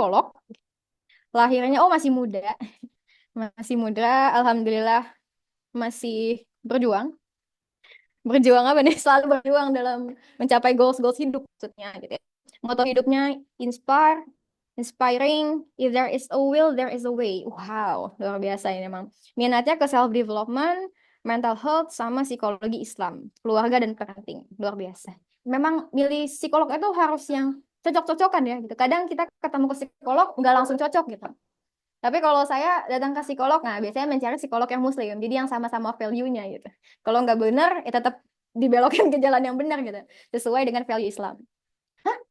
psikolog. Lahirnya masih muda. Masih muda, alhamdulillah masih berjuang. Berjuang apa nih? Selalu berjuang dalam mencapai goals-goals hidup maksudnya gitu ya. Moto hidupnya inspire, inspiring, if there is a will, there is a way. Wow, luar biasa ini memang. Minatnya ke self development, mental health, sama psikologi Islam, keluarga dan parenting. Luar biasa. Memang milih psikolog itu harus yang cocok-cocokan ya gitu. Kadang kita ketemu ke psikolog nggak langsung cocok gitu. Tapi kalau saya datang ke psikolog, nah biasanya mencari psikolog yang muslim, jadi yang sama-sama value-nya gitu. Kalau nggak benar, ya tetap dibelokin ke jalan yang benar gitu, sesuai dengan value Islam.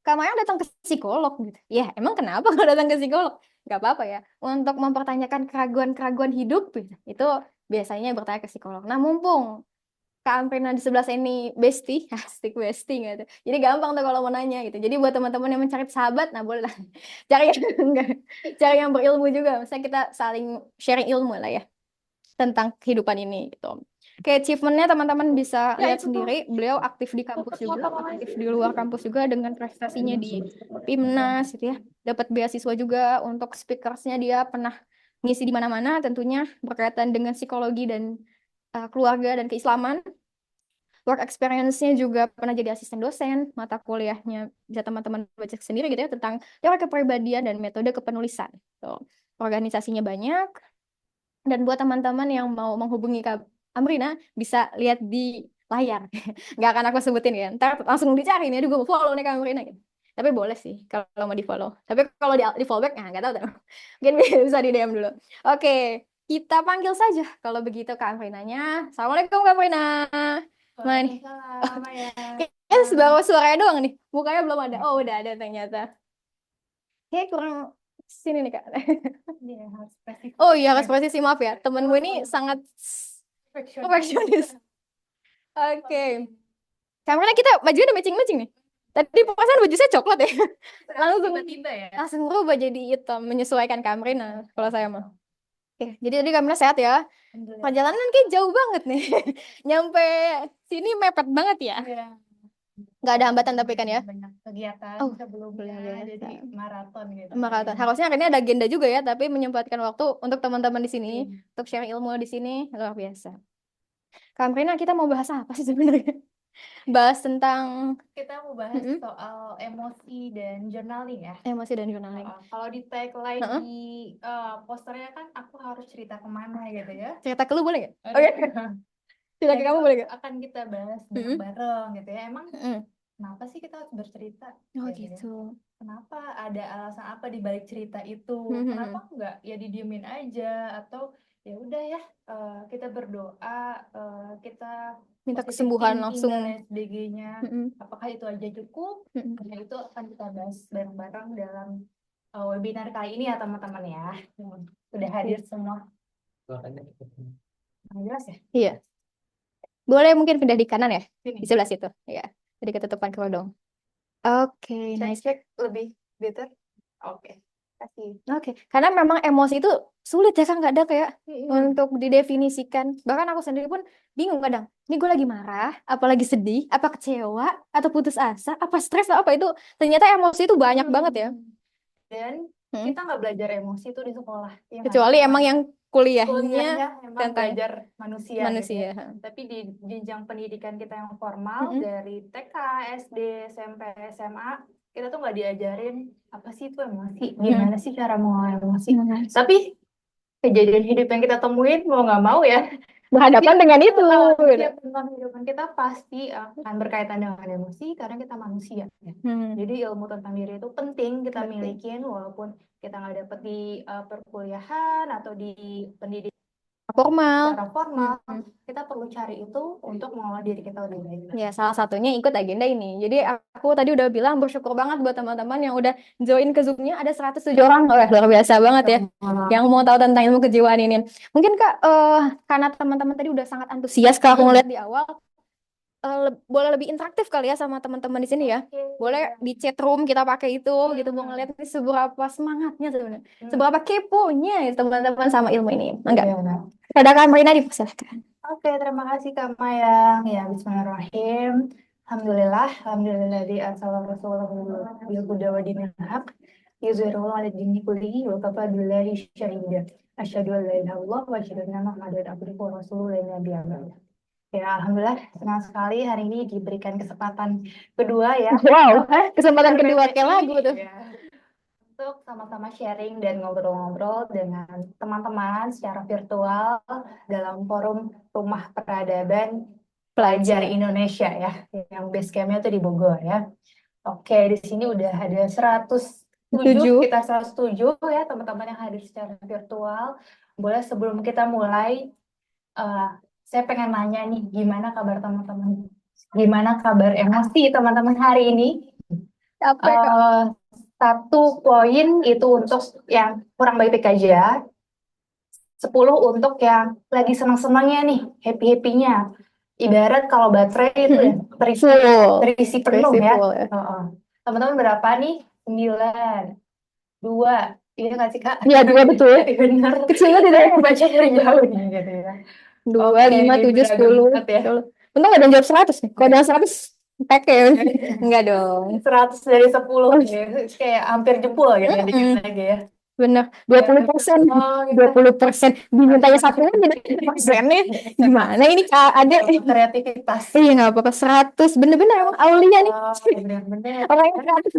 Kak Mayang datang ke psikolog gitu. Ya, emang kenapa kalau datang ke psikolog? Nggak apa-apa ya. Untuk mempertanyakan keraguan-keraguan hidup gitu. Itu biasanya bertanya ke psikolog. Nah, mumpung Kak Amrina di sebelah saya ini bestie, asik bestie gitu. Jadi gampang tuh kalau mau nanya gitu. Jadi buat teman-teman yang mencari sahabat, nah boleh lah. Cari yang enggak, cari yang berilmu juga. Misalnya kita saling sharing ilmu lah ya tentang kehidupan ini gitu. Kayak achievementnya teman-teman bisa Ya lihat itu tuh sendiri, beliau aktif di kampus ikut juga, foto aktif di luar kampus juga dengan prestasinya di PIMNAS gitu ya. Dapat beasiswa juga untuk speakersnya dia pernah ngisi di mana-mana tentunya berkaitan dengan psikologi dan keluarga dan keislaman. Work experience-nya juga pernah jadi asisten dosen, mata kuliahnya bisa teman-teman baca sendiri gitu ya tentang teori kepribadian dan metode kepenulisan. Tuh. Organisasinya banyak, dan buat teman-teman yang mau menghubungi Kak Amrina, bisa lihat di layar. Nggak akan aku sebutin ya. Ntar langsung dicari nih, aduh gue mau follow nih Kak Amrina gitu. Tapi boleh sih kalau mau di follow. Tapi kalau di follow back, nggak tahu tuh. Mungkin bisa di DM dulu. Oke, kita panggil saja kalau begitu Kak Amrinanya. Assalamualaikum Kak Amrina. Mana nih? Waalaikumsalam ya. Kayaknya bawa suaranya doang nih. Mukanya belum ada. Oh, udah ada ternyata. Kayak kurang sini nih Kak. Iya, harus spesifik Oh ya. iya, harus presisi maaf ya. Temenmu ini sangat Perfeksionis. perfeksionis. Oke. Karena kita bajunya udah matching-matching nih. Tadi perasaan baju saya coklat ya. Langsung Tiba-tiba ya. langsung berubah jadi hitam, menyesuaikan Kamrina kalau saya mah. Oke, jadi tadi Kamrina sehat ya. Alhamdulillah. Perjalanan kayak jauh banget nih. Nyampe sini mepet banget ya. Iya. Nggak ada hambatan tapi kan ya. Banyak kegiatan Oh, sebelumnya, luar jadi biasa. maraton gitu hari Maraton. ini. Harusnya hari ini ada agenda juga ya, tapi menyempatkan waktu untuk teman-teman di sini, Iya. untuk sharing ilmu di sini, luar biasa. Kamrina, kita mau bahas apa sih sebenarnya? Bahas tentang Kita mau bahas mm-mm, soal emosi dan journaling ya. emosi dan journaling. Kalau di tagline Heeh. di posternya kan aku harus cerita kemana gitu ya. Cerita ke lu boleh nggak? Aduh. Oke, cerita Dan ke itu kamu boleh nggak? akan kita bahas Mm-mm, bareng-bareng gitu ya. Emang mm-mm. kenapa sih kita harus bercerita Oh gitu ya? gitu. Kenapa ada alasan apa di balik cerita itu? Kenapa Mhm. enggak ya didiemin aja atau ya udah ya kita berdoa, kita Minta positive kesembuhan thinking langsung. dan lain sebagainya. Mhm, Apakah itu aja cukup? mhm. Karena itu akan kita bahas bareng-bareng dalam webinar kali ini ya teman-teman ya. Sudah hadir Oke. semua. Nah, jelas ya? Iya, boleh mungkin pindah di kanan ya, di Sini. sebelah situ. Ya, jadi ketutupan kerodong. Oke, nice. Cek-cek lebih better. Oke. Kasih. Oke, karena memang emosi itu sulit ya kan, nggak ada kayak Mm-mm. untuk didefinisikan. Bahkan aku sendiri pun bingung kadang. Ini gue lagi marah, apa lagi sedih, apa kecewa, atau putus asa, apa stres, atau apa itu. Ternyata emosi itu banyak banget ya. Hmm. Dan Hmm. kita nggak belajar emosi itu di sekolah, ya nggak Kecuali sih? emang yang kuliahnya Kuliahnya emang tentang belajar manusia gitu ya. manusia. Tapi di jenjang pendidikan kita yang formal Mm-mm. dari TK, SD, SMP, SMA, kita tuh nggak diajarin apa sih itu emosi, Hmm. gimana sih cara mengolah emosi. Hmm. Tapi kejadian hidup yang kita temuin mau nggak mau ya, Berhadapan setiap dengan itu gitu. setiap tentang kehidupan kita pasti akan berkaitan dengan emosi karena kita manusia ya. Hmm, Jadi ilmu tentang diri itu penting kita betul. milikin walaupun kita nggak dapet di perkuliahan atau di pendidikan Formal. secara formal, Hmm. kita perlu cari itu untuk mengolah diri kita lebih baik. Ya, salah satunya ikut agenda ini. Jadi aku tadi udah bilang bersyukur banget buat teman-teman yang udah join ke Zoom-nya, ada 107 orang. Wah, luar biasa banget ya. Yang mau tahu tentang ilmu kejiwaan ini. Mungkin Kak, karena teman-teman tadi udah sangat antusias, Kak, aku ngeliat di awal, boleh lebih interaktif kali ya sama teman-teman di sini ya. Oke, Boleh ya. di chat room kita pakai itu gitu, mau Hmm. ngeliat ini seberapa semangatnya sebenarnya. Hmm. Seberapa keponya ya teman-teman sama ilmu ini. Enggak. Iya, nah. Ada Kak Marina dipersilahkan. Oke, terima kasih Kak Mayang. Ya, Bismillahirrahmanirrahim. Alhamdulillah, alhamdulillah di asal rasulullah bil huda wa dinil haq. yuzhirullah ala dini kullihi wa kafa billahi syahida. Asyhadu an la ilaha illallah wa asyhadu anna Muhammadan abduhu wa rasuluhu la nabiyya ba'dah. Ya, alhamdulillah senang sekali hari ini diberikan kesempatan kedua ya. Wow, Oleh kesempatan kedua kayak RPPI lagu tuh. ya, untuk sama-sama sharing dan ngobrol-ngobrol dengan teman-teman secara virtual dalam forum Rumah Peradaban Pelajar Pelajar. Indonesia ya, yang base campnya tuh di Bogor ya. Oke, di sini udah ada 107, 7. sekitar 107 ya teman-teman yang hadir secara virtual. Boleh sebelum kita mulai, eh, saya pengen nanya nih, gimana kabar teman-teman? Gimana kabar emosi teman-teman hari ini? Capek, Kak. eh 1 poin itu untuk yang kurang baik-baik aja, 10 untuk yang lagi senang-senangnya nih, happy-happynya. Ibarat kalau baterai itu ya terisi Full. terisi penuh Tracy ya. full ya. Heeh. Teman-teman berapa nih? 9, 2, iya nggak sih Kak? Iya, 2 betul. Bener. Kecilnya tidak. Saya baca dari jauh nih gitu ya. 2, Oke, 5, ini 7, beragam 10. banget ya. Untung nggak ada yang jawab 100 nih. Kalau ada 100, pakai. Enggak dong. 100 dari 10 ya. Kayak hampir jempol gitu ya, dikit Mm-mm. lagi ya. Bener, Ya, 20%. oh, dua gitu. puluh persen Dimintanya 1 aja dari persennya. Gimana ini Kak? Ada. Kreativitas. Iya nggak apa-apa, 100. Bener-bener emang Aulia nih. Oh, benar-benar. Orangnya 100.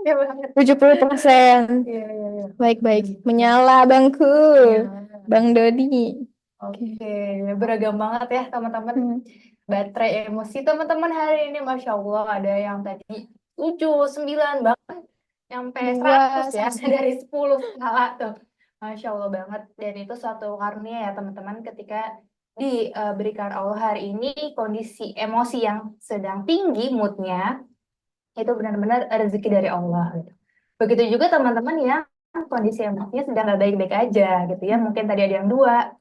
Ya banget. 70%. Iya, iya, iya. Baik-baik. Hmm. Menyala bangku. Ya. Bang Dodi. Oke. Oke, beragam banget ya teman-teman. Hmm. Baterai emosi teman-teman hari ini, Masya Allah, ada yang tadi 7, 9, bahkan sampai 100 2 ya, sama 10. dari 10 skala tuh. Masya Allah banget. Dan itu suatu karunia ya teman-teman, ketika diberikan Allah hari ini kondisi emosi yang sedang tinggi moodnya, itu benar-benar rezeki dari Allah gitu. Begitu juga teman-teman yang kondisi emosinya sedang gak baik-baik aja gitu ya. Mungkin tadi ada yang 2,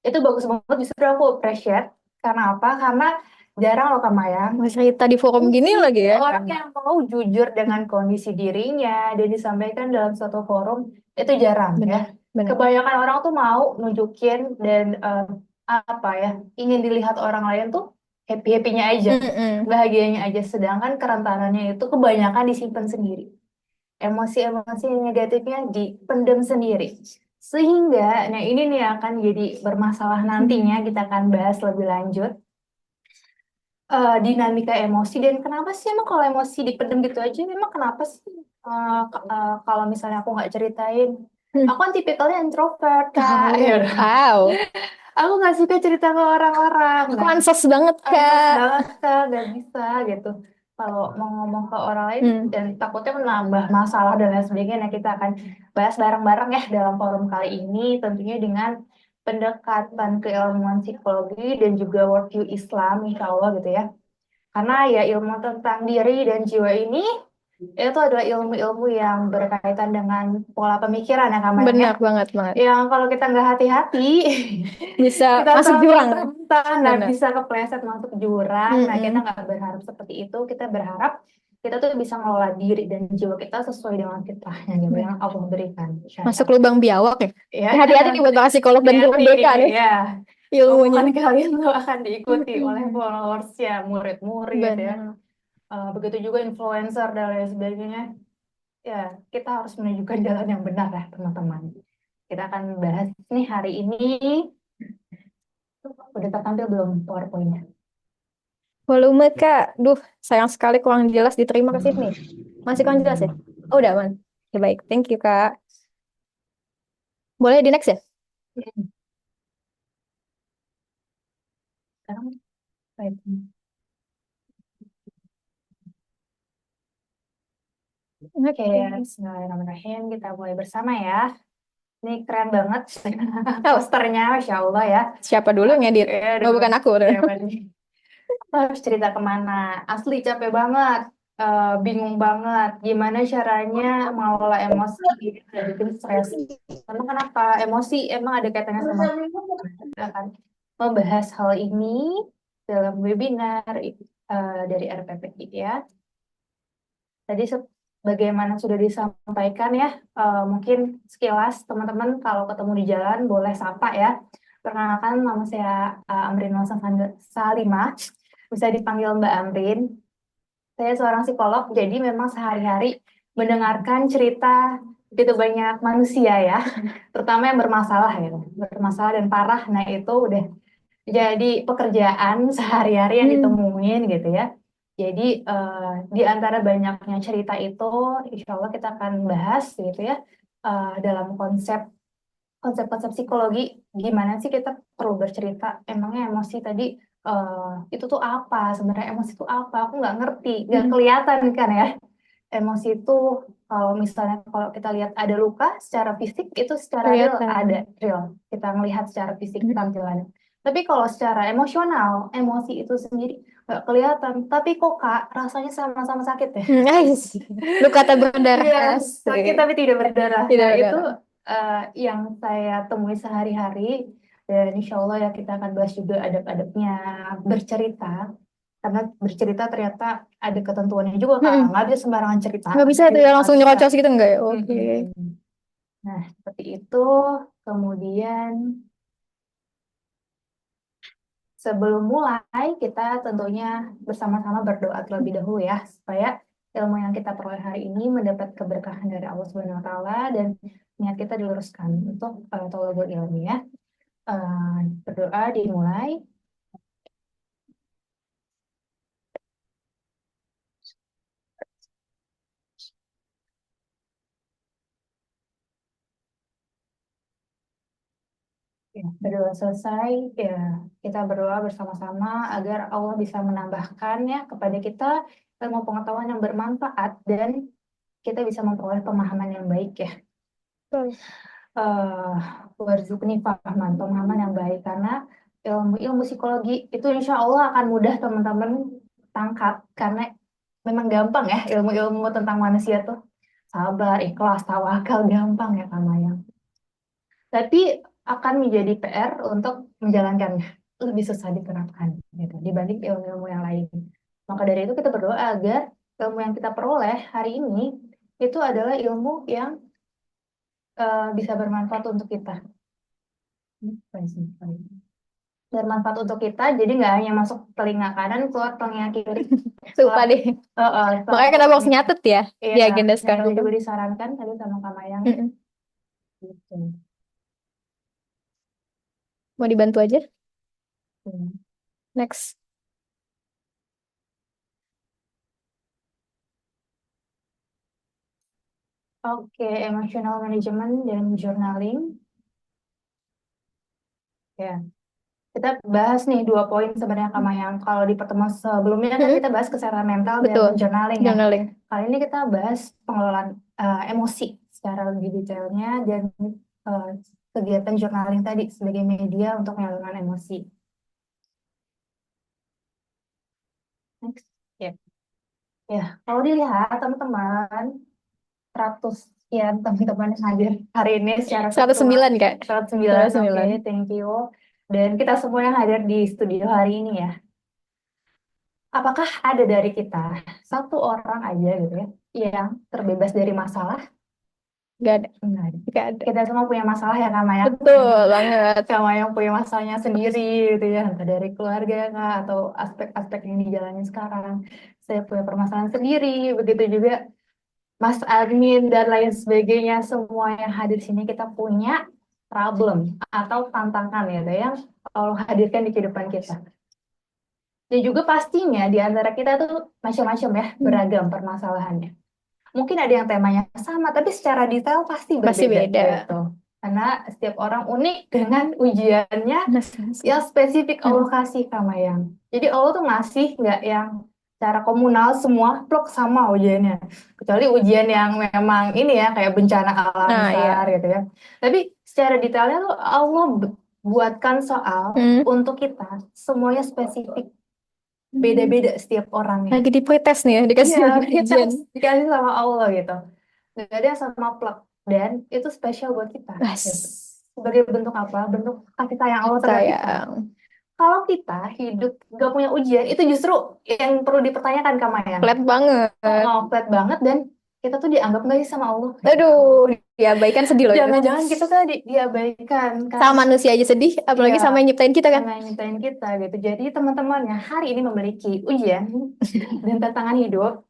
itu bagus banget, justru aku appreciate. Karena apa? Karena jarang loh Kak Maya, Mau cerita di forum gini lagi ya. orang yang mau jujur dengan kondisi dirinya dan disampaikan dalam suatu forum, itu jarang ya. Benar, benar. Kebanyakan orang tuh mau nunjukin dan apa ya, ingin dilihat orang lain tuh happy-happynya aja, Mm-mm. bahagianya aja, sedangkan kerentanannya itu kebanyakan disimpan sendiri. Emosi-emosi negatifnya dipendam sendiri. Sehingga, nah ini nih akan jadi bermasalah nantinya, kita akan bahas lebih lanjut. Dinamika emosi dan kenapa sih emang kalau emosi dipendam gitu aja, memang kenapa sih kalau misalnya aku nggak ceritain, aku kan tipikalnya introvert Kak. Ya udah. Wow. Aku nggak suka cerita ke orang-orang, Aku nggak ansos banget, ansos Kak. banget Kak, nggak bisa gitu kalau mau ngomong ke orang lain, Hmm. dan takutnya menambah masalah dan lain sebagainya. Nah, kita akan bahas bareng-bareng ya dalam forum kali ini, tentunya dengan pendekatan keilmuan psikologi dan juga worldview Islam, insya Allah gitu ya. Karena ya ilmu tentang diri dan jiwa ini itu adalah ilmu-ilmu yang berkaitan dengan pola pemikiran ya Kak Mayang ya. Benar banget, banget. Yang kalau kita nggak hati-hati, Bisa kita masuk terlalu jurang. mentah-mentah, nah Benar. bisa kepleset masuk jurang. Nah, kita Mm-mm. nggak berharap seperti itu. Kita berharap kita tuh bisa ngelola diri dan jiwa kita sesuai dengan fitrahnya gitu yang Benar. Allah berikan. Masuk Syariat. lubang biawak ya. Ya, Hati-hati nih buat para psikolog dan guru hati-hati BK nih ya. ilmunya. Omongan kalian tuh akan diikuti oleh Mm-mm. followersnya, murid-murid ya. Benar. Begitu juga influencer dan lain sebagainya. Ya, kita harus menunjukkan jalan yang benar ya, teman-teman. Kita akan bahas nih hari ini. Udah tertampil belum PowerPoint-nya? Volume, Kak. Duh, sayang sekali kurang jelas diterima ke sini. Masih kurang jelas ya? Oh, udah aman. Oke, baik. Thank you, Kak. Boleh di next ya? Hmm, sekarang baik. Oke, Oke. bismillahirrahmanirrahim. Kita mulai bersama ya. Ini keren banget Oh, posternya, Masya Allah ya. siapa dulu yang ngedit? Ya, Oh, aduh, bukan aku. siapa nih? Harus cerita kemana? Asli capek banget, bingung banget. Gimana caranya mengelola emosi dan bikin stres? Karena kenapa? Emosi emang ada kaitannya sama, kita akan membahas hal ini dalam webinar dari RPPI ya. Tadi bagaimana sudah disampaikan ya, mungkin sekilas teman-teman kalau ketemu di jalan boleh sapa ya. Perkenalkan, nama saya Amrin Nosa Salimah, bisa dipanggil Mbak Amrin. Saya seorang psikolog, jadi memang sehari-hari mendengarkan cerita begitu banyak manusia ya, terutama yang bermasalah ya, bermasalah dan parah. Nah, itu udah jadi pekerjaan sehari-hari yang Hmm. ditemuin gitu ya. Jadi di antara banyaknya cerita itu, insya Allah kita akan bahas gitu ya, dalam konsep-konsep psikologi, gimana sih kita perlu bercerita. Emangnya emosi tadi itu tuh apa? Sebenarnya emosi itu apa? Aku nggak ngerti, nggak Hmm. kelihatan kan ya. Emosi itu kalau misalnya kalau kita lihat ada luka secara fisik itu secara real ada Kelihatan. real. Kita melihat secara fisik tampilannya. Tapi kalau secara emosional, emosi itu sendiri nggak kelihatan. Tapi kok Kak, rasanya sama-sama sakit ya? Guys, luka tak berdarah. Iya, sakit Asik. tapi tidak berdarah. Tidak Nah, itu berdarah. eh, yang saya temui sehari-hari. Dan insya Allah ya kita akan bahas juga adab-adabnya bercerita. Karena bercerita ternyata ada ketentuannya juga, Kak. Mm-mm. Nggak bisa sembarangan cerita. Nggak bisa tuh Cerita ya nggak langsung bisa. nyerocos gitu enggak ya? Oke. Mm-mm. Nah, seperti itu. Kemudian sebelum mulai, kita tentunya bersama-sama berdoa terlebih dahulu ya, supaya ilmu yang kita peroleh hari ini mendapat keberkahan dari Allah Subhanahu wa Ta'ala dan niat kita diluruskan untuk thalabul ilmi ya. Berdoa dimulai. Ya, berdoa selesai, ya kita berdoa bersama-sama agar Allah bisa menambahkan ya kepada kita ilmu pengetahuan yang bermanfaat dan kita bisa memperoleh pemahaman yang baik ya. Betul. eh Warzuqni fahman, pemahaman yang baik, karena ilmu psikologi itu insya Allah akan mudah teman-teman tangkap karena memang gampang ya, ilmu-ilmu tentang manusia tuh sabar, ikhlas, tawakal gampang ya Kak Mayang. Tapi akan menjadi PR untuk menjalankannya, lebih susah diterapkan gitu dibanding ilmu-ilmu yang lain. Maka dari itu kita berdoa agar ilmu yang kita peroleh hari ini itu adalah ilmu yang bisa bermanfaat untuk kita. Bermanfaat untuk kita, jadi nggak hanya masuk telinga kanan, keluar telinga kiri. Sumpah Setelah, deh. setelah Makanya kenapa harus ini, nyatet ya iya, di agenda dan sekarang itu tuh. juga disarankan tadi sama Kak Mayang. Mm-mm. Gitu. Mau dibantu aja? Hmm. Next. Oke, emotional management dan journaling. Ya, kita bahas nih dua poin sebenarnya Kak Mayang. Kalau di pertemuan sebelumnya kan Mm-mm. kita bahas kesehatan mental dan Betul. journaling ya. Journaling. Kali ini kita bahas pengelolaan emosi secara lebih detailnya dan eh, kegiatan journaling tadi sebagai media untuk menyalurkan emosi. Next. Ya. Ya, kalau dilihat teman-teman, 100 ya teman-teman yang hadir hari ini secara virtual, 109 Kak. 109, oke, 109. thank you. Dan kita semua yang hadir di studio hari ini ya. Apakah ada dari kita satu orang aja gitu ya yang terbebas dari masalah? Gak ada. Enggak ada. Gak ada. Kita semua punya masalah ya Kak Maya. Betul banget. Kak Maya punya masalahnya sendiri gitu ya, entah dari keluarga Kak, atau aspek-aspek yang dijalani sekarang. Saya punya permasalahan sendiri, begitu juga Mas admin dan lain sebagainya, semua yang hadir sini kita punya problem atau tantangan ya yang Allah hadirkan di kehidupan kita. Dan juga pastinya di antara kita tuh macam-macam ya, Hmm. beragam permasalahannya. Mungkin ada yang temanya sama, tapi secara detail pasti Pasti berbeda beda. gitu. Karena setiap orang unik dengan ujiannya Masing-masing. yang spesifik Allah Mm. kasih sama yang. Jadi Allah tuh ngasih nggak yang cara komunal semua plok sama ujiannya. Kecuali ujian yang memang ini ya kayak bencana alam Nah, besar iya. gitu ya. Tapi secara detailnya tuh Allah buatkan soal Hmm. untuk kita semuanya spesifik, Hmm. beda-beda setiap orangnya. Lagi di pretest nih ya, Iya, dikasih dia ujian. dikasih sama Allah gitu. Nggak ada yang sama plek dan itu spesial buat kita gitu. Bas. Sebagai bentuk apa? Bentuk kasih sayang Allah terhadap kita. Sayang. Kalau kita hidup gak punya ujian, itu justru yang perlu dipertanyakan Kak Maya. Flat banget. Oh, flat banget dan kita tuh dianggap nggak sih sama Allah gitu. Aduh, diabaikan sedih loh itu. Jangan-jangan kita tuh diabaikan kan? Sama manusia aja sedih, Iya, apalagi sama yang nyiptain kita kan. sama yang nyiptain kita gitu. Jadi teman-teman yang hari ini memiliki ujian dan tantangan hidup,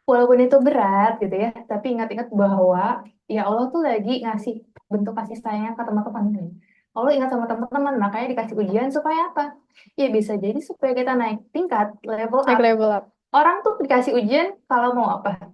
walaupun itu berat gitu ya, tapi ingat-ingat bahwa ya Allah tuh lagi ngasih bentuk kasih sayangnya ke teman-teman. Allah ingat sama teman-teman, makanya dikasih ujian supaya apa? Ya bisa jadi supaya kita naik tingkat, level Naik up. level up. Orang tuh dikasih ujian kalau mau apa?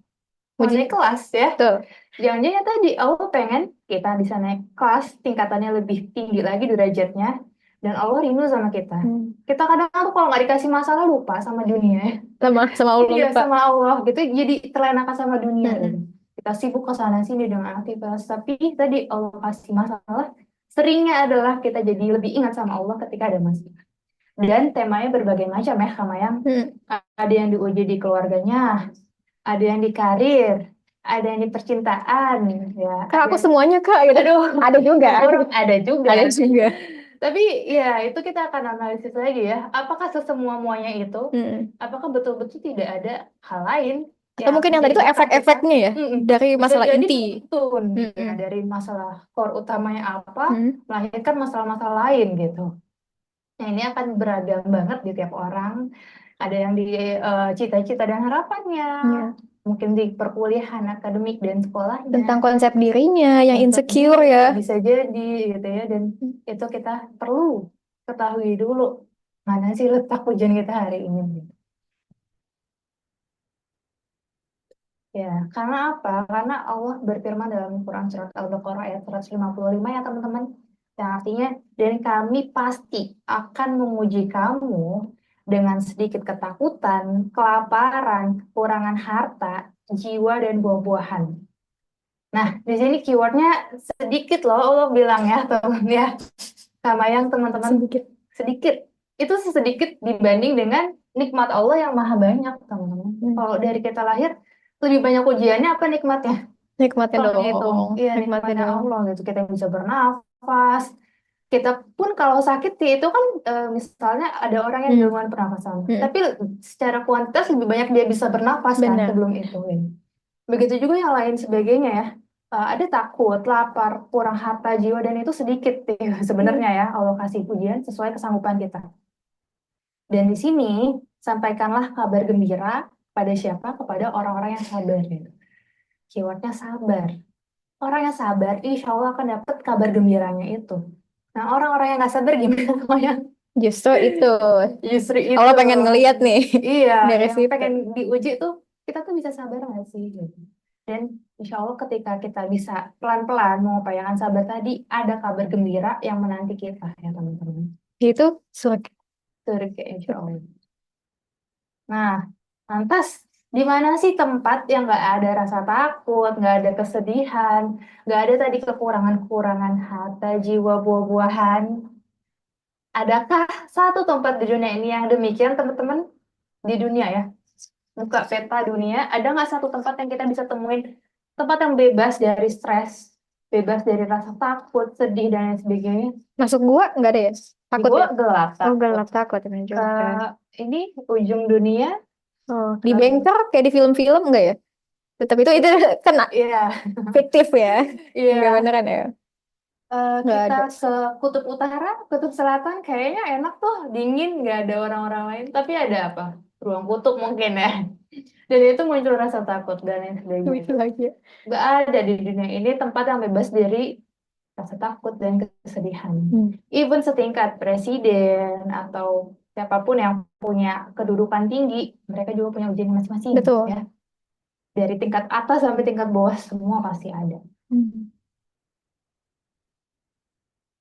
Mau naik Uji. kelas ya. Tuh. Jangan-jangan ya tadi Allah pengen kita bisa naik kelas, tingkatannya lebih tinggi lagi derajatnya, dan Allah rindu sama kita. Hmm. Kita kadang tuh kalau nggak dikasih masalah lupa sama dunia ya. Sama Allah Iya, lupa. sama Allah gitu jadi terlena sama dunia gitu. Mm-mm. Kita sibuk ke sana sini dengan aktivitas, tapi tadi Allah kasih masalah. Seringnya adalah kita jadi lebih ingat sama Allah ketika ada masalah. Dan temanya berbagai macam ya, sama yang Mm. ada yang diuji di keluarganya, ada yang di karir, ada yang di percintaan, ya, Kak, ada aku yang, semuanya Kak, gitu. aduh, Ada juga. ada juga. Ada juga. Tapi ya itu kita akan analisis lagi ya, apakah sesemua-muanya itu, Mm. apakah betul-betul tidak ada hal lain Atau yang mungkin akan yang jadi tadi tuh bekal kita. efek-efeknya ya Mm-mm. dari Bisa masalah jadi inti. beruntun ya, Mm-mm. dari masalah core utamanya apa, Mm. melahirkan masalah-masalah lain gitu. Nah, ini akan beragam banget di tiap orang. Ada yang di cita-cita dan harapannya, Ya. mungkin di perkuliahan, akademik dan sekolahnya, Tentang konsep dirinya yang konsep insecure diri ya. bisa jadi gitu ya. Dan itu kita perlu ketahui dulu mana sih letak ujian kita hari ini. Ya, karena apa? Karena Allah berfirman dalam Quran surat Al-Baqarah ayat 155 ya teman-teman. Yang artinya, dan kami pasti akan menguji kamu dengan sedikit ketakutan, kelaparan, kekurangan harta, jiwa, dan buah-buahan. Nah, di sini keywordnya sedikit loh, Allah bilang ya teman ya. Sama yang teman-teman Sedikit. sedikit. Itu sedikit dibanding dengan nikmat Allah yang maha banyak teman-teman. Hmm. Kalau dari kita lahir, lebih banyak ujiannya apa nikmatnya? Nikmatin Kalau dihitung, dong. iya Nikmatin nikmatnya dong. Allah gitu. Kita bisa bernafas. Kita pun kalau sakit ya itu kan misalnya ada orang yang Hmm. gangguan pernafasan. Hmm. Tapi secara kuantitas lebih banyak dia bisa bernafas kan Benar. sebelum itu. Ya. Begitu juga yang lain sebagainya ya. Ada takut, lapar, kurang harta jiwa dan itu sedikit ya, Hmm. sebenarnya ya Allah kasih ujian sesuai kesanggupan kita. Dan di sini sampaikanlah kabar gembira pada siapa? Kepada orang-orang yang sabar. Gitu. Keywordnya sabar. Orang yang sabar, insya Allah akan dapat kabar gembiranya itu. Nah, orang-orang yang nggak sabar gimana? Yang Justru itu. justru Allah itu. pengen ngeliat nih Iya, dari yang situ. pengen diuji tuh, kita tuh bisa sabar nggak sih? Gitu. Dan insya Allah ketika kita bisa pelan-pelan mengupayakan sabar tadi, ada kabar gembira yang menanti kita ya teman-teman. Itu surga. Surga insya Allah. Nah, lantas di mana sih tempat yang nggak ada rasa takut, nggak ada kesedihan, nggak ada tadi kekurangan-kekurangan harta, jiwa, buah-buahan? Adakah satu tempat di dunia ini yang demikian, teman-teman? Di dunia ya, buka peta dunia, ada nggak satu tempat yang kita bisa temuin tempat yang bebas dari stres, bebas dari rasa takut, sedih dan lain sebagainya? Masuk gua nggak ada ya? Di Takut gua ya? gelap Oh, takut. gelap takut ya Ke juga. ini ujung dunia, Oh, di eh, Bangkok kayak di film-film nggak ya? Tapi itu kena iya, fiktif ya. Nggak iya. beneran ya? Nggak Kita ada. ke kutub utara, kutub selatan kayaknya enak tuh, dingin, nggak ada orang-orang lain. Tapi ada apa? Ruang kutub mungkin ya. Dan itu muncul rasa takut dan lain sebagainya. Lucu lagi ya. Nggak ada di dunia ini tempat yang bebas dari rasa takut dan kesedihan. Hmm. Even setingkat presiden atau siapapun yang punya kedudukan tinggi, mereka juga punya ujian masing-masing Betul. ya. Dari tingkat atas sampai tingkat bawah semua pasti ada. Hmm.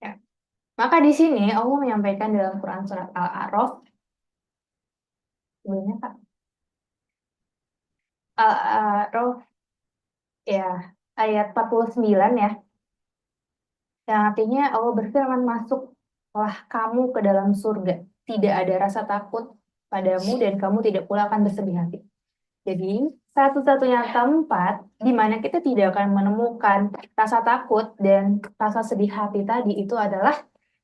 Ya. Maka di sini Allah menyampaikan dalam Quran surat Al-A'raf, sebelumnya Kak, Al-A'raf ya ayat 49 ya, yang artinya Allah berfirman, masuklah kamu ke dalam surga, tidak ada rasa takut padamu dan kamu tidak pula akan bersedih hati. Jadi satu-satunya tempat di mana kita tidak akan menemukan rasa takut dan rasa sedih hati tadi itu adalah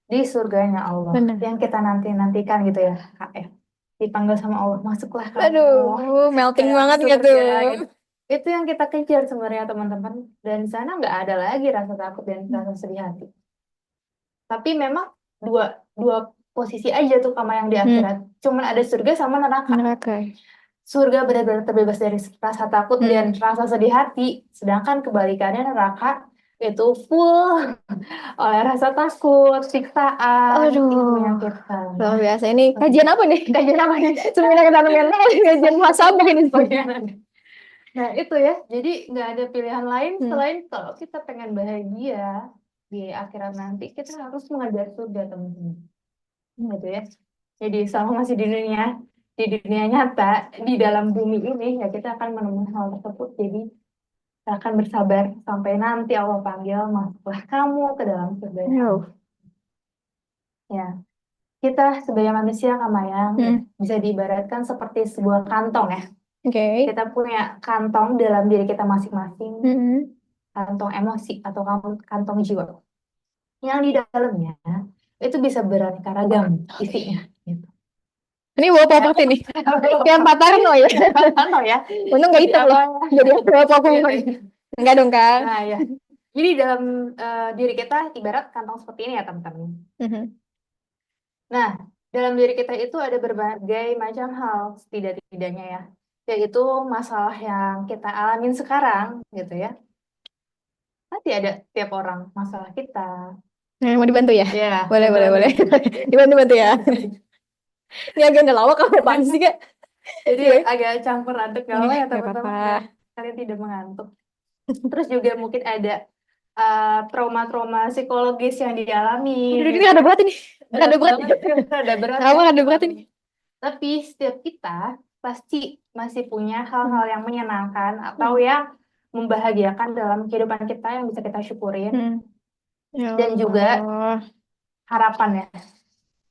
di surganya Allah Benar. yang kita nanti-nantikan gitu ya Kak ya. Dipanggil sama Allah, masuklah kamu Aduh, ke melting dalam banget gitu. surga gitu. Itu yang kita kejar sebenarnya teman-teman. Dan di sana nggak ada lagi rasa takut dan rasa sedih hati. Tapi memang dua dua posisi aja tuh sama yang di Hmm. akhirat. Cuman ada surga sama neraka. Neraka. surga benar-benar terbebas dari rasa takut dan rasa sedih hati. Sedangkan kebalikannya neraka itu full oleh rasa takut, siksaan, itu Aduh, menyakitkan. luar biasa. Ini kajian apa nih? Kajian apa nih? Seminar ketahanan mental, kajian muhasabah ini. Nah, itu ya. Jadi nggak ada pilihan lain Hmm. selain kalau kita pengen bahagia di akhirat nanti, kita harus mengejar surga, teman-teman. Gitu ya. Jadi selama masih di dunia nyata, di dalam bumi ini, ya kita akan menemukan hal tersebut. Jadi kita akan bersabar sampai nanti Allah panggil, masuklah kamu ke dalam surga. Aduh. Ya, kita sebagai manusia, Kamayang, ya, Hmm. bisa diibaratkan seperti sebuah kantong ya. Oke. Kita punya kantong dalam diri kita masing-masing, Hmm. kantong emosi atau kantong jiwa. Yang di dalamnya itu bisa beraneka ragam isinya. Gitu. Ini bawa properti nih. Yang Pak Tarno ya. Kantong ya. Untung nggak Jadi hitam apa? loh. Jadi bawa Iya, properti. iya. Enggak dong, Kang. Nah ya. Jadi dalam diri kita ibarat kantong seperti ini ya, teman-teman. Mhm. Nah, dalam diri kita itu ada berbagai macam hal setidak-tidaknya ya. Yaitu masalah yang kita alamin sekarang gitu ya. Pasti ada tiap orang masalah kita. Nah, mau dibantu ya? Ya, Boleh, boleh, boleh. bantu-bantu. Dibantu-bantu ya. Ini agak lawak kalau apaan sih, Kak? Jadi Iya. agak campur aduk gak Iya, apa ya nggak teman-teman, apa-apa. biar kalian tidak mengantuk. Terus juga mungkin ada trauma-trauma psikologis yang dialami Aduh, ini gitu. ada berat ini. Berat Ada berat. banget, ada berat Kenapa ya. ada berat ini? Tapi setiap kita pasti masih punya Hmm. hal-hal yang menyenangkan atau Hmm. yang membahagiakan dalam kehidupan kita yang bisa kita syukurin. Hmm. Ya Dan juga Allah. harapan ya,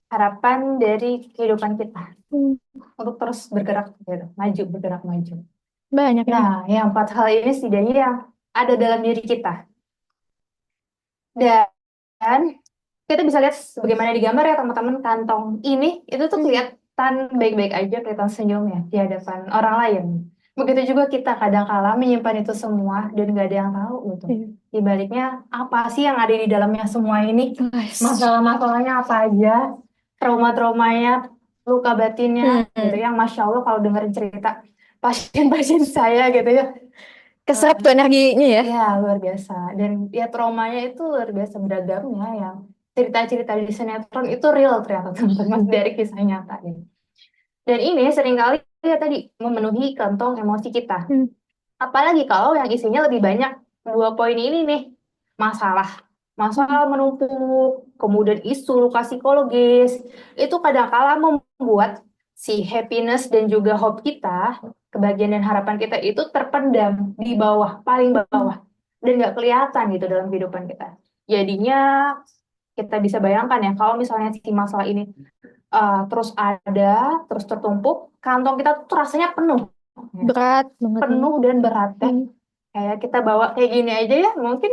harapan dari kehidupan kita Hmm. untuk terus bergerak gitu, maju, bergerak maju. Banyak Nah, ini. yang empat hal ini setidaknya yang ada dalam diri kita. Dan kita bisa lihat bagaimana di gambar ya teman-teman, kantong ini itu tuh Hmm. kelihatan baik-baik aja, kelihatan senyum ya di hadapan orang lain. Begitu juga kita kadang kala menyimpan itu semua dan nggak ada yang tahu gitu. Iya. Di baliknya apa sih yang ada di dalamnya semua ini? Guys. Masalah-masalahnya apa aja? Trauma-traumanya, luka batinnya gitu. Hmm. Yang Masya Allah kalau dengerin cerita pasien-pasien saya gitu ya. Keserap tuh energinya ya. Ya, luar biasa. Dan ya traumanya itu luar biasa beragamnya yang cerita-cerita di sinetron itu real ternyata teman-teman dari kisah nyata ini. Dan ini seringkali ya tadi memenuhi kantong emosi kita. Hmm. Apalagi kalau yang isinya lebih banyak dua poin ini nih. Masalah. Hmm. Masalah menumpuk, kemudian isu luka psikologis. Itu kadang-kala membuat si happiness dan juga hope kita, kebahagiaan dan harapan kita itu terpendam di bawah, paling bawah. Dan nggak kelihatan gitu dalam kehidupan kita. Jadinya kita bisa bayangkan ya, kalau misalnya si masalah ini terus ada, terus tertumpuk, kantong kita tuh rasanya penuh. Ya. Berat banget ini. Penuh dan berat ya. Hmm. Kayak kita bawa kayak gini aja ya, mungkin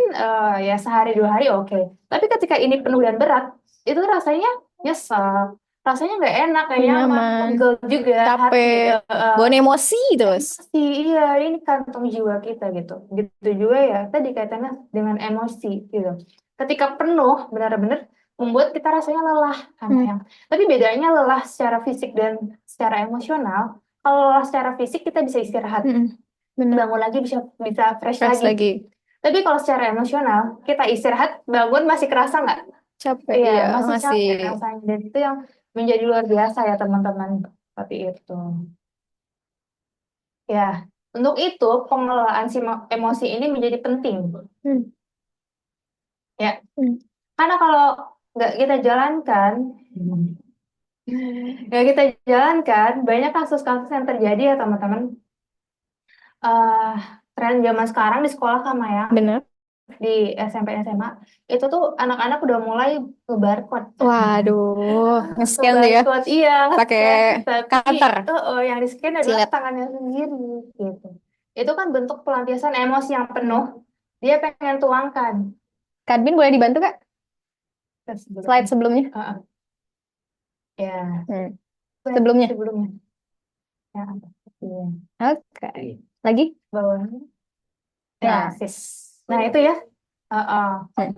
ya sehari dua hari oke. Tapi ketika ini penuh dan berat, itu rasanya nyesel, rasanya nggak enak, nggak Nggak nyaman, nyaman. pegel juga hati. Capek. Bawa emosi terus. Emosi, iya ini kantong jiwa kita gitu. Gitu juga ya, tadi kaitannya dengan emosi gitu. Ketika penuh, benar-benar membuat kita rasanya lelah, sama Hmm. yang. Tapi bedanya lelah secara fisik dan secara emosional. Kalau lelah secara fisik kita bisa istirahat, Hmm. Bener. bangun lagi bisa bisa fresh Fresh lagi. lagi. Tapi kalau secara emosional, kita istirahat, bangun masih kerasa nggak? Capek. Iya, Iya, masih masih. capek rasanya. Dan itu yang menjadi luar biasa ya teman-teman. Seperti itu. Ya, untuk itu pengelolaan si emosi ini menjadi penting. Hmm. Ya, Hmm. karena kalau nggak kita jalankan, nggak kita jalankan, banyak kasus-kasus yang terjadi ya teman-teman. eh Tren zaman sekarang di sekolah sama ya, Bener. di SMP SMA itu tuh anak-anak udah mulai ngebarcode. Waduh. Nge-scan tuh ya. Ngebarcode iya, Pakai nge-scan, tapi cutter. yang di scan adalah Silet. tangannya sendiri gitu. Itu kan bentuk pelampiasan emosi yang penuh, Hmm. dia pengen tuangkan Kadbin boleh dibantu, Kak? ke Slide sebelumnya. sebelumnya. Ya, Hmm. slide Sebelumnya. sebelumnya ya, iya. Oke. Lagi? Bawahnya ya, Nah. sis. Nah itu ya. Uh, Hmm.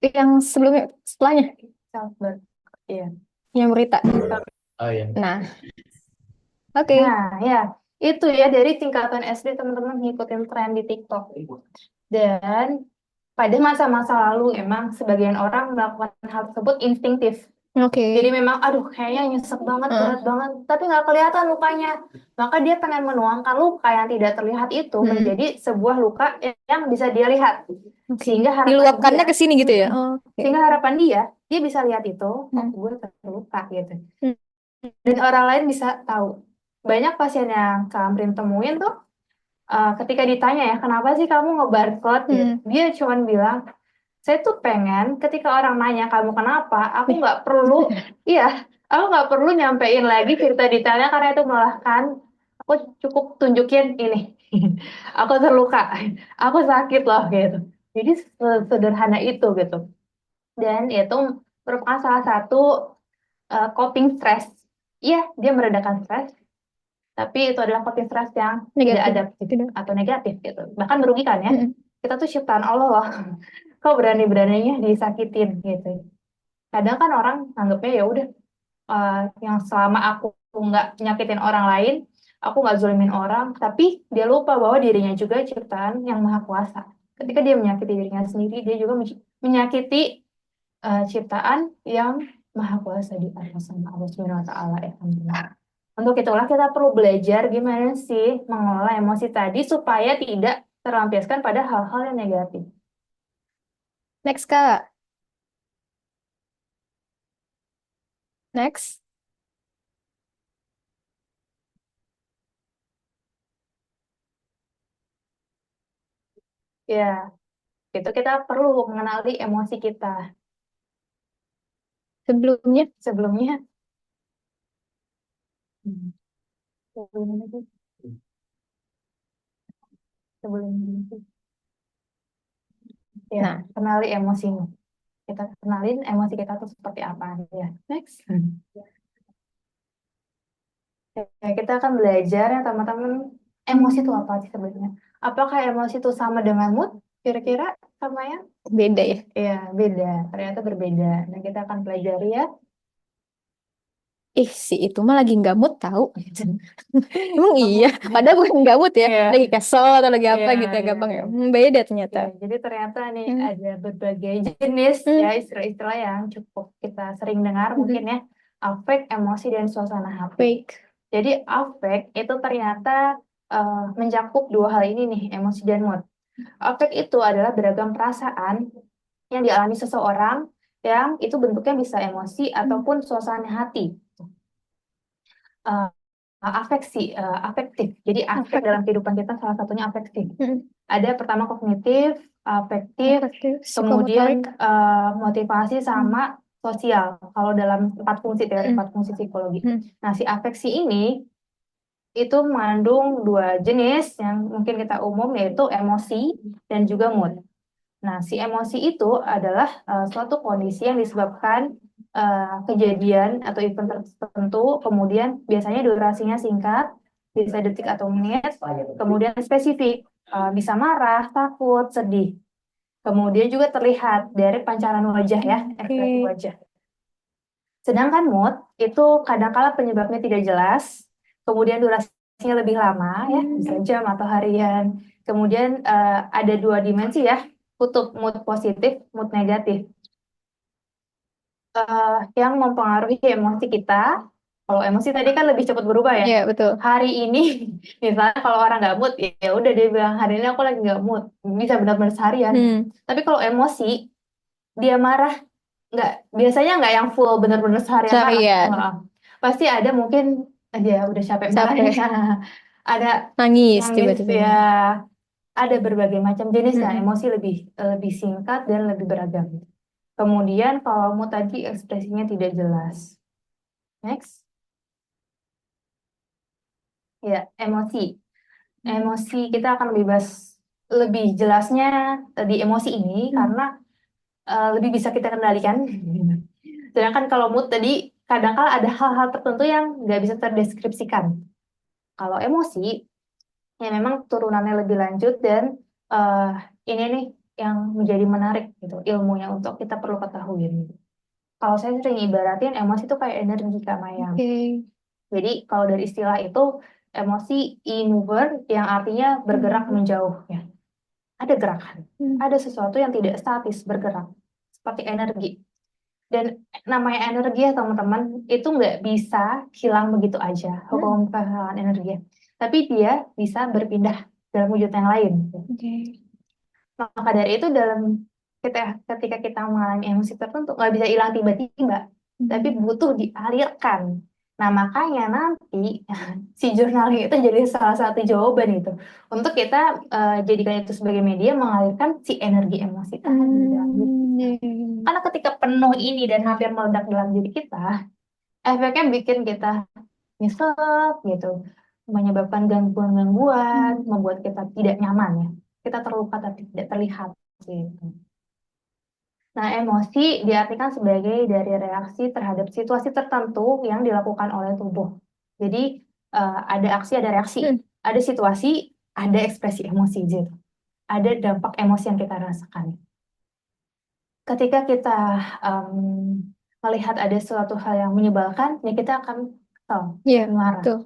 Yang sebelumnya, setelahnya. Self-worth. Iya. Yang berita. Oh iya. Nah. Oke. Nah, ya, itu ya dari tingkatan SD teman-teman ngikutin tren di TikTok. Dan pada masa-masa lalu emang sebagian orang melakukan hal tersebut instinktif. Jadi Oke. memang, aduh, kayaknya nyesek banget, Heeh. berat banget, tapi nggak kelihatan lukanya. Maka dia pengen menuangkan luka yang tidak terlihat itu Hmm. menjadi sebuah luka yang bisa dia lihat. Oke. Sehingga harapan Diluapkannya dia, ke sini gitu ya. mm-mm, Oke. sehingga harapan dia bisa lihat itu, oh Hmm. gue terluka gitu. Hmm. Dan orang lain bisa tahu. Banyak pasien yang Kak Amrin temuin tuh, ketika ditanya ya, kenapa sih kamu ngebarcode gitu, Hmm. dia cuman bilang, saya tuh pengen ketika orang nanya kamu kenapa, aku Nih. nggak perlu, iya, aku nggak perlu nyampein lagi cerita detailnya karena itu melelahkan. Aku cukup tunjukin ini, aku terluka, aku sakit loh gitu. Jadi sederhana itu gitu. Dan itu merupakan salah satu coping stress. Iya, dia meredakan stres, tapi itu adalah coping stress yang tidak Negatif. adaptif Tidak. atau negatif gitu. Bahkan merugikan ya. Hmm. Kita tuh ciptaan Allah loh. Kok berani-beraninya disakitin gitu. Kadang kan orang anggapnya ya udah, yang selama aku nggak nyakitin orang lain, aku nggak zolimin orang, tapi dia lupa bahwa dirinya juga ciptaan yang maha kuasa. Ketika dia menyakiti dirinya sendiri, dia juga menyakiti ciptaan yang maha kuasa di atas sama Allah Subhanahu wa taala ya. Untuk itulah kita perlu belajar gimana sih mengelola emosi tadi supaya tidak terlampiaskan pada hal-hal yang negatif. Next, Kak. Next. Ya, itu kita perlu mengenali emosi kita. Sebelumnya. Sebelumnya, hmm, sebelumnya sih, sebelumnya sih, ya, Nah, kenali emosimu. Kita kenalin emosi kita tuh seperti apa ya. Next. Ya, kita akan belajar ya teman-teman, emosi itu apa sih sebenarnya? Apakah emosi itu sama dengan mood? Kira-kira sama ya? beda ya. Ya, beda. Ternyata berbeda. Nah, kita akan pelajari ya. Ih, si itu mah lagi nggak mood tahu. Emang iya. Kamu, Padahal bukan nggak mood ya. ya, Lagi kesel atau lagi apa ya, gitu ya. ya, Gampang ya. ya. Beda ternyata. Ya, jadi ternyata nih Hmm. ada berbagai jenis ya Hmm. istilah-istilah yang cukup kita sering dengar mungkin Hmm. ya. Afek, emosi, dan suasana hati. Fake. Jadi afek itu ternyata mencakup dua hal ini nih, emosi dan mood. Afek itu adalah beragam perasaan yang dialami seseorang yang itu bentuknya bisa emosi Hmm. ataupun suasana hati. Eh, afeksi, afektif. Jadi afek dalam Affect. kehidupan kita salah satunya afektif. Hmm. Ada pertama kognitif, afektif, Affective. kemudian Psikomotorik. motivasi Hmm. sama sosial. Kalau dalam empat fungsi teori Hmm. empat fungsi psikologi. Hmm. Nah, si afeksi ini itu mengandung dua jenis yang mungkin kita umum yaitu emosi dan juga mood. Nah, si emosi itu adalah suatu kondisi yang disebabkan kejadian atau event tertentu, kemudian biasanya durasinya singkat, bisa detik atau menit, kemudian spesifik, bisa marah, takut, sedih. Kemudian juga terlihat dari pancaran wajah ya, ekspresi Oke. wajah. Sedangkan mood itu kadangkala penyebabnya tidak jelas, kemudian durasinya lebih lama ya, bisa Hmm. jam atau harian. Kemudian ada dua dimensi ya, kutub mood positif, mood negatif, yang mempengaruhi emosi kita. Kalau emosi tadi kan lebih cepat berubah ya. Ya, betul. Hari ini, misalnya kalau orang nggak mood, ya udah dia bilang hari ini aku lagi nggak mood, bisa benar-benar seharian. Hmm. Tapi kalau emosi, dia marah, nggak, biasanya nggak yang full bener-bener seharian marah. Seharian. Nggak. Pasti ada mungkin dia udah capek marahnya, Capek. ada Nangis nangis tiba-tiba. ya, ada berbagai macam jenis ya, Mm-mm. emosi lebih lebih singkat dan lebih beragam. Kemudian kalau mau tadi ekspresinya tidak jelas. Next, ya, emosi. Emosi kita akan lebih bahas lebih jelasnya di emosi ini Hmm. karena lebih bisa kita kendalikan. Sedangkan kalau mood tadi kadang-kala ada hal-hal tertentu yang nggak bisa terdeskripsikan. Kalau emosi, ya memang turunannya lebih lanjut dan eh, ini nih yang menjadi menarik gitu ilmunya untuk kita perlu ketahui. Kalau saya sering ibaratin emosi itu kayak energi Kak Maya. Oke. Jadi kalau dari istilah itu emosi e-mover yang artinya bergerak menjauh ya. Ada gerakan, ada sesuatu yang tidak statis bergerak seperti energi. Dan namanya energi ya teman-teman itu nggak bisa hilang begitu aja hukum kehilangan energi. Tapi dia bisa berpindah dalam wujud yang lain. Maka dari itu dalam ketika kita mengalami emosi tertentu nggak bisa hilang tiba-tiba, tapi butuh dialirkan. Nah makanya nanti si journaling itu jadi salah satu jawaban itu untuk kita jadikan itu sebagai media mengalirkan si energi emosi tadi. Karena ketika penuh ini dan hampir meledak dalam diri kita, efeknya bikin kita nyesek gitu, menyebabkan gangguan-gangguan, membuat kita tidak nyaman ya. Kita terluka tapi tidak terlihat gitu. Nah, emosi diartikan sebagai dari reaksi terhadap situasi tertentu yang dilakukan oleh tubuh. Jadi ada aksi, ada reaksi, ada situasi, ada ekspresi emosi gitu. Ada dampak emosi yang kita rasakan. Ketika kita melihat ada suatu hal yang menyebalkan, ya kita akan kesal, marah.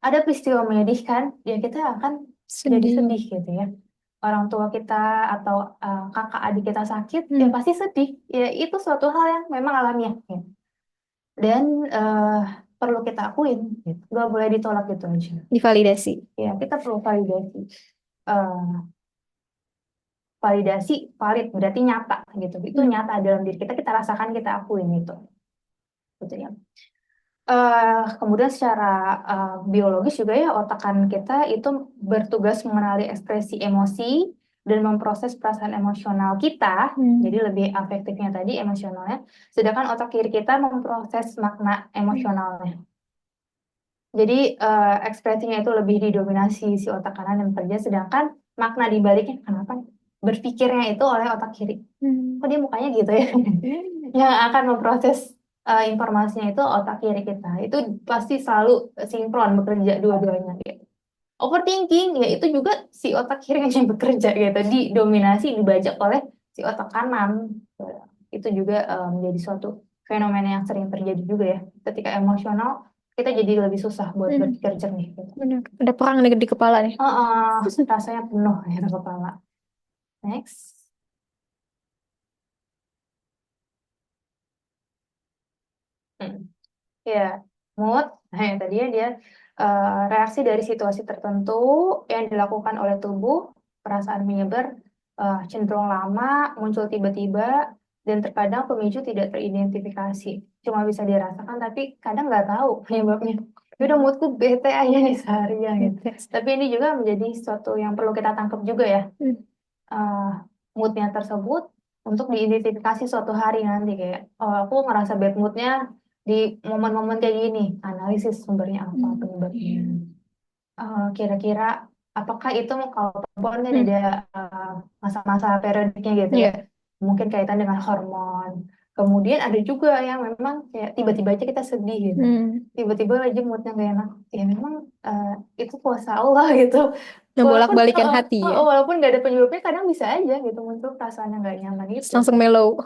Ada peristiwa menyedihkan, ya kita akan jadi sedih gitu ya. Orang tua kita atau kakak adik kita sakit, ya pasti sedih. Ya itu suatu hal yang memang alamiah. Ya. Dan perlu kita akuin, gitu. Gak boleh ditolak gitu aja. Divalidasi. Ya, kita perlu validasi. Validasi valid berarti nyata gitu. Itu nyata dalam diri kita, kita rasakan, kita akuin itu. Gitu ya. Kemudian secara biologis juga ya otakan kita itu bertugas mengenali ekspresi emosi dan memproses perasaan emosional kita, jadi lebih afektifnya tadi emosionalnya, sedangkan otak kiri kita memproses makna emosionalnya. Jadi ekspresinya itu lebih didominasi si otak kanan yang bekerja, sedangkan makna dibaliknya kenapa berpikirnya itu oleh otak kiri. Kok dia mukanya gitu ya? Yang akan memproses informasinya itu otak kiri kita. Itu pasti selalu sinkron bekerja dua-duanya gitu. Overthinking ya itu juga si otak kiri yang bekerja gitu, didominasi, dibajak oleh si otak kanan. Itu juga menjadi suatu fenomena yang sering terjadi juga ya. Ketika emosional kita jadi lebih susah buat berpikir jernih gitu. Benar. Ada perang di kepala nih. Rasanya penuh ya di kepala. Next. Ya, mood. Nah, yang tadinya dia reaksi dari situasi tertentu yang dilakukan oleh tubuh, perasaan menyebar cenderung lama, muncul tiba-tiba, dan terkadang pemicu tidak teridentifikasi. Cuma bisa dirasakan, tapi kadang nggak tahu penyebabnya. Ya udah moodku bete aja nih seharian gitu. Tapi ini juga menjadi sesuatu yang perlu kita tangkap juga ya. Moodnya tersebut untuk diidentifikasi suatu hari nanti kayak, oh aku ngerasa bad moodnya di momen-momen kayak gini, analisis sumbernya apa penyebabnya. Kira-kira apakah itu kalau perempuan kan ada masa-masa periodiknya gitu ya, mungkin kaitan dengan hormon. Kemudian ada juga yang memang kayak tiba-tiba aja kita sedih gitu, tiba-tiba aja moodnya gak enak. Ya memang itu kuasa Allah gitu. Membolak-balikan hati ya. Walaupun gak ada penyebabnya, kadang bisa aja gitu muncul perasaan yang gak nyaman itu. Langsung mellow.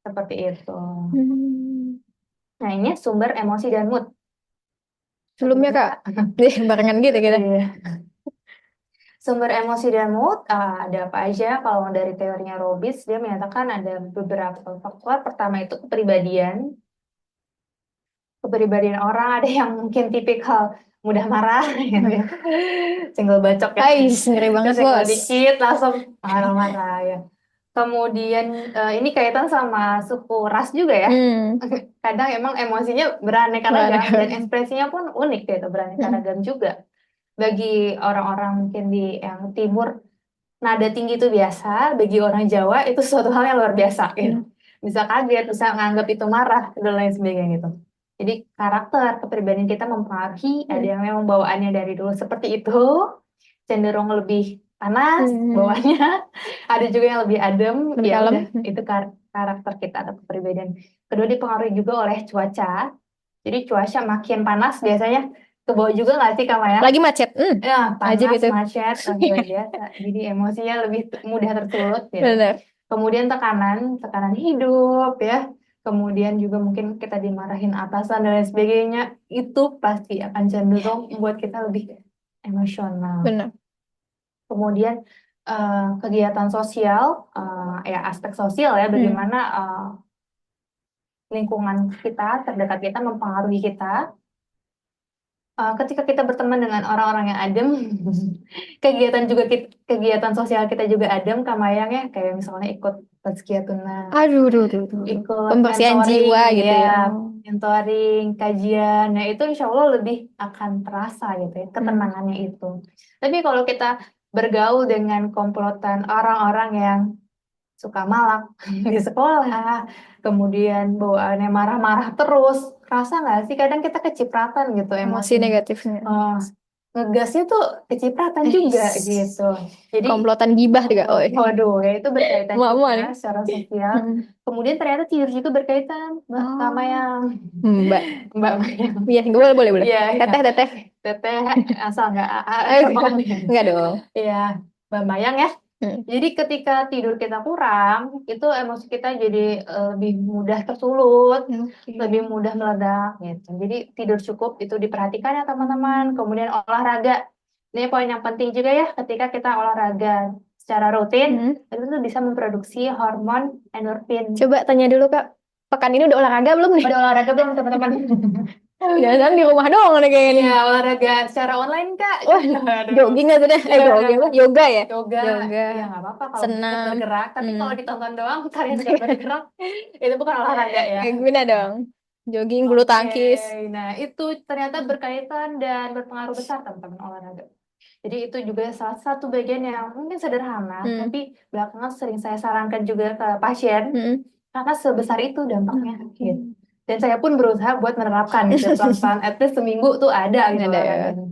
Seperti itu. Nah ini sumber emosi dan mood. Sebelumnya Kak, barengan gitu kita. Sumber emosi dan mood ada apa aja? Kalau dari teorinya Robbins, dia menyatakan ada beberapa faktor. Pertama itu kepribadian. Kepribadian orang, ada yang mungkin tipikal mudah marah, gitu ya. Senggol bacok ya. Ngeri banget Senggol bos. dikit langsung marah-marah ya. Kemudian ini kaitan sama suku ras juga ya. Kadang emang emosinya beraneka ragam dan ekspresinya pun unik gitu, beraneka ragam juga. Bagi orang-orang mungkin di yang timur, nada tinggi itu biasa, bagi orang Jawa itu suatu hal yang luar biasa gitu. Bisa kaget, bisa nganggap itu marah dan lain sebagainya gitu. Jadi karakter kepribadian kita mempengaruhi, ada yang memang bawaannya dari dulu seperti itu, cenderung lebih panas bawaannya, ada juga yang lebih adem, ya udah itu karakter kita atau kepribadian. Kedua dipengaruhi juga oleh cuaca. Jadi cuaca makin panas biasanya ke bawah juga nggak sih Kamaya? Lagi macet. Ya, panas, gitu. macet, luar biasa. Jadi emosinya lebih mudah tersulut gitu. Benar. Kemudian tekanan hidup ya. kemudian juga mungkin kita dimarahin atasan dan lain sebagainya, itu pasti akan cenderung membuat kita lebih emosional. Benar. Kemudian kegiatan sosial, ya aspek sosial ya, bagaimana lingkungan kita terdekat kita mempengaruhi kita. Ketika kita berteman dengan orang-orang yang adem, kegiatan sosial kita juga adem, kamayang ya, kayak misalnya ikut tazkiyatuna, Aduh, duh, duh, duh, duh. ikut Pembersihan mentoring, jiwa gitu ya, ya. Oh. mentoring, kajian, nah itu insya Allah lebih akan terasa gitu ya, ketenangannya itu. Tapi kalau kita bergaul dengan komplotan orang-orang yang suka malak di sekolah, kemudian bawaannya marah-marah terus, rasa nggak sih kadang kita kecipratan gitu Emosi emosinya. negatifnya. Eh, Ngegasnya tuh kecipratan juga gitu. Jadi, Komplotan gibah juga. Oh, iya. waduh, ya itu berkaitan Mama juga nih. secara sosial. Hmm. Kemudian ternyata tidur juga berkaitan, Mbak sama Oh. yang Mbak. Mbak Mayang. Iya, boleh, boleh, boleh. Iya, iya. Teteh, teteh. Teteh asal nggak Eh, sama enggak dong. Iya, Mbak Mayang ya. Hmm. Jadi ketika tidur kita kurang, itu emosi kita jadi lebih mudah tersulut, Oke. lebih mudah meledak gitu. Jadi tidur cukup itu diperhatikan ya teman-teman. Kemudian olahraga. Ini poin yang penting juga ya, ketika kita olahraga secara rutin, Hmm. itu tuh bisa memproduksi hormon endorfin. Coba tanya dulu, Kak. Pekan ini udah olahraga belum nih? Udah olahraga belum teman-teman? Jangan di rumah doang nih kayaknya nih. Iya, olahraga secara online Kak. Wah, Aduh. jogging aja deh. Iya, Jogging apa? Yoga ya? yoga, Yoga. ya nggak apa-apa kalau ikut Senam. bergerak. Tapi Hmm. kalau ditonton doang, kalian nggak bergerak, itu bukan olahraga ya. Kayak gimana dong? Jogging, bulu Oke, tangkis. nah itu ternyata berkaitan dan berpengaruh besar teman-teman olahraga. Jadi itu juga salah satu bagian yang mungkin sederhana, Hmm. tapi belakangan sering saya sarankan juga ke pasien, Hmm. karena sebesar itu dampaknya. Oke. Gitu. Dan saya pun berusaha buat menerapkan gitu, pelan-pelan, at least seminggu tuh ada gitu Ada ya. olahraganya.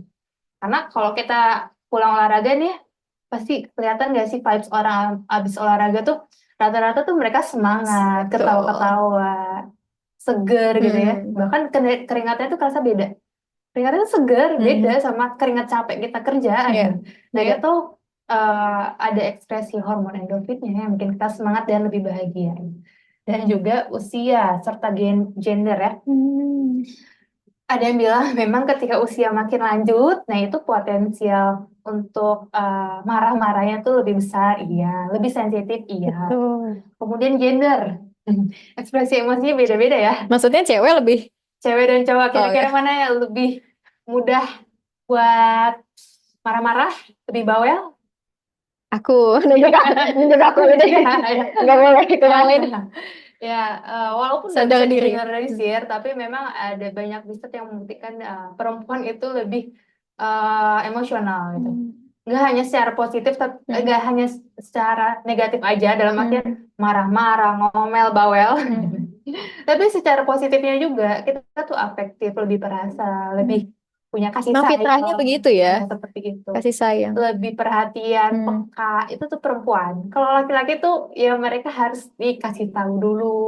Karena kalau kita pulang olahraga nih, pasti kelihatan gak sih vibes orang abis olahraga tuh rata-rata tuh mereka semangat, Tuh. ketawa-ketawa, seger gitu ya. Hmm. Bahkan keringatnya tuh kerasa beda. Keringatnya tuh seger, beda Hmm. sama keringat capek kita kerja. Iya, Nah beda. itu ada ekspresi hormon endorfinnya yang bikin kita semangat dan lebih bahagia. Dan juga usia serta gender ya. Hmm. Ada yang bilang memang ketika usia makin lanjut, nah itu potensial untuk marah-marahnya tuh lebih besar, iya. Lebih sensitif, iya. Betul. Kemudian gender, ekspresi emosinya beda-beda ya. Maksudnya cewek lebih. Cewek dan cowok, Oh kira-kira ya. mana yang lebih mudah buat marah-marah, lebih bawel? Aku nunjuk aku gitu ya. Nggak boleh ke orang lain. Ya, walaupun nggak Sadar bisa diri. digeneralisir, tapi memang ada banyak riset yang membuktikan perempuan itu lebih emosional gitu. Hmm. Nggak hanya secara positif, nggak hanya secara negatif aja, dalam artian Hmm. marah-marah, ngomel, bawel. Hmm. Tapi secara positifnya juga, kita tuh afektif, lebih perasa, lebih punya kasih Emang fitrahnya sayang, begitu ya, ya, seperti itu. kasih sayang. Lebih perhatian, Hmm. peka, itu tuh perempuan. Kalau laki-laki tuh ya mereka harus dikasih tahu dulu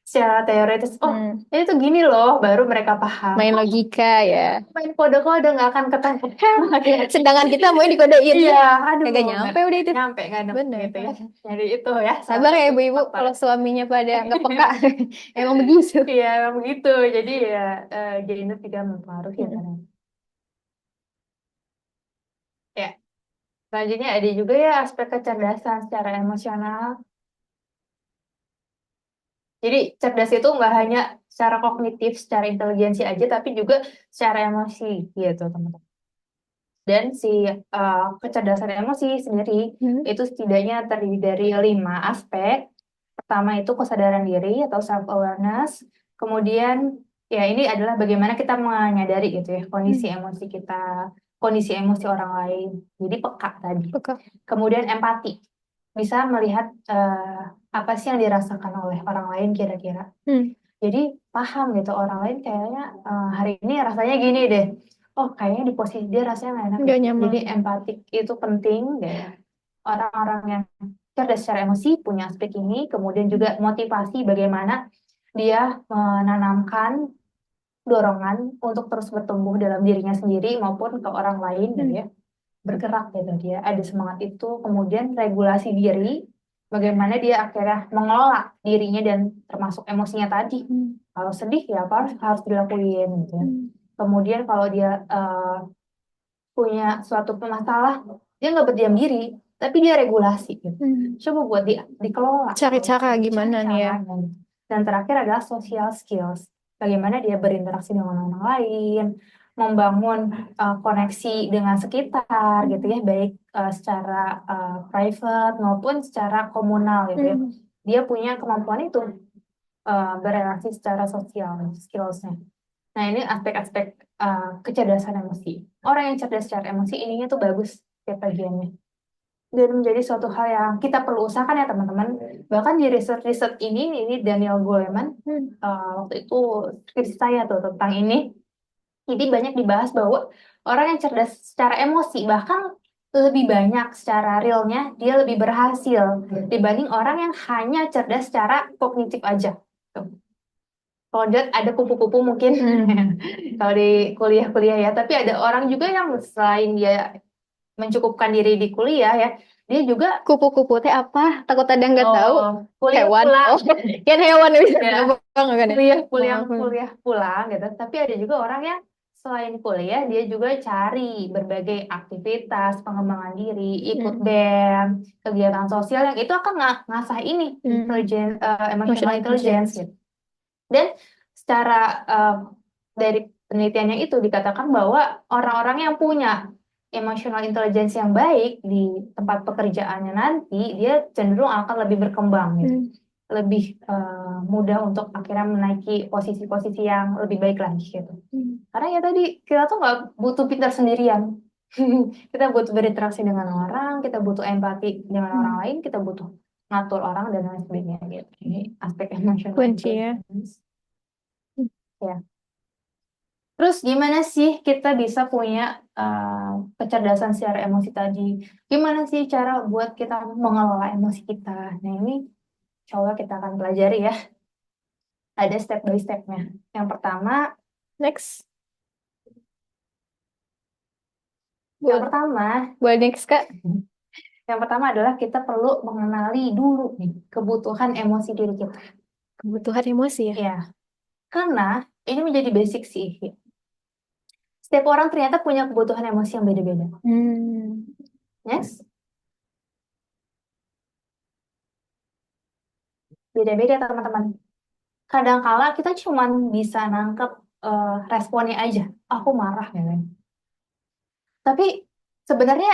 secara teoritis. Oh, Hmm. ini tuh gini loh, baru mereka paham. Main Oh, logika ya. main kode-kode nggak akan ketemu. Sedangkan kita mau dikodein. Iya, aduh, Kagak nggak nyampe udah itu. nyampe nggak dapet Bener. gitu ya. Jadi itu ya salah Sabar ya satu ibu-ibu faktor. kalau suaminya pada nggak peka. Emang begitu. Iya, memang begitu. Jadi ya gender juga mempengaruhi ya, Hmm. kan. Ya, selanjutnya ada juga ya aspek kecerdasan secara emosional. Jadi cerdas itu nggak hanya secara kognitif, secara intelijensi aja, tapi juga secara emosi gitu teman-teman. Dan si kecerdasan emosi sendiri Hmm. itu setidaknya terdiri dari 5 aspek. Pertama itu kesadaran diri atau self awareness. Kemudian ya ini adalah bagaimana kita menyadari gitu ya kondisi Hmm. emosi kita, kondisi emosi orang lain. Jadi peka tadi. Peka. Kemudian empati, bisa melihat apa sih yang dirasakan oleh orang lain kira-kira. Hmm. Jadi paham gitu orang lain kayaknya hari ini rasanya gini deh. Oh kayaknya di posisi dia rasanya nggak enak Nggak deh. nyaman. Jadi empatik itu penting deh. Orang-orang yang cerdas secara emosi punya aspek ini. Kemudian juga motivasi bagaimana dia menanamkan dorongan untuk terus bertumbuh dalam dirinya sendiri maupun ke orang lain gitu Hmm. ya. Bergerak gitu dia ada semangat itu. Kemudian regulasi diri, Bagaimana dia akhirnya mengelola dirinya dan termasuk emosinya tadi. Kalau sedih ya apa harus dilakuin gitu ya. Kemudian kalau dia punya suatu masalah, dia nggak berdiam diri, tapi dia regulasi gitu. Coba buat dikelola. Cari cara Cari gimana nih ya? caranya. Dan terakhir adalah social skills. Bagaimana dia berinteraksi dengan orang lain, membangun koneksi dengan sekitar gitu ya, baik secara private maupun secara komunal gitu ya. Dia punya kemampuan itu berrelasi secara sosial skillsnya. Nah, ini aspek-aspek kecerdasan emosi. Orang yang cerdas secara emosi ininya tuh bagus tiap bagiannya. Dan menjadi suatu hal yang kita perlu usahakan ya teman-teman. Bahkan di riset-riset ini Daniel Goleman, waktu itu skripsi saya tuh tentang ini. Jadi banyak dibahas bahwa orang yang cerdas secara emosi, bahkan lebih banyak secara realnya, dia lebih berhasil dibanding orang yang hanya cerdas secara kognitif aja. Kalau dia ada kupu-kupu mungkin kalau di kuliah-kuliah ya, tapi ada orang juga yang selain dia mencukupkan diri di kuliah ya, dia juga Kupu-kupu teh apa? Takut ada nggak tahu. kuliah Hewan. pulang Oh, kan hewan bisa ya, terbang kan ya? kuliah Oh, pulang kuliah pulang gitu. Tapi ada juga orang yang selain kuliah dia juga cari berbagai aktivitas pengembangan diri, ikut band, kegiatan sosial yang itu akan ngasah ini emotional Emotional intelligence intelligence. gitu. Dan secara dari penelitiannya itu dikatakan bahwa orang-orang yang punya emotional intelligence yang baik di tempat pekerjaannya nanti, dia cenderung akan lebih berkembang gitu. Lebih mudah untuk akhirnya menaiki posisi-posisi yang lebih baik lagi gitu. Karena ya tadi kita tuh nggak butuh pintar sendirian. Kita butuh berinteraksi dengan orang, kita butuh empati dengan orang lain, kita butuh ngatur orang dan lain sebagainya gitu. Ini aspek emotional Kunci ya. intelligence. Ya. Terus gimana sih kita bisa punya kecerdasan secara emosi tadi? Gimana sih cara buat kita mengelola emosi kita? Nah ini coba kita akan pelajari ya. Ada step by stepnya. Yang pertama, Next. yang Boleh, pertama, boleh next Kak. yang pertama adalah kita perlu mengenali dulu nih kebutuhan emosi diri kita. Kebutuhan emosi ya. Ya, karena ini menjadi basic sih. Setiap orang ternyata punya kebutuhan emosi yang beda-beda. Yes, beda-beda teman-teman. Kadangkala kita cuma bisa nangkep responnya aja. Aku marah ya kan. Tapi sebenarnya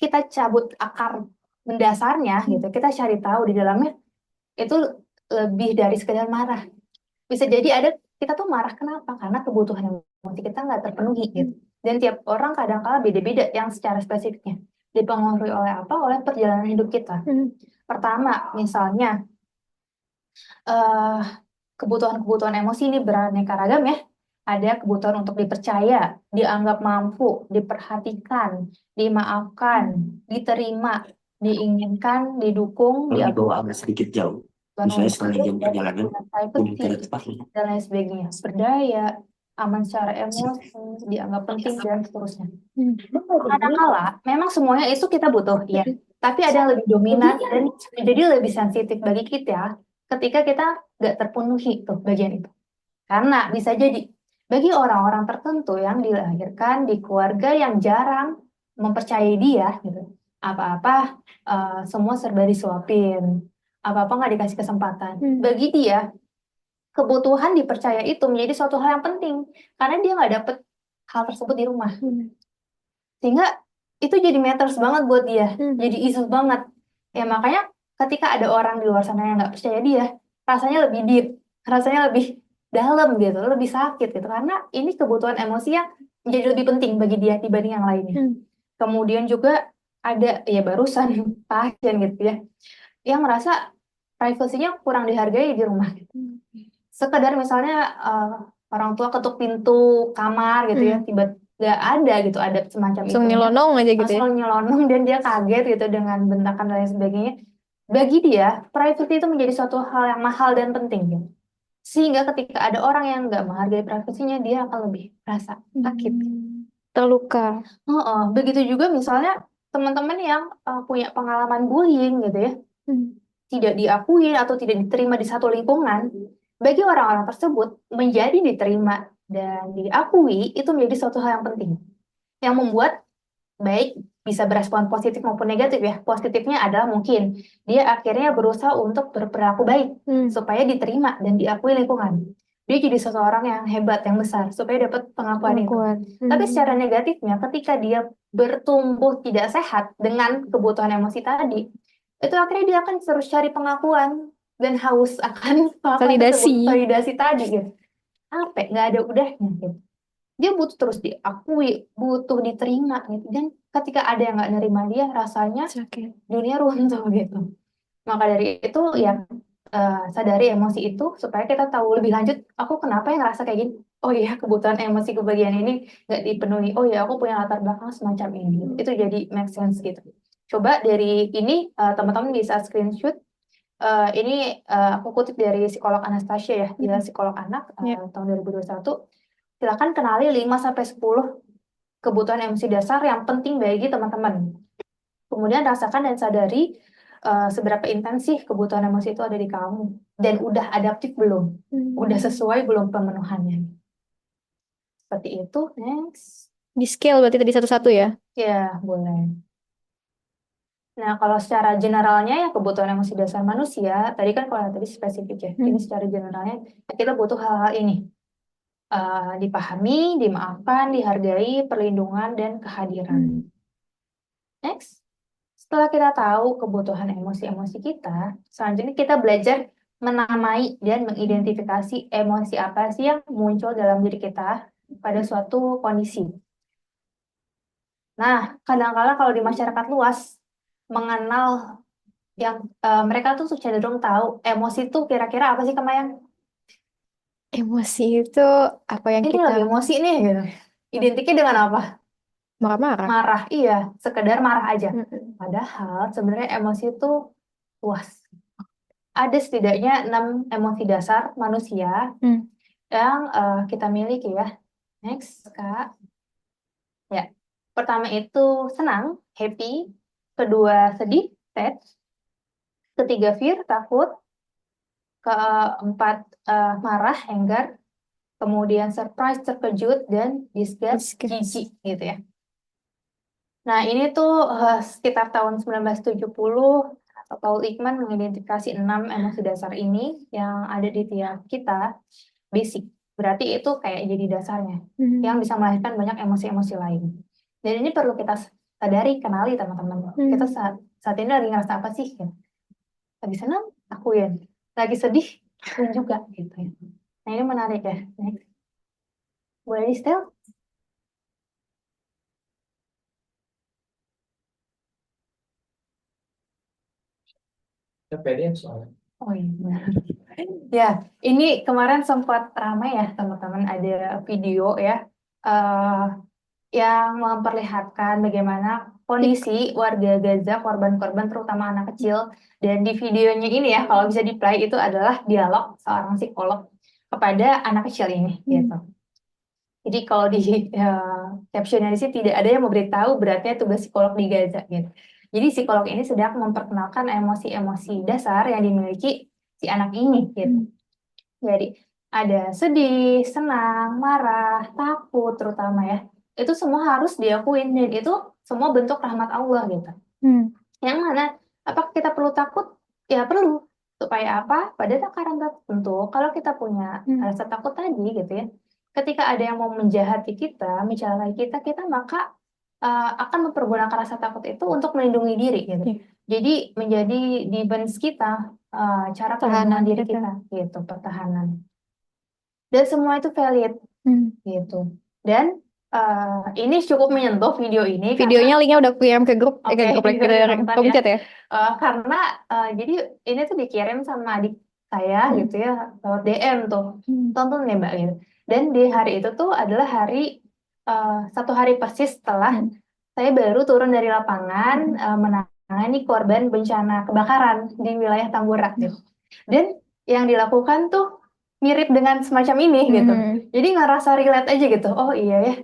kita cabut akar mendasarnya gitu. Kita cari tahu di dalamnya itu lebih dari sekedar marah. Bisa jadi ada kita tuh marah kenapa? Karena kebutuhan emosi kita nggak terpenuhi gitu. Dan tiap orang kadangkala beda-beda yang secara spesifiknya. Dipengaruhi oleh apa? Oleh perjalanan hidup kita. Pertama, misalnya eh kebutuhan-kebutuhan emosi ini beraneka ragam ya. Ada kebutuhan untuk dipercaya, dianggap mampu, diperhatikan, dimaafkan, diterima, diinginkan, didukung, Kalau dibawa agak sedikit jauh, misalnya setelah jam perjalanan, privacy, dan lain sebagainya. Berdaya, aman secara emosi, dianggap penting, dan seterusnya. Kadang-kala, memang semuanya itu kita butuh, ya. Tapi ada yang lebih dominan dan menjadi lebih sensitif bagi kita ketika kita nggak terpenuhi tuh bagian itu. Karena bisa jadi bagi orang-orang tertentu yang dilahirkan di keluarga yang jarang mempercayai dia, gitu. Apa-apa semua serba disuapin, apa-apa nggak dikasih kesempatan. Bagi dia kebutuhan dipercaya itu menjadi suatu hal yang penting karena dia nggak dapet hal tersebut di rumah. Sehingga itu jadi matters banget buat dia, jadi isu banget. Ya makanya ketika ada orang di luar sana yang nggak percaya dia, rasanya lebih deep, rasanya lebih dalam gitu, lebih sakit gitu. Karena ini kebutuhan emosi yang menjadi lebih penting bagi dia dibanding yang lainnya. Kemudian juga ada ya barusan pasien gitu ya, yang merasa privasinya kurang dihargai di rumah. Sekedar misalnya orang tua ketuk pintu kamar gitu ya, tiba nggak ada gitu, ada semacam Langsung itunya. nyelonong aja gitu ya. Langsung nyelonong dan dia kaget gitu dengan bentakan dan lain sebagainya. Bagi dia, privacy itu menjadi suatu hal yang mahal dan penting gitu. Sehingga ketika ada orang yang nggak menghargai privasinya, dia akan lebih merasa sakit. Terluka. Begitu juga misalnya teman-teman yang punya pengalaman bullying gitu ya. tidak diakui atau tidak diterima di satu lingkungan, bagi orang-orang tersebut menjadi diterima dan diakui itu menjadi suatu hal yang penting, yang membuat baik bisa berespon positif maupun negatif ya. Positifnya adalah mungkin dia akhirnya berusaha untuk berperilaku baik supaya diterima dan diakui lingkungan. Dia jadi seseorang yang hebat, yang besar, supaya dapat pengakuan itu. Tapi secara negatifnya, ketika dia bertumbuh tidak sehat dengan kebutuhan emosi tadi, itu akhirnya dia akan terus cari pengakuan dan haus akan pengakuan tersebut, Validasi. validasi tadi gitu. Apa? Nggak ada udahnya gitu. Dia butuh terus diakui, butuh diterima gitu. Dan ketika ada yang nggak nerima dia, rasanya Sakit. dunia runtuh gitu. Maka dari itu ya sadari emosi itu supaya kita tahu lebih lanjut, aku kenapa yang ngerasa kayak gini. Oh iya, kebutuhan emosi kebagian ini nggak dipenuhi. Oh iya, aku punya latar belakang semacam ini. Itu jadi make sense gitu. Coba dari ini teman-teman bisa screenshot. Ini aku kutip dari psikolog Anastasia ya, dia psikolog anak tahun 2021. Silakan kenali 5-10 kebutuhan emosi dasar yang penting bagi teman-teman. Kemudian rasakan dan sadari seberapa intensif kebutuhan emosi itu ada di kamu. Dan udah adaptif belum? Udah sesuai belum pemenuhannya? Seperti itu. Next. Di scale berarti tadi satu-satu ya? Ya, boleh. Nah, kalau secara generalnya ya kebutuhan emosi dasar manusia, tadi kan kalau yang tadi spesifik ya, ini secara generalnya kita butuh hal-hal ini. Dipahami, dimaafkan, dihargai, perlindungan, dan kehadiran. Next. Setelah kita tahu kebutuhan emosi-emosi kita, selanjutnya kita belajar menamai dan mengidentifikasi emosi apa sih yang muncul dalam diri kita pada suatu kondisi. Nah, kadang-kala kalau di masyarakat luas, mengenal yang mereka tuh cenderung tahu emosi itu kira-kira apa sih, Kemayang? Emosi itu apa yang Ini kita lagi emosi nih, gitu. Identiknya dengan apa? marah-marah. Marah, iya, sekedar marah aja. Padahal sebenarnya emosi itu luas. Ada setidaknya 6 emosi dasar manusia yang kita miliki ya. Next, Kak. Ya. Pertama itu senang, happy. Kedua sedih, sad. Ketiga fear, takut. Keempat marah, anger. Kemudian surprise, terkejut. Dan disgust, jijik gitu ya. Nah, ini tuh sekitar tahun 1970, Paul Ekman mengidentifikasi 6 emosi dasar ini yang ada di tiap kita, basic. Berarti itu kayak jadi dasarnya, yang bisa melahirkan banyak emosi-emosi lain. Dan ini perlu kita sadari, kenali teman-teman. Kita saat ini lagi ngerasa apa sih? Ya? Lagi senang, akuin. Lagi sedih, akuin juga. Gitu ya. Nah, ini menarik ya. Next. Boleh di-setel? PDF soalnya. Oh iya, benar. Ya, ini kemarin sempat ramai ya teman-teman, ada video ya yang memperlihatkan bagaimana kondisi warga Gaza, korban-korban terutama anak kecil. Dan di videonya ini ya, kalau bisa di-play, itu adalah dialog seorang psikolog kepada anak kecil ini gitu. Jadi kalau di captionnya di sini tidak ada yang memberitahu beratnya tugas psikolog di Gaza gitu. Jadi psikolog ini sedang memperkenalkan emosi-emosi dasar yang dimiliki si anak ini gitu. Jadi ada sedih, senang, marah, takut terutama ya. Itu semua harus diakuin dan itu semua bentuk rahmat Allah gitu. Yang mana apakah kita perlu takut? Ya perlu. Supaya apa? Pada takaran tertentu, kalau kita punya rasa takut tadi gitu ya, ketika ada yang mau menjahati kita, mencelakai kita, kita maka akan mempergunakan rasa takut itu untuk melindungi diri gitu. Jadi menjadi defense kita, cara perlindungan diri kita gitu, pertahanan. Dan semua itu valid gitu. Dan ini cukup menyentuh video ini. Videonya linknya udah kirim ke grup, Oke, ke grup ditonton chat ya. Karena jadi ini tuh dikirim sama adik saya gitu ya, lewat DM tuh. Tonton nih Mbak gitu. Dan di hari itu tuh adalah hari 1 hari persis setelah saya baru turun dari lapangan menangani korban bencana kebakaran di wilayah Tambora gitu. Dan yang dilakukan tuh mirip dengan semacam ini gitu. Jadi ngerasa relate aja gitu. Oh iya ya,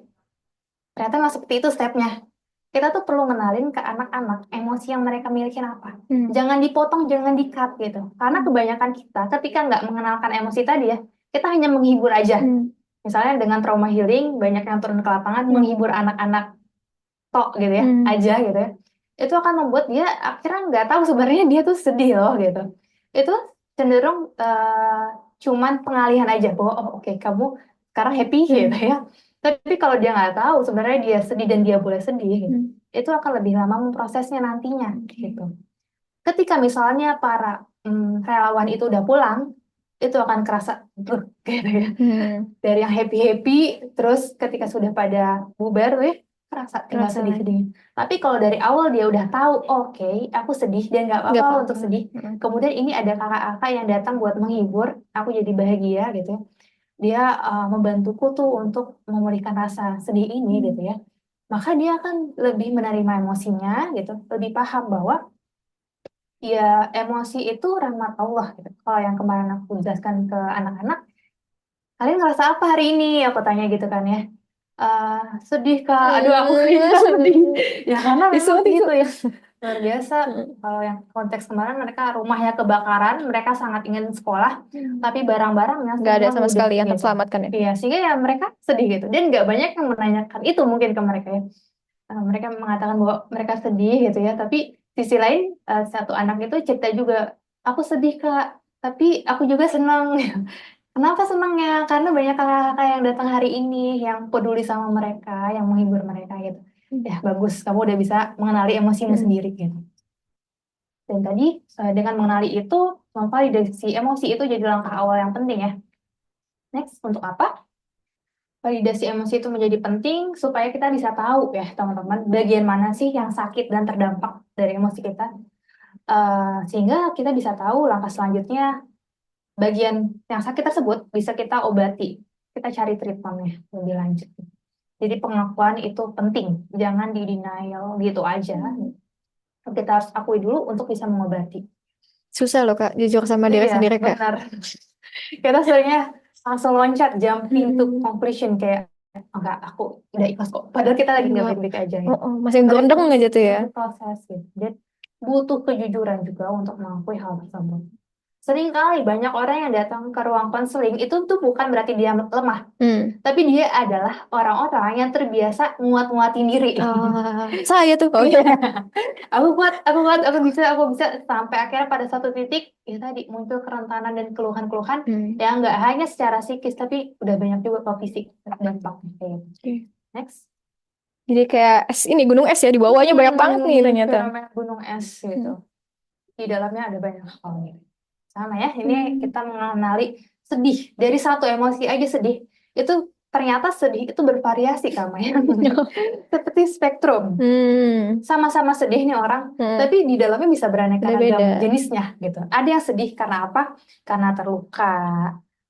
ternyata nggak seperti itu stepnya. kita tuh perlu ngenalin ke anak-anak emosi yang mereka miliki apa. Hmm. Jangan dipotong, jangan di-cut gitu. Karena kebanyakan kita ketika nggak mengenalkan emosi tadi ya, kita hanya menghibur aja. Hmm. Misalnya dengan trauma healing, banyak yang turun ke lapangan menghibur anak-anak tok gitu ya, aja gitu ya. Itu akan membuat dia akhirnya nggak tahu sebenarnya dia tuh sedih loh gitu. Itu cenderung cuman pengalihan aja bahwa oh oke, kamu sekarang happy gitu ya. Tapi kalau dia nggak tahu sebenarnya dia sedih dan dia boleh sedih gitu, itu akan lebih lama memprosesnya nantinya gitu. Ketika misalnya para relawan itu udah pulang, itu akan kerasa gitu ya. Dari yang happy-happy, terus ketika sudah pada bubar tuh ya, kerasa tinggal Kerasa lagi. sedih-sedih. Tapi kalau dari awal dia udah tahu, oke, aku sedih dan nggak Nggak apa-apa apa-apa. untuk sedih. Kemudian ini ada kakak-kakak yang datang buat menghibur, aku jadi bahagia gitu ya. Dia membantuku tuh untuk memulihkan rasa sedih ini gitu ya. Maka dia akan lebih menerima emosinya gitu, lebih paham bahwa ya emosi itu rahmat Allah gitu. Kalau yang kemarin aku jelaskan ke anak-anak, kalian ngerasa apa hari ini? Aku tanya gitu kan ya. Sedih kak, aduh aku kayaknya sedih. Ya karena memang gitu ya, luar biasa. Kalau yang konteks kemarin mereka rumahnya kebakaran, mereka sangat ingin sekolah, tapi barang-barangnya Nggak ada semua sama ludes sekali yang gitu. terselamatkan ya. Iya, sehingga ya mereka sedih gitu. Dan nggak banyak yang menanyakan itu mungkin ke mereka ya. Mereka mengatakan bahwa mereka sedih gitu ya, tapi sisi lain satu anak itu cerita juga, aku sedih kak, tapi aku juga senang. Kenapa senangnya? Karena banyak kakak-kakak yang datang hari ini, yang peduli sama mereka, yang menghibur mereka gitu. Ya bagus, kamu udah bisa mengenali emosimu sendiri gitu. Dan tadi dengan mengenali itu, memvalidasi emosi itu jadi langkah awal yang penting ya. Next, untuk apa? Validasi emosi itu menjadi penting supaya kita bisa tahu ya teman-teman, bagian mana sih yang sakit dan terdampak dari emosi kita. Sehingga kita bisa tahu langkah selanjutnya, bagian yang sakit tersebut bisa kita obati. Kita cari treatmentnya lebih lanjut. Jadi pengakuan itu penting, jangan di denial gitu aja. Kita harus akui dulu untuk bisa mengobati. Susah loh Kak, jujur sama diri Iya, sendiri Kak. benar. Kita seringnya langsung loncat, jumping to conclusion kayak enggak, aku udah ikhlas kok. Padahal kita lagi nggak Enggak. baik-baik aja ya. Masih gondong aja tuh ya. Itu proses gitu. Dan butuh kejujuran juga untuk mengakui hal tersebut. Seringkali banyak orang yang datang ke ruang konseling itu tuh bukan berarti dia lemah, tapi dia adalah orang-orang yang terbiasa nguat-nguatin diri. Saya tuh. Iya. Aku bisa, sampai akhirnya pada satu titik ya tadi muncul kerentanan dan keluhan-keluhan yang nggak hanya secara psikis tapi udah banyak juga ke fisik dampaknya kayak gitu. Next. Jadi kayak es ini gunung es ya, di bawahnya banyak banget nih ternyata. Fenomena gunung es gitu. Di dalamnya ada banyak hal gitu. Sama ya, ini kita mengenali sedih. Dari satu emosi aja sedih. Itu ternyata sedih itu bervariasi Kak Maya. Seperti spektrum. Sama-sama sedih nih orang, tapi di dalamnya bisa beraneka ragam jenisnya gitu. Ada yang sedih karena apa? Karena terluka.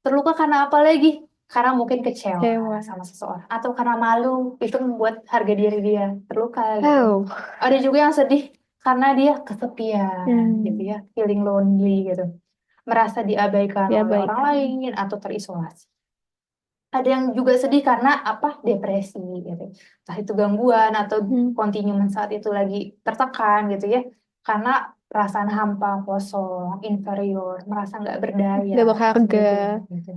Terluka karena apa lagi? Karena mungkin kecewa sama seseorang. Atau karena malu, itu membuat harga diri dia terluka gitu. Ada juga yang sedih karena dia kesepian gitu ya, feeling lonely gitu. Merasa diabaikan oleh orang lain atau terisolasi. Ada yang juga sedih karena apa? Depresi gitu. Entah itu gangguan atau kontinuum saat itu lagi tertekan gitu ya. Karena perasaan hampa, kosong, inferior, merasa nggak berdaya, nggak berharga. Gitu.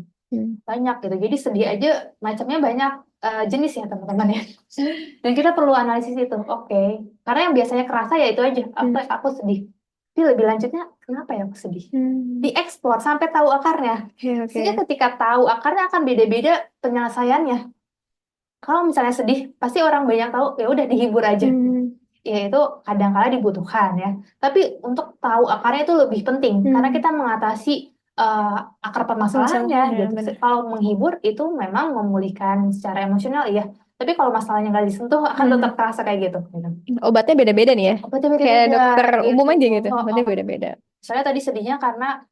Banyak gitu. Jadi sedih aja macamnya banyak jenis ya teman-teman ya. Dan kita perlu analisis itu. Oke. Karena yang biasanya kerasa ya itu aja. Aku sedih. Tapi lebih lanjutnya, kenapa ya aku sedih? Diekspor sampai tahu akarnya. Sehingga ketika tahu akarnya akan beda-beda penyelesaiannya. Kalau misalnya sedih, pasti orang banyak tahu, ya udah dihibur aja. Ya itu kadang-kala dibutuhkan ya. Tapi untuk tahu akarnya itu lebih penting. Karena kita mengatasi akar permasalahannya. Gitu. Kalau menghibur itu memang memulihkan secara emosional ya. Tapi kalau masalahnya nggak disentuh akan tetap terasa kayak gitu. Obatnya beda-beda nih ya. Obatnya beda-beda. Kayak dokter umum gitu. aja gitu. Obatnya beda-beda. Soalnya tadi sedihnya karena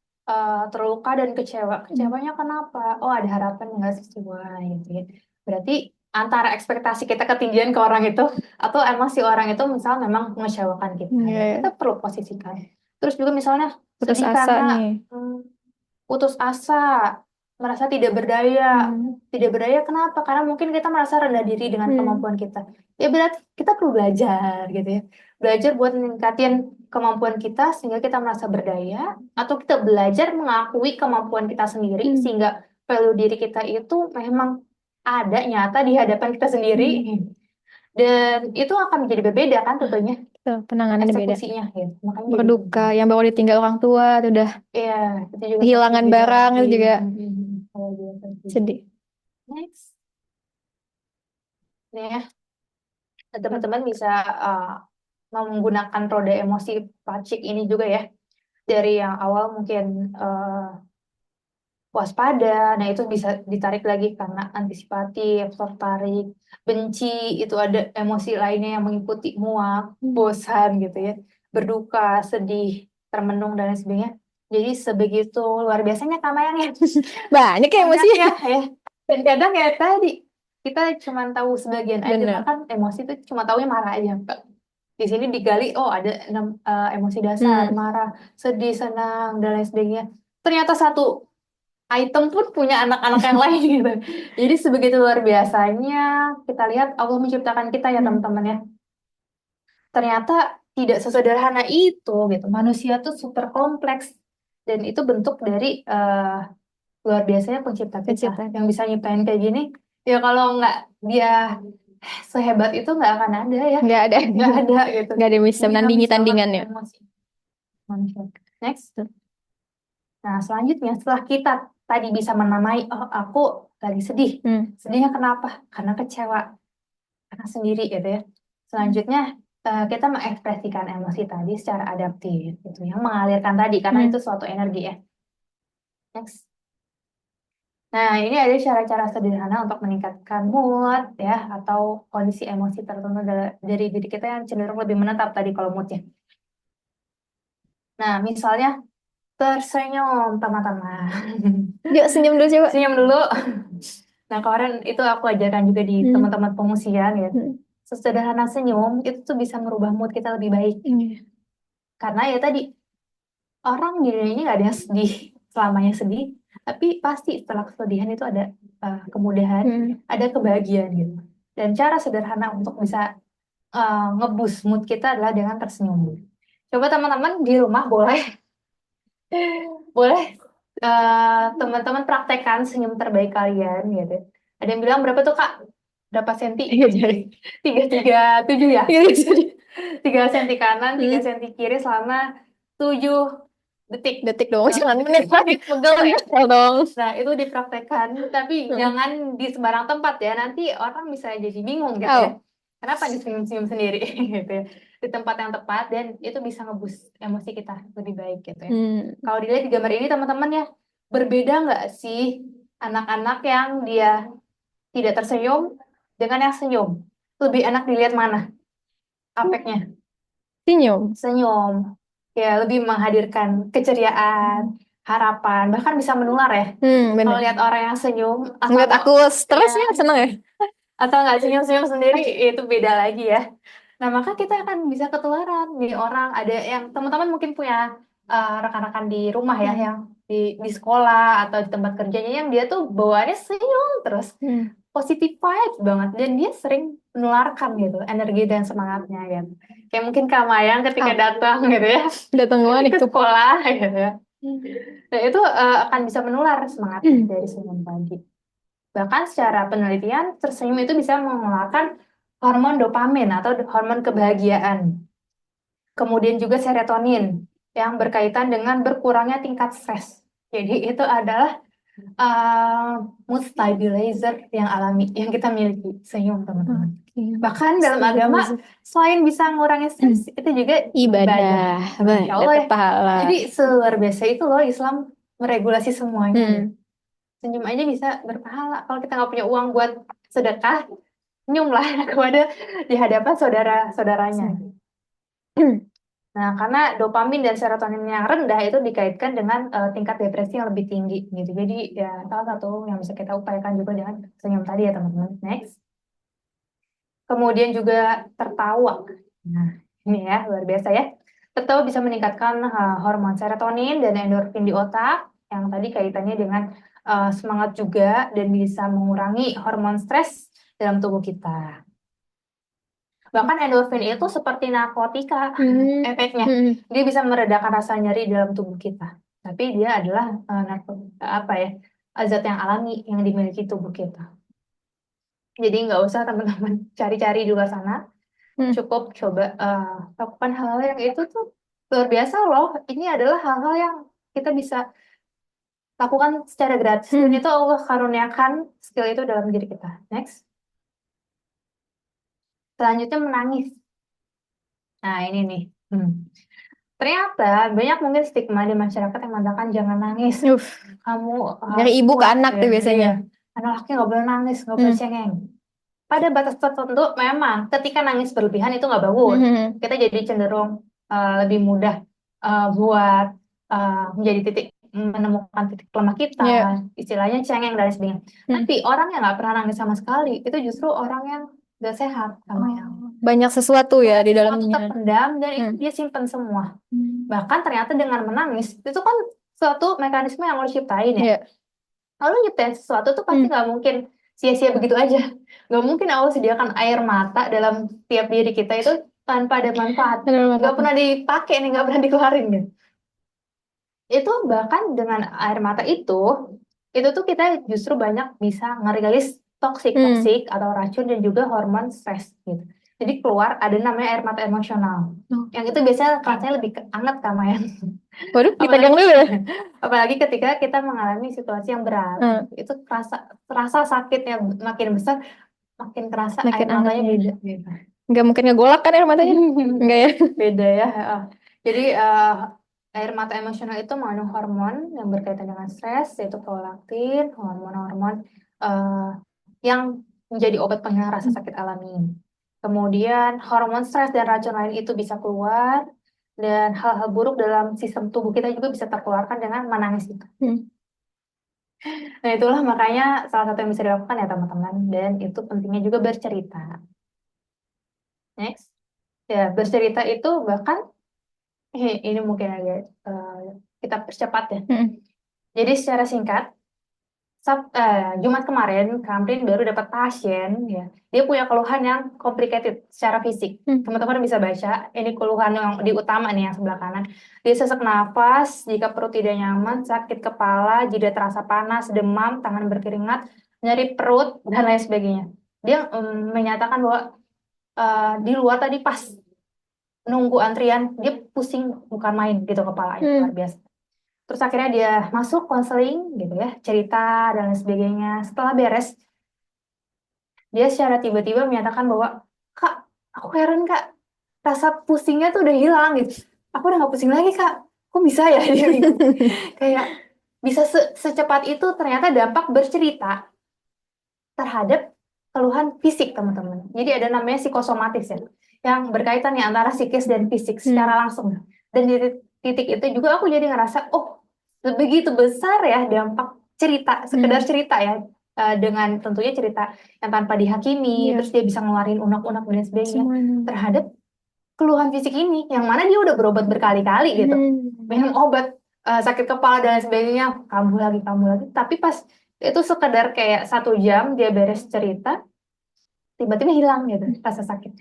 terluka dan kecewa. Kecewanya kenapa? Oh ada harapan yang nggak sesuai gitu ya. Berarti antara ekspektasi kita ketinggian ke orang itu atau emang si orang itu misal memang mengecewakan kita. Kita perlu posisikan. Terus juga misalnya putus sedih asa karena nih. putus asa. merasa tidak berdaya. Hmm. Tidak berdaya kenapa? Karena mungkin kita merasa rendah diri dengan Hmm. kemampuan kita. Ya berarti kita perlu belajar gitu ya. Belajar buat meningkatin kemampuan kita sehingga kita merasa berdaya, atau kita belajar mengakui kemampuan kita sendiri Hmm. sehingga value diri kita itu memang ada nyata di hadapan kita sendiri. Dan itu akan menjadi berbeda kan tentunya Tuh, penanganannya beda. eksekusinya ya. Makanya jadi Berduka, beda. yang baru ditinggal orang tua, itu udah Iya, itu juga pasti kehilangan beda barang, itu lagi. juga Kalau biasa sih. sedih. Next. Nih ya, teman-teman bisa uh, menggunakan roda emosi pacik ini juga ya. Dari yang awal mungkin waspada, nah itu bisa ditarik lagi karena antisipatif, tertarik, benci, itu ada emosi lainnya yang mengikuti, muak, bosan gitu ya, berduka, sedih, termenung dan lain sebagainya. Jadi sebegitu luar biasanya Kamayang ya. Banyak ya emosi. Banyaknya ya. Dan kadang ya tadi kita cuma tahu sebagian aja, Bener. bahkan emosi itu cuma tahunya marah aja, Pak. Di sini digali, oh ada 6 emosi dasar, marah, sedih, senang, dan lain sebagainya. Ternyata satu item pun punya anak-anak yang lain gitu. Jadi sebegitu luar biasanya kita lihat Allah menciptakan kita ya teman-teman ya. Ternyata tidak sesederhana itu gitu. Manusia tuh super kompleks dan itu bentuk dari luar biasanya pencipta kita Pencipta. yang bisa nyiptain kayak gini. Ya kalau nggak dia sehebat itu nggak akan ada ya. Nggak ada. Nggak ada gitu. Nggak ada yang bisa Ini menandingi bisa tandingannya. emosi manusia. Next. Nah, selanjutnya setelah kita tadi bisa menamai, oh aku lagi sedih. Sedihnya kenapa? Karena kecewa, karena sendiri gitu ya. Selanjutnya kita mengekspresikan emosi tadi secara adaptif, gitu ya, mengalirkan tadi karena itu suatu energi ya. Next. Nah, ini ada cara-cara sederhana untuk meningkatkan mood ya atau kondisi emosi tertentu dari diri kita yang cenderung lebih menetap tadi kalau moodnya. Nah, misalnya tersenyum teman-teman. Yuk senyum dulu coba. Senyum dulu. Nah, kemarin itu aku ajarkan juga di teman-teman pengungsian ya. Sesederhana senyum itu tuh bisa merubah mood kita lebih baik. Karena ya tadi orang di dunia ini nggak ada yang sedih selamanya sedih, tapi pasti setelah kesedihan itu ada kemudahan, ada kebahagiaan gitu. Dan cara sederhana untuk bisa ngeboost mood kita adalah dengan tersenyum. Coba teman-teman di rumah boleh boleh teman-teman praktekkan senyum terbaik kalian gitu. Ada yang bilang berapa tuh Kak? Berapa senti? 337 ya? 3 senti kanan, 3 senti kiri selama 7 detik. Detik dong, jangan menit lagi. Pegel ya dong. Nah, itu dipraktekkan, tapi jangan di sembarang tempat ya. Nanti orang bisa jadi bingung gitu ya. Kenapa disenyum-senyum sendiri gitu ya. Di tempat yang tepat dan itu bisa ngeboost emosi kita lebih baik gitu ya. Kalau dilihat di gambar ini teman-teman ya, berbeda nggak sih anak-anak yang dia tidak tersenyum dengan yang senyum? Lebih enak dilihat mana afeknya? Senyum. Ya, lebih menghadirkan keceriaan, harapan, bahkan bisa menular ya. Kalau lihat orang yang senyum, ngeliat aku stres ya seneng ya. Atau nggak senyum-senyum sendiri, itu beda lagi ya. Nah, maka kita akan bisa ketularan nih orang. Ada yang teman-teman mungkin punya rekan-rekan di rumah ya, yang di sekolah atau di tempat kerjanya yang dia tuh bawaannya senyum terus, positif vibes banget, dan dia sering menularkan gitu energi dan semangatnya ya. Kayak mungkin Kak Mayang ketika datang gitu ya, datang ke sekolah gitu ya. Nah, itu akan bisa menular semangat dari senyum tadi. Bahkan secara penelitian, tersenyum itu bisa mengeluarkan hormon dopamin atau hormon kebahagiaan. Kemudian juga serotonin yang berkaitan dengan berkurangnya tingkat stres. Jadi itu adalah mood stabilizer yang alami yang kita miliki, senyum teman-teman. Bahkan dalam agama selain bisa mengurangi stres, itu juga ibadah. Insya Allah ya. Jadi seluar biasa itu loh Islam meregulasi semuanya. Senyum aja bisa berpahala. Kalau kita nggak punya uang buat sedekah, senyumlah kepada di hadapan saudara-saudaranya. Nah, karena dopamin dan serotonin yang rendah itu dikaitkan dengan tingkat depresi yang lebih tinggi gitu. Jadi ya salah satu yang bisa kita upayakan juga dengan senyum tadi ya teman-teman. Next. Kemudian juga tertawa. Nah, ini ya luar biasa ya. Tertawa bisa meningkatkan hormon serotonin dan endorfin di otak yang tadi kaitannya dengan semangat juga dan bisa mengurangi hormon stres dalam tubuh kita. Bahkan endorfin itu seperti narkotika efeknya. Dia bisa meredakan rasa nyeri dalam tubuh kita. Tapi dia adalah zat yang alami yang dimiliki tubuh kita. Jadi nggak usah teman-teman cari-cari di luar sana. Cukup coba lakukan hal-hal yang itu tuh luar biasa loh. Ini adalah hal-hal yang kita bisa lakukan secara gratis. Dan itu Allah karuniakan skill itu dalam diri kita. Next. Selanjutnya menangis. Nah ini nih. Ternyata banyak mungkin stigma di masyarakat yang mengatakan jangan nangis. Kamu Dari ibu ke kuat, anak ya. tuh biasanya. Anak laki nggak boleh nangis, nggak boleh cengeng. Pada batas tertentu memang ketika nangis berlebihan itu nggak bagus. Kita jadi cenderung lebih mudah buat menjadi menemukan titik lemah kita, istilahnya cengeng dan sebagainya. Tapi orang yang nggak pernah nangis sama sekali itu justru orang yang gak sehat sama yang Banyak sesuatu ya di sesuatu dalamnya. terpendam dan itu dia simpan semua. Bahkan ternyata dengan menangis itu kan suatu mekanisme yang harus ciptain ya. Lalu nyiptain sesuatu tuh pasti nggak mungkin sia-sia begitu aja. Nggak mungkin Allah sediakan air mata dalam tiap diri kita itu tanpa ada manfaat. Nggak pernah dipakai nih, nggak pernah dikeluarin gitu. Itu bahkan dengan air mata itu tuh kita justru banyak bisa ngerilis toksik atau racun dan juga hormon stres gitu. Jadi keluar ada namanya air mata emosional. Yang itu biasanya rasanya lebih hangat sama yang Waduh, dipegang dulu ya. apalagi ketika kita mengalami situasi yang berat. Itu terasa sakitnya makin besar, makin kerasa air matanya beda gitu. Nggak mungkin ngegolak kan air matanya? Enggak ya? Beda ya. Jadi air mata emosional itu mengandung hormon yang berkaitan dengan stres, yaitu prolaktin, hormon-hormon yang menjadi obat penghilang rasa sakit alami. Kemudian hormon stres dan racun lain itu bisa keluar, dan hal-hal buruk dalam sistem tubuh kita juga bisa terkeluarkan dengan menangis itu. Nah itulah makanya salah satu yang bisa dilakukan ya teman-teman, dan itu pentingnya juga bercerita. Next. Ya, bercerita itu bahkan ini mungkin agak kita percepat ya. Jadi secara singkat, Jumat kemarin Kamrin baru dapat pasien ya. Dia punya keluhan yang complicated secara fisik. Teman-teman bisa baca, ini keluhan yang di utama nih yang sebelah kanan. Dia sesak nafas, jika perut tidak nyaman, sakit kepala, jika terasa panas, demam, tangan berkeringat, nyeri perut dan lain sebagainya. Dia menyatakan bahwa di luar tadi pas nunggu antrian dia pusing bukan main gitu kepalanya, luar biasa. Terus akhirnya dia masuk konseling gitu ya, cerita dan lain sebagainya. Setelah beres, dia secara tiba-tiba menyatakan bahwa, Kak, aku heran Kak, rasa pusingnya tuh udah hilang gitu. Aku udah gak pusing lagi Kak, kok bisa ya? Dia gitu. Kayak bisa secepat itu ternyata dampak bercerita terhadap keluhan fisik teman-teman. Jadi ada namanya psikosomatis ya, yang berkaitan ya antara psikis dan fisik secara langsung. Dan di titik itu juga aku jadi ngerasa, oh begitu besar ya dampak cerita, sekedar cerita ya, dengan tentunya cerita yang tanpa dihakimi, terus dia bisa ngeluarin unek-unek dan sebagainya terhadap keluhan fisik ini, yang mana dia udah berobat berkali-kali gitu, minum obat sakit kepala dan sebagainya, kambuh lagi, tapi pas itu sekedar kayak 1 jam dia beres cerita, tiba-tiba hilang gitu rasa sakit.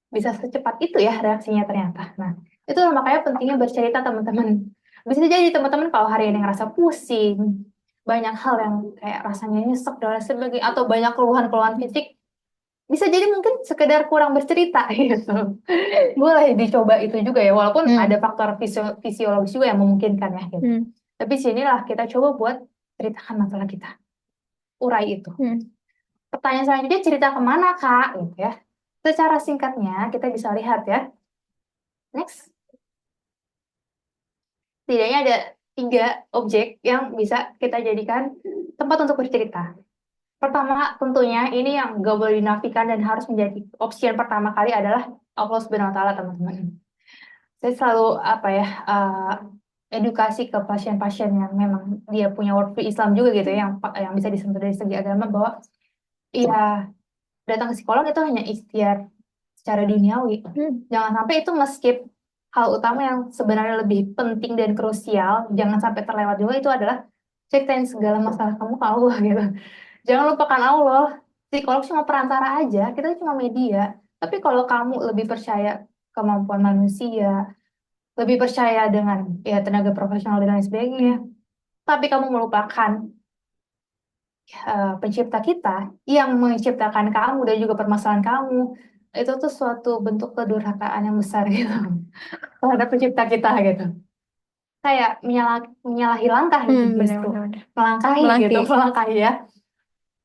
Bisa secepat itu ya reaksinya ternyata. Nah, itu makanya pentingnya bercerita teman-teman. Bisa jadi teman-teman kalau hari ini ngerasa pusing, banyak hal yang kayak rasanya nyesek dan sebagainya, atau banyak keluhan-keluhan fisik, bisa jadi mungkin sekedar kurang bercerita gitu. Boleh dicoba itu juga ya, walaupun ada faktor fisiologis juga yang memungkinkan ya gitu. Tapi sinilah kita coba buat ceritakan masalah kita. Urai itu. Pertanyaan selanjutnya, cerita kemana Kak? Gitu ya. Secara singkatnya kita bisa lihat ya. Next. Setidaknya ada 3 objek yang bisa kita jadikan tempat untuk bercerita. Pertama, tentunya ini yang gak boleh dinafikan dan harus menjadi opsi yang pertama kali adalah Allah Subhanahu wa Ta'ala, teman-teman. Saya selalu edukasi ke pasien-pasien yang memang dia punya worldview Islam juga gitu ya, yang bisa disentuh dari segi agama, bahwa iya, datang ke psikolog itu hanya ikhtiar secara duniawi. Jangan sampai itu nge-skip hal utama yang sebenarnya lebih penting dan krusial, jangan sampai terlewat juga, itu adalah Ceritain segala masalah kamu ke Allah gitu. Jangan lupakan Allah. Psikolog cuma perantara aja, kita cuma media. Tapi kalau kamu lebih percaya kemampuan manusia, lebih percaya dengan ya tenaga profesional dan lain sebagainya, tapi kamu melupakan pencipta kita yang menciptakan kamu dan juga permasalahan kamu, itu tuh suatu bentuk kedurhakaan yang besar gitu terhadap pencipta kita gitu. Kayak menyalahi langkah gitu Benar, justru. benar, benar. Melangkahi gitu, Melangkih. melangkahi ya.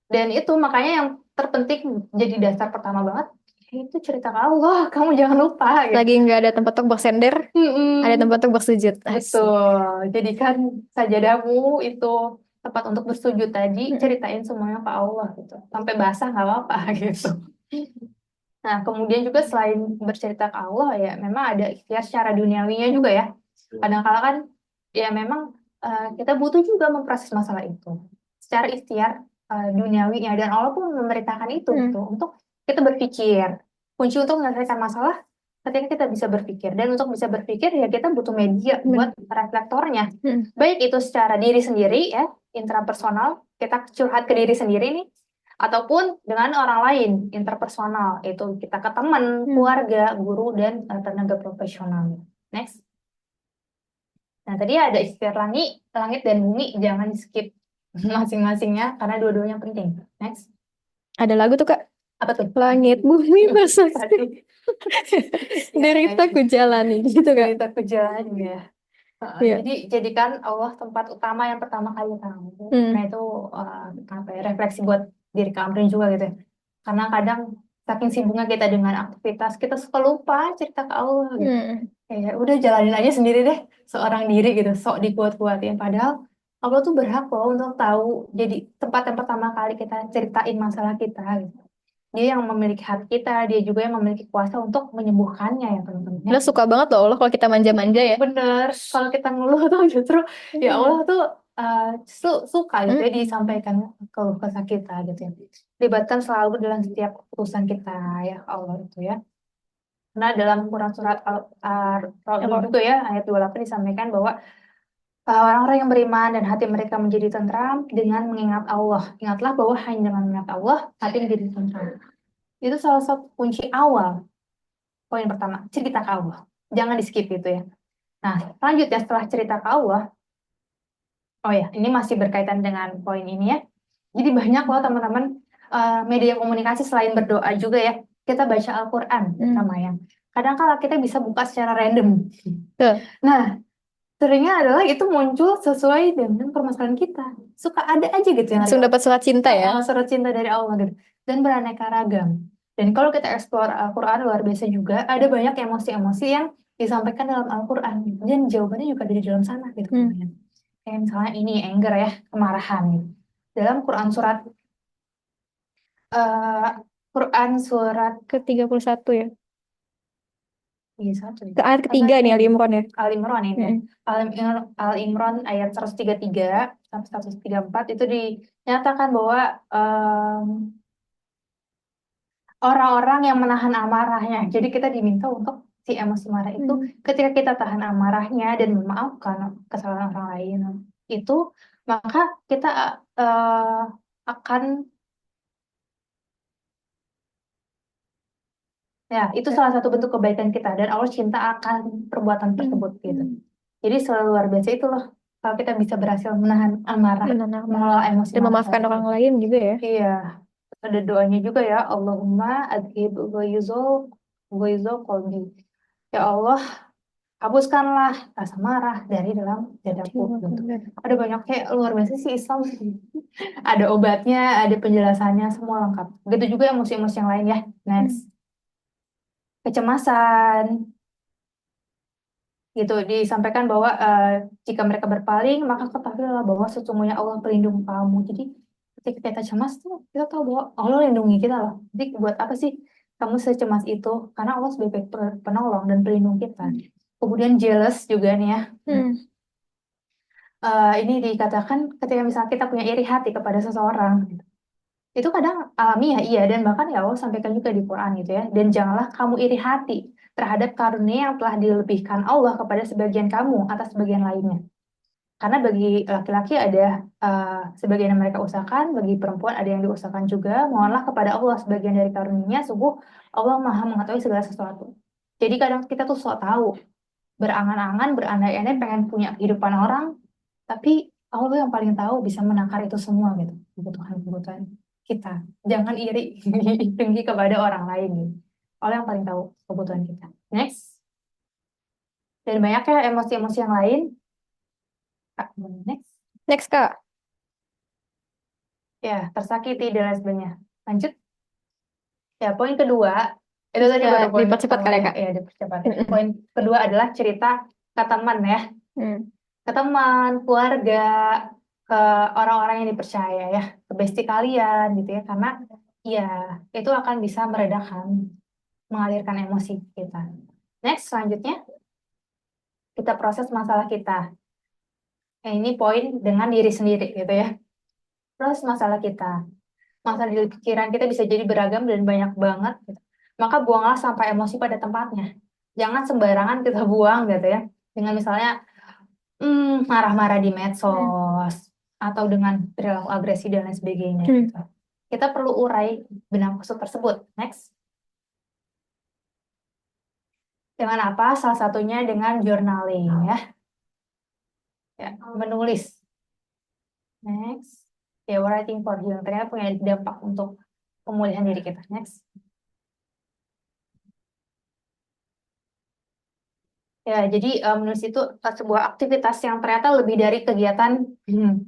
Dan itu makanya yang terpenting jadi dasar pertama banget, itu cerita ke Allah, kamu jangan lupa gitu. Lagi nggak ada tempat untuk bersender, ada Mm-mm. tempat untuk bersujud. Asik. Betul. Jadikan sajadahmu itu tempat untuk bersujud tadi, ceritain semuanya ke Allah gitu. Sampai basah nggak apa-apa gitu. Nah, kemudian juga selain bercerita ke Allah ya, memang ada ikhtiar secara duniawinya juga ya. Kadang-kala kan ya memang kita butuh juga memproses masalah itu secara ikhtiar duniawinya, dan Allah pun memerintahkan itu Hmm. gitu untuk kita berpikir. Kunci untuk menyelesaikan masalah ketika kita bisa berpikir, dan untuk bisa berpikir ya kita butuh media buat reflektornya. Baik itu secara diri sendiri ya, intrapersonal, kita curhat ke diri sendiri nih, ataupun dengan orang lain, interpersonal, itu kita ke teman, keluarga, guru, dan tenaga profesional. Next. Nah, tadi ada istilah langit dan bumi, jangan skip masing-masingnya karena dua-duanya penting. Next. Ada lagu tuh Kak, Apa tuh? langit bumi bersaksi, Aduh, derita ku jalani gitu Kak. cerita perjalanan ya. Iya. Jadi jadikan Allah tempat utama yang pertama kali kamu. Nah itu apa ya, refleksi buat diri kamu juga gitu ya. Karena kadang saking sibuknya kita dengan aktivitas, kita suka lupa cerita ke Allah gitu. Kayak udah jalanin aja sendiri deh, seorang diri gitu, sok dikuat-kuatin. Padahal Allah tuh berhak loh untuk tahu. Jadi tempat yang pertama kali kita ceritain masalah kita gitu. Dia yang memiliki hati kita, dia juga yang memiliki kuasa untuk menyembuhkannya ya teman-teman. Lo suka banget loh Allah kalau kita manja-manja ya. Bener, kalau kita ngeluh tuh justru ya Allah tuh suka gitu ya disampaikan keluh kesah kita gitu ya. Libatkan selalu dalam setiap keputusan kita ya Allah itu ya. Nah, dalam Quran surat Al-Rum itu ya, ayat 28 disampaikan bahwa orang-orang yang beriman dan hati mereka menjadi tentram dengan mengingat Allah. Ingatlah bahwa hanya dengan mengingat Allah, hati menjadi tentram. Itu salah satu kunci awal. Poin pertama, cerita ke Allah. Jangan di-skip gitu ya. Nah, selanjutnya setelah cerita ke Allah, oh ya, ini masih berkaitan dengan poin ini ya. Jadi banyak loh teman-teman media komunikasi selain berdoa juga ya. Kita baca Al-Quran sama yang. Kadang-kala kita bisa buka secara random. Nah, seringnya adalah itu muncul sesuai dengan permasalahan kita. Suka ada aja gitu yang langsung dapat surat cinta ya. surat cinta dari Allah gitu. Dan beraneka ragam. Dan kalau kita explore Al-Quran luar biasa juga, ada banyak emosi-emosi yang disampaikan dalam Al-Quran. Dan jawabannya juga ada di dalam sana gitu. Kayak misalnya ini anger ya, kemarahan gitu. Dalam Quran surat ke-31 ya. iya, satu ya. Ke ayat ketiga nih Ali Imran ya. Ali Imran ini ya. Al Imran ayat 133 sampai 134 itu dinyatakan bahwa orang-orang yang menahan amarahnya. Jadi kita diminta untuk si emosi marah itu ketika kita tahan amarahnya dan memaafkan kesalahan orang lain itu, maka kita akan ya, itu salah satu bentuk kebaikan kita dan Allah cinta akan perbuatan tersebut gitu. Jadi selalu luar biasa itu loh kalau kita bisa berhasil menahan amarah, mengelola emosi dan memaafkan orang lain juga ya. Iya, ada doanya juga ya, Allahumma adhib ghaizo qalbi. Ya Allah, hapuskanlah rasa marah dari dalam dadaku. Gitu. Ada banyak kayak luar biasa sih Islam. Ada obatnya, ada penjelasannya, semua lengkap. Begitu juga emosi-emosi yang lain ya. Next. Kecemasan gitu disampaikan bahwa jika mereka berpaling maka ketahuilah bahwa sesungguhnya Allah pelindung kamu. Jadi ketika kita cemas tuh kita tahu bahwa Allah lindungi kita loh. Jadi buat apa sih kamu secemas itu, karena Allah sebagai penolong dan pelindung kita. Kemudian jealous juga nih ya. Ini dikatakan ketika misalnya kita punya iri hati kepada seseorang gitu. Itu kadang alamiah iya, dan bahkan ya Allah sampaikan juga di Quran gitu ya, dan janganlah kamu iri hati terhadap karunia yang telah dilebihkan Allah kepada sebagian kamu atas sebagian lainnya. Karena bagi laki-laki ada sebagian yang mereka usahakan, bagi perempuan ada yang diusahakan juga. Mohonlah kepada Allah sebagian dari karunia-Nya, sungguh Allah Maha mengetahui segala sesuatu. Jadi kadang kita tuh sok tahu, berangan-angan, berandai-andai pengen punya kehidupan orang, tapi Allah yang paling tahu bisa menakar itu semua gitu, kebutuhan-kebutuhan kita. Jangan iri tinggi kepada orang lain gitu. Allah yang paling tahu kebutuhan kita. Next. Dan banyak ya emosi-emosi yang lain. Next. Next, Kak. Ya, tersakiti dan lain sebagainya. Lanjut. Ya, poin kedua, itu tadi Bisa baru poin dipercepat kali ya, pertama Kak. ya, dipercepat. Poin kedua adalah cerita ke teman ya. Ke teman, keluarga, ke orang-orang yang dipercaya ya, ke bestie kalian gitu ya. Karena ya, itu akan bisa meredakan, mengalirkan emosi kita. Next, selanjutnya, kita proses masalah kita. Ini poin dengan diri sendiri gitu ya. Proses masalah kita. Masalah di pikiran kita bisa jadi beragam dan banyak banget gitu. Maka buanglah sampai emosi pada tempatnya. Jangan sembarangan kita buang gitu ya. Dengan misalnya marah-marah di medsos atau dengan perilaku agresi dan lain sebagainya gitu. Kita perlu urai benang kusut tersebut. Next. Dengan apa? Salah satunya dengan journaling ya. Ya, menulis. Next. Ya, writing for healing. Ternyata punya dampak untuk pemulihan diri kita. Next. Ya, jadi menulis itu sebuah aktivitas yang ternyata lebih dari kegiatan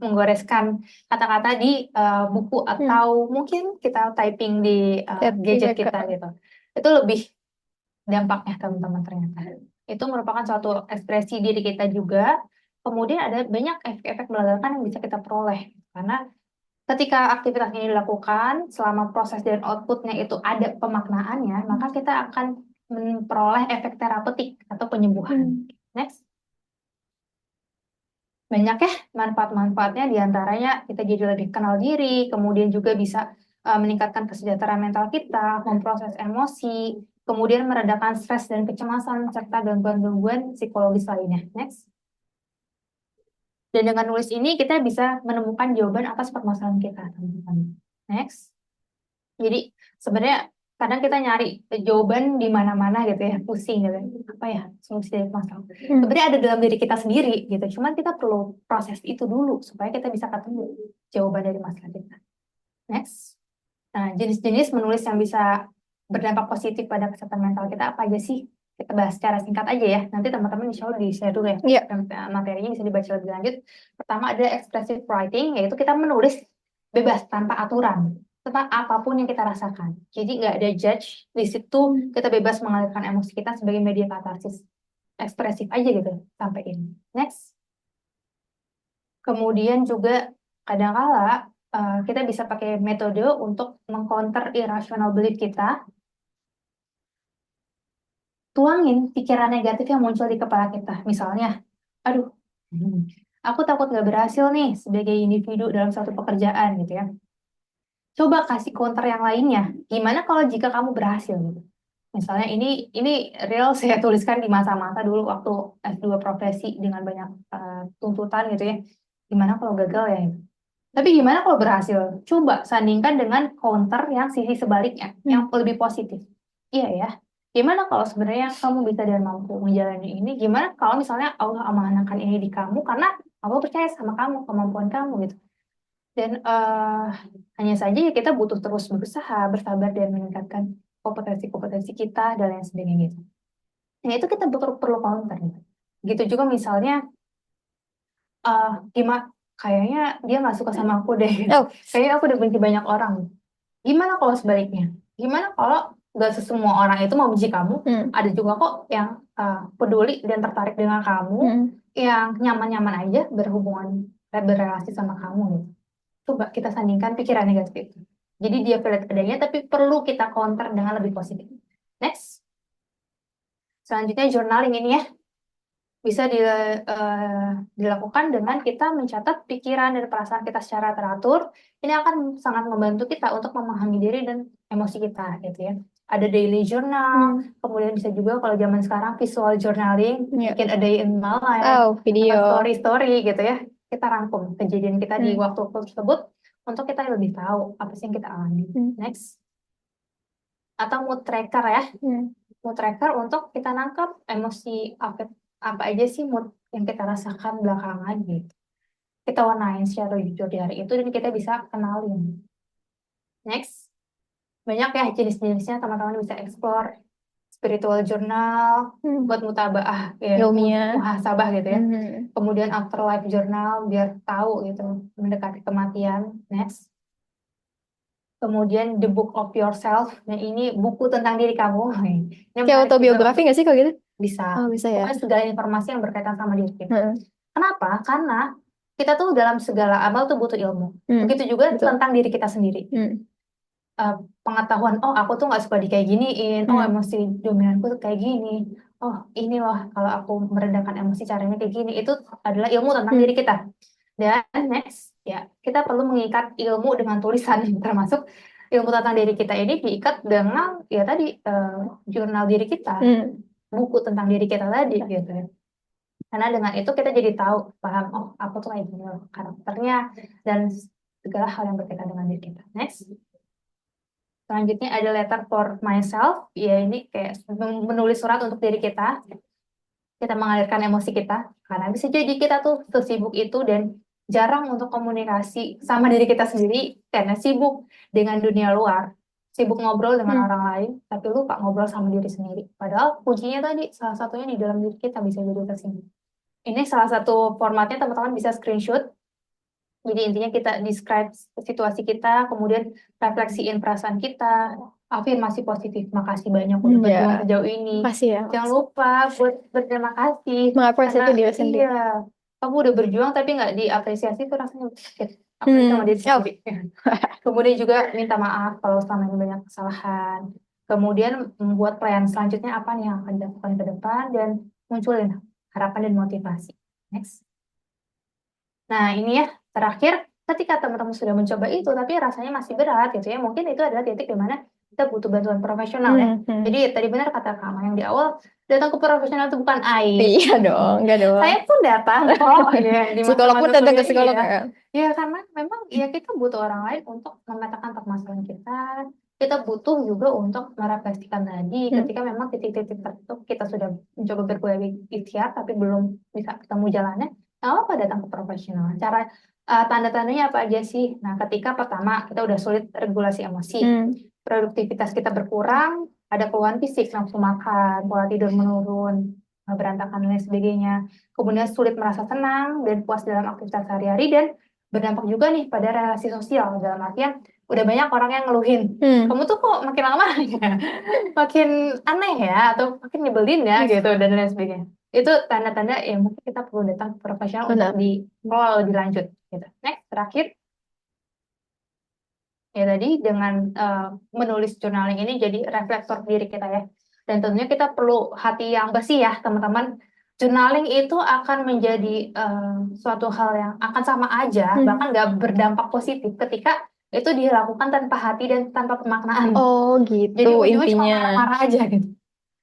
menggoreskan kata-kata di buku atau mungkin kita typing di gadget kita gitu. Itu lebih dampaknya teman-teman ternyata. Itu merupakan suatu ekspresi diri kita juga. Kemudian ada banyak efek-efek melegakan yang bisa kita peroleh. Karena ketika aktivitas ini dilakukan, selama proses dan outputnya itu ada pemaknaannya, maka kita akan memperoleh efek terapeutik atau penyembuhan. Next. Banyak ya manfaat-manfaatnya, diantaranya kita jadi lebih kenal diri, kemudian juga bisa meningkatkan kesejahteraan mental kita, memproses emosi, kemudian meredakan stres dan kecemasan, serta gangguan-gangguan psikologis lainnya. Next. Dan dengan nulis ini kita bisa menemukan jawaban atas permasalahan kita, teman-teman. Next. Jadi sebenarnya kadang kita nyari jawaban di mana-mana gitu ya, pusing gitu. Apa ya solusi dari masalah? Sebenarnya ada dalam diri kita sendiri gitu. Cuman kita perlu proses itu dulu supaya kita bisa ketemu jawaban dari masalah kita. Next. Nah, jenis-jenis menulis yang bisa berdampak positif pada kesehatan mental kita apa aja sih? Kita bahas secara singkat aja ya. Nanti teman-teman insya Allah di-share dulu ya. Materinya bisa dibaca lebih lanjut. Pertama ada expressive writing, yaitu kita menulis bebas tanpa aturan tentang apapun yang kita rasakan. Jadi nggak ada judge di situ, kita bebas mengalirkan emosi kita sebagai media katarsis. Ekspresif aja gitu sampai ini. Next. Kemudian juga kadang-kala kita bisa pakai metode untuk mengcounter irrational belief kita. Tuangin pikiran negatif yang muncul di kepala kita. Misalnya, aduh, aku takut nggak berhasil nih sebagai individu dalam suatu pekerjaan gitu ya. Coba kasih counter yang lainnya. Gimana kalau jika kamu berhasil gitu? Misalnya ini real saya tuliskan di masa-masa dulu waktu S2 profesi dengan banyak tuntutan gitu ya. Gimana kalau gagal ya? Tapi gimana kalau berhasil? Coba sandingkan dengan counter yang sisi sebaliknya, yang lebih positif. Iya ya. Gimana kalau sebenarnya kamu bisa dan mampu menjalani ini? Gimana kalau misalnya Allah amanahkan ini di kamu karena Allah percaya sama kamu, kemampuan kamu gitu. Dan hanya saja ya kita butuh terus berusaha, bersabar dan meningkatkan kompetensi-kompetensi kita dan lain sebagainya gitu. Nah itu kita perlu counter gitu. Gitu juga misalnya gimana kayaknya dia nggak suka sama aku deh. Kayaknya aku udah benci banyak orang. Gimana kalau sebaliknya? Gimana kalau nggak semua orang itu mau benci kamu? Ada juga kok yang peduli dan tertarik dengan kamu, yang nyaman-nyaman aja berhubungan berrelasi sama kamu gitu. Coba kita sandingkan pikiran negatif itu. Jadi dia valid adanya, tapi perlu kita counter dengan lebih positif. Next. Selanjutnya journaling ini ya. Bisa dilakukan dengan kita mencatat pikiran dan perasaan kita secara teratur. Ini akan sangat membantu kita untuk memahami diri dan emosi kita gitu ya. ada daily journal, Hmm. kemudian bisa juga kalau zaman sekarang visual journaling, Ya. bikin a day in my life, Oh, atau video. story-story gitu ya. Kita rangkum kejadian kita di Hmm. waktu tersebut untuk kita lebih tahu apa sih yang kita alami. Hmm. Next. Atau mood tracker ya. Hmm. Mood tracker untuk kita nangkap emosi apa aja sih mood yang kita rasakan belakangan gitu. Kita warnain secara jujur di hari itu dan kita bisa kenalin. Next. Banyak ya jenis-jenisnya, teman-teman bisa explore. Spiritual journal Hmm. buat mutabaah ya, Ilmiah. muhasabah gitu ya. Hmm. Kemudian afterlife journal biar tahu gitu mendekati kematian. Next. Kemudian the book of yourself. Nah, ini buku tentang diri kamu. Ini Kayak menarik juga autobiografi untuk nggak sih kalau gitu? bisa. Oh, bisa ya. Pokoknya segala informasi yang berkaitan sama diri kita. Hmm. Kenapa? Karena kita tuh dalam segala amal tuh butuh ilmu. Hmm. Begitu juga Betul. tentang diri kita sendiri. Hmm. Pengetahuan, oh aku tuh nggak suka di kayak giniin, oh Hmm. emosi dominanku tuh kayak gini, oh ini loh kalau aku meredakan emosi caranya kayak gini, itu adalah ilmu tentang Hmm. diri kita. Dan next ya kita perlu mengikat ilmu dengan tulisan termasuk ilmu tentang diri kita ini diikat dengan ya tadi jurnal diri kita, Hmm. buku tentang diri kita tadi gitu ya. Karena dengan itu kita jadi tahu, paham, oh aku tuh kayak gini loh karakternya dan segala hal yang berkaitan dengan diri kita. Next. Selanjutnya ada letter for myself, ya ini kayak menulis surat untuk diri kita mengalirkan emosi kita, karena bisa jadi kita tuh sesibuk itu dan jarang untuk komunikasi sama diri kita sendiri, karena sibuk dengan dunia luar, sibuk ngobrol dengan Hmm. orang lain, tapi lupa ngobrol sama diri sendiri. Padahal kuncinya tadi, salah satunya di dalam diri kita bisa jadi kesini. Ini salah satu formatnya, teman-teman bisa screenshot. Jadi intinya kita describe situasi kita, kemudian refleksiin perasaan kita, afirmasi positif. Makasih banyak udah berjuang Ya. sejauh ini. Makasih ya. Jangan lupa buat berterima kasih. Mengapresiasi Karena diri sendiri. iya, kamu udah berjuang tapi nggak diapresiasi itu rasanya sakit. Apalagi sama diri Oh. sendiri. Kemudian juga minta maaf kalau selama ini banyak kesalahan. Kemudian membuat plan selanjutnya apa nih yang akan dilakukan ke depan dan munculin harapan dan motivasi. Next. Nah, ini ya, terakhir, ketika teman-teman sudah mencoba itu, tapi rasanya masih berat gitu ya, mungkin itu adalah titik di mana kita butuh bantuan profesional ya. Hmm. Jadi tadi benar kata Kak yang di awal, datang ke profesional itu bukan aib. Iya dong, enggak dong. Saya pun datang kok ya, di Psikolog pun masa-masa datang ke kuliah psikolog iya. kan. Ya karena memang ya kita butuh orang lain untuk memetakan permasalahan kita. Kita butuh juga untuk merefleksikan tadi ketika memang titik-titik tertentu kita sudah mencoba berbagai ikhtiar tapi belum bisa ketemu jalannya. Nggak apa datang ke profesional. Cara tanda-tandanya apa aja sih? Nah, ketika pertama kita udah sulit regulasi emosi, produktivitas kita berkurang, ada keluhan fisik, nafsu makan, pola tidur menurun, berantakan dan lain sebagainya. Kemudian sulit merasa tenang dan puas dalam aktivitas sehari-hari dan berdampak juga nih pada relasi sosial dalam artian udah banyak orang yang ngeluhin kamu tuh kok makin lama ya makin aneh ya atau makin nyebelin ya gitu dan lain sebagainya. Itu tanda-tanda ya mungkin kita perlu datang ke profesional untuk dikelola lebih lanjut gitu. Next, terakhir ya tadi dengan menulis journaling ini jadi reflektor diri kita ya. Dan tentunya kita perlu hati yang bersih ya teman-teman. Journaling itu akan menjadi suatu hal yang akan sama aja, bahkan nggak berdampak positif ketika itu dilakukan tanpa hati dan tanpa pemaknaan. Oh gitu Jadi ujungnya cuma intinya. marah-marah aja gitu.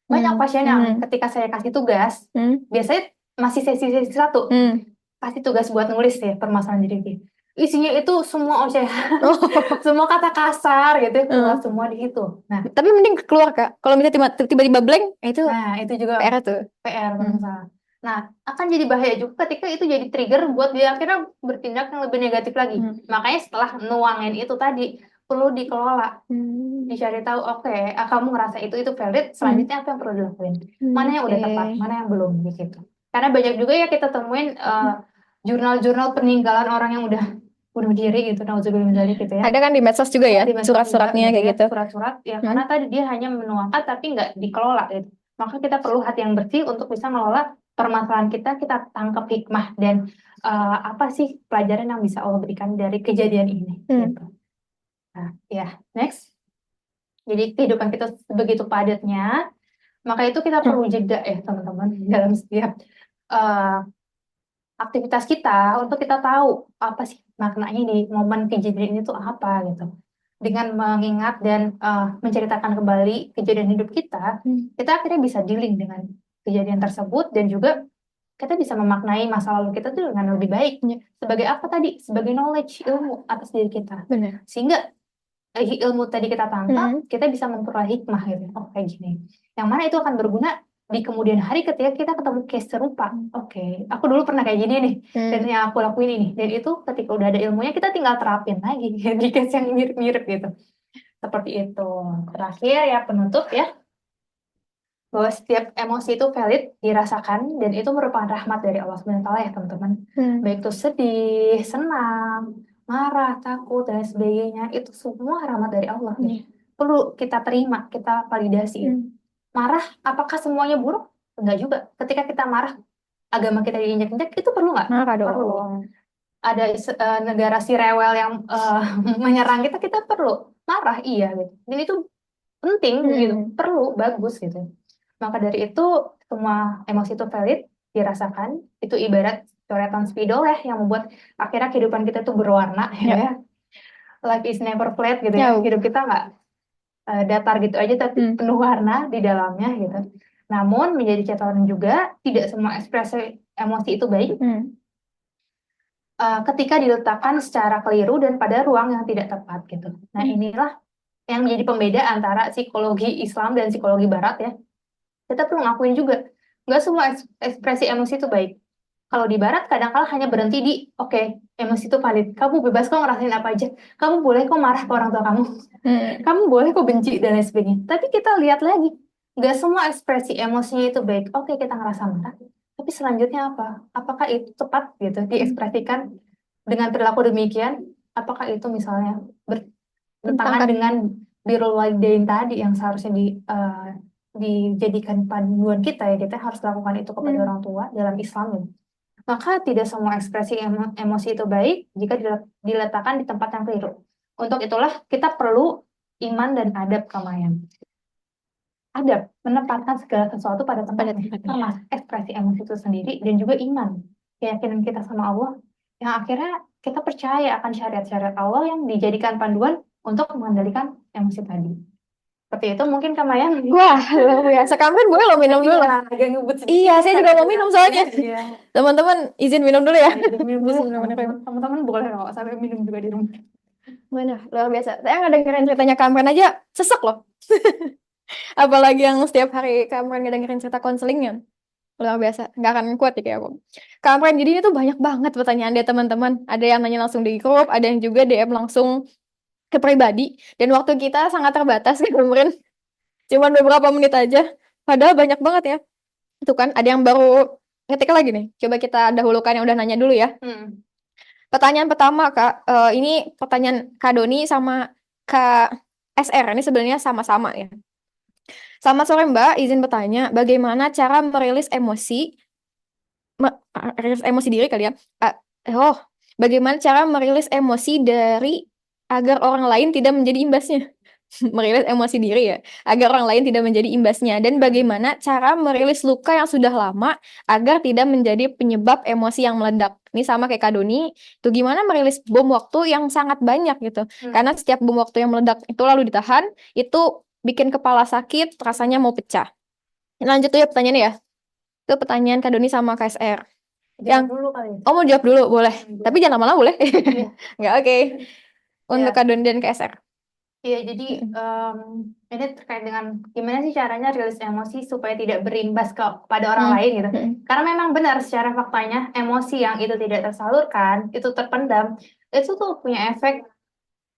Banyak pasien yang ketika saya kasih tugas, biasanya masih sesi-sesi satu, kasih tugas buat nulis ya permasalahan diri dia. Isinya itu semua ocehan, semua kata kasar gitu, keluar semua di situ. Nah, Tapi mending keluar Kak. Kalau misalnya tiba-tiba blank, itu itu juga PR tuh. PR masalah. Nah, akan jadi bahaya juga ketika itu jadi trigger buat dia akhirnya bertindak yang lebih negatif lagi. Makanya setelah nuangin itu tadi perlu dikelola, dicari tahu oke, kamu ngerasa itu valid, selanjutnya apa yang perlu dilakuin, mana yang udah tepat, mana yang belum gitu. Karena banyak juga ya kita temuin jurnal-jurnal peninggalan orang yang udah bunuh diri gitu, nauzubillah gitu ya. Ada kan di medsos juga ya, Di medsos surat-suratnya juga, kayak ya, gitu. surat-surat ya karena tadi dia hanya menuangkan tapi nggak dikelola gitu. Maka kita perlu hati yang bersih untuk bisa mengelola permasalahan kita tangkap hikmah dan apa sih pelajaran yang bisa Allah berikan dari kejadian ini gitu. Nah, ya, next. Jadi kehidupan kita begitu padatnya, maka itu kita perlu jeda ya teman-teman dalam setiap aktivitas kita untuk kita tahu apa sih maknanya di momen kejadian ini tuh apa gitu. dengan mengingat dan menceritakan kembali kejadian hidup kita, kita akhirnya bisa dealing dengan kejadian tersebut dan juga kita bisa memaknai masa lalu kita tuh dengan lebih baik. Sebagai apa tadi? Sebagai knowledge, ilmu atas diri kita. Benar. Sehingga ilmu tadi kita tangkap, kita bisa memperoleh hikmah gitu. Oh, kayak gini. Yang mana itu akan berguna di kemudian hari ketika kita ketemu case serupa. Oke, aku dulu pernah kayak gini nih, dan yang aku lakuin ini. Dan itu ketika udah ada ilmunya, kita tinggal terapin lagi di case yang mirip-mirip gitu. Seperti itu. Terakhir ya, penutup ya, bahwa setiap emosi itu valid, dirasakan, dan itu merupakan rahmat dari Allah SWT ya teman-teman. Baik itu sedih, senang, marah, takut, dan sebagainya, itu semua rahmat dari Allah. Perlu kita terima, kita validasi. Marah, apakah semuanya buruk? Enggak juga. Ketika kita marah, agama kita diinjak-injak, itu perlu nggak? Marah Perlu. dong. Ada negara si rewel yang menyerang kita perlu marah, iya gitu. Dan itu penting gitu, perlu, bagus gitu. Maka dari itu semua emosi itu valid, dirasakan. Itu ibarat coretan spidol ya yang membuat akhirnya kehidupan kita tuh berwarna ya. Life is never flat gitu ya. Hidup kita nggak datar gitu aja tapi penuh warna di dalamnya gitu. Namun menjadi catatan juga tidak semua ekspresi emosi itu baik. Ketika diletakkan secara keliru dan pada ruang yang tidak tepat gitu. Nah inilah yang menjadi pembeda antara psikologi Islam dan psikologi Barat ya. Kita perlu ngakuin juga, nggak semua ekspresi emosi itu baik. Kalau di Barat kadang-kala hanya berhenti di, oke, emosi itu valid. Kamu bebas kok ngerasain apa aja. Kamu boleh kok marah ke orang tua kamu. Kamu boleh kok benci dan lain sebagainya. Tapi kita lihat lagi, nggak semua ekspresi emosinya itu baik. Oke, kita ngerasa marah. Tapi selanjutnya apa? Apakah itu tepat gitu diekspresikan dengan perilaku demikian? Apakah itu misalnya bertentangan dengan birrul walidain tadi yang seharusnya dijadikan panduan kita ya, kita harus lakukan itu kepada orang tua dalam Islam ya. Maka tidak semua ekspresi emosi itu baik jika diletakkan di tempat yang keliru. Untuk itulah kita perlu iman dan adab kamayan. Adab, menempatkan segala sesuatu pada tempatnya, termasuk ekspresi emosi itu sendiri dan juga iman, keyakinan kita sama Allah yang akhirnya kita percaya akan syariat-syariat Allah yang dijadikan panduan untuk mengendalikan emosi tadi. Seperti itu mungkin Kamayan. Wah, luar biasa. Kampen boleh lo minum dulu. Agak ngebut sedikit. Iya, saya juga mau minum soalnya. Iya. Teman-teman izin minum dulu ya. Minum dulu. Teman-teman boleh loh sampai minum juga di rumah. Mana, luar biasa. Saya ngedengerin ceritanya Kampen aja sesek loh. Apalagi yang setiap hari Kampen ngedengerin cerita konselingnya. Luar biasa, nggak akan kuat ya kayak aku. Kampen, jadi ini tuh banyak banget pertanyaan dia teman-teman. Ada yang nanya langsung di grup, ada yang juga DM langsung ke pribadi. Dan waktu kita sangat terbatas kemarin. Cuman beberapa menit aja. Padahal banyak banget ya. Itu kan ada yang baru ngetik lagi nih. Coba kita dahulukan yang udah nanya dulu ya. Pertanyaan pertama Kak, ini pertanyaan Kak Doni sama Kak SR. Ini sebenarnya sama-sama ya. Selamat sore Mbak, izin bertanya, bagaimana cara merilis emosi diri kali ya? Bagaimana cara merilis emosi dari agar orang lain tidak menjadi imbasnya? Merilis emosi diri ya, agar orang lain tidak menjadi imbasnya. Dan bagaimana cara merilis luka yang sudah lama agar tidak menjadi penyebab emosi yang meledak. Ini sama kayak Kak Doni, itu gimana merilis bom waktu yang sangat banyak gitu. Karena setiap bom waktu yang meledak itu lalu ditahan, itu bikin kepala sakit, rasanya mau pecah. Lanjut tuh ya pertanyaannya ya. Itu pertanyaan Kak Doni sama KSR. Jawab dulu kali. Oh mau jawab dulu, boleh. Tapi jangan lama-lama boleh. Nggak, oke. Untuk Kak Doni dan KSR. Iya, jadi ini terkait dengan gimana sih caranya rilis emosi supaya tidak berimbas kepada orang lain gitu. Karena memang benar secara faktanya emosi yang itu tidak tersalurkan, itu terpendam, itu tuh punya efek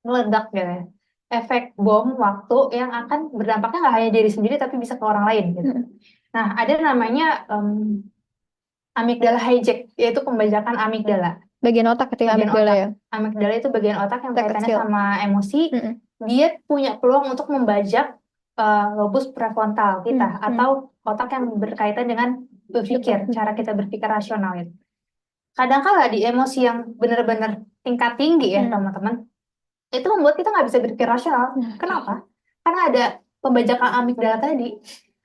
meledak gitu ya. Efek bom waktu yang akan berdampaknya nggak hanya diri sendiri tapi bisa ke orang lain gitu. Nah, ada namanya amigdala hijack, yaitu pembajakan amigdala. Bagian otak ketika amigdala ya. Amigdala itu bagian otak yang kaitannya sama emosi. Dia punya peluang untuk membajak lobus prefrontal kita atau otak yang berkaitan dengan berpikir, cara kita berpikir rasional itu. Kadang-kala di emosi yang benar-benar tingkat tinggi ya teman-teman, itu membuat kita nggak bisa berpikir rasional. Kenapa? Karena ada pembajakan amigdala tadi.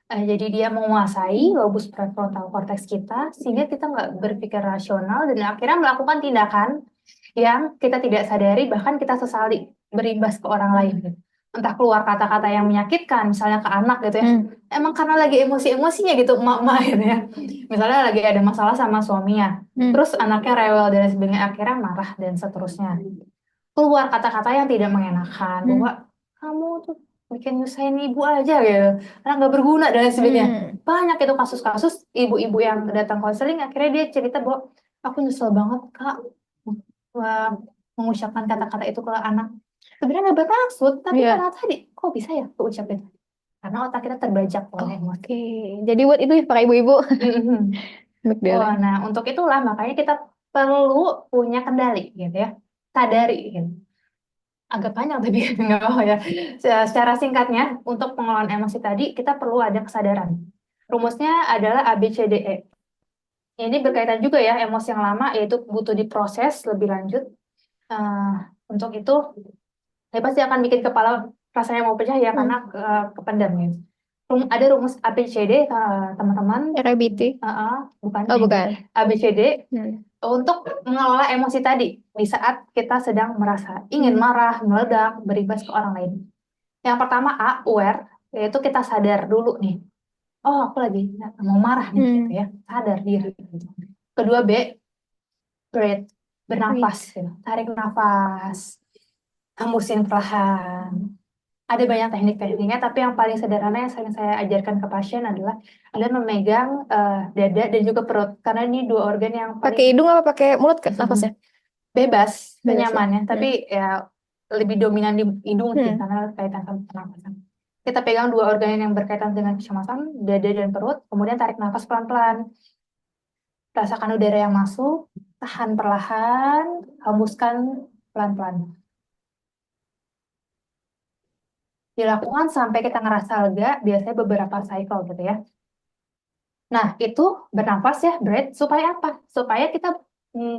Jadi dia menguasai lobus prefrontal cortex kita sehingga kita nggak berpikir rasional dan akhirnya melakukan tindakan yang kita tidak sadari bahkan kita sesali. berimbas ke orang lain gitu. Entah keluar kata-kata yang menyakitkan misalnya ke anak gitu ya. Emang karena lagi emosi-emosinya gitu emak-emak gitu ya. Misalnya lagi ada masalah sama suaminya. Terus anaknya rewel dan sebagainya akhirnya marah dan seterusnya. Keluar kata-kata yang tidak mengenakan bahwa kamu tuh bikin nyusahin ibu aja gitu. Karena nggak berguna dan sebagainya. Banyak itu kasus-kasus ibu-ibu yang datang konseling akhirnya dia cerita bahwa aku nyesel banget Kak eh, mengucapkan kata-kata itu ke anak. Sebenarnya nggak bermaksud, tapi Iya. karena tadi kok bisa ya keucap itu? Karena otak kita terbajak oleh emosi. Oke, jadi buat itu ya para ibu-ibu. Mhm. Magdalena. Nah, untuk itulah makanya kita perlu punya kendali gitu ya. Sadari gitu. Agak panjang tapi nggak apa ya. Secara singkatnya, untuk pengelolaan emosi tadi kita perlu ada kesadaran. Rumusnya adalah A, B, C, D, E. Ini berkaitan juga ya, emosi yang lama yaitu butuh diproses lebih lanjut. Eh, untuk itu, ya pasti akan bikin kepala rasanya mau pecah ya karena kependam ya. Ada rumus A, B, C, D, teman-teman. RBT. Bukan. Oh, bukan. A, B, C, D. Untuk mengelola emosi tadi di saat kita sedang merasa ingin marah, meledak, berimbas ke orang lain. Yang pertama A, aware, yaitu kita sadar dulu nih. Oh, aku lagi mau marah nih gitu ya. Sadar diri gitu. Kedua B, breathe, bernafas gitu. Tarik nafas, hembusin perlahan. Ada banyak teknik-tekniknya, tapi yang paling sederhana yang sering saya ajarkan ke pasien adalah memegang dada dan juga perut, karena ini dua organ yang Pakai paling hidung apa pakai mulut ke nafasnya? bebas, Bebas ya? senyamannya, tapi ya lebih dominan di hidung sih, karena kaitan sama pernapasan. Kita pegang dua organ yang berkaitan dengan kecemasan, dada dan perut, kemudian tarik nafas pelan-pelan. Rasakan udara yang masuk, tahan perlahan, hembuskan pelan-pelan. Dilakukan sampai kita ngerasa lega, biasanya beberapa cycle gitu ya. Nah, itu bernafas ya, breath, supaya apa? Supaya kita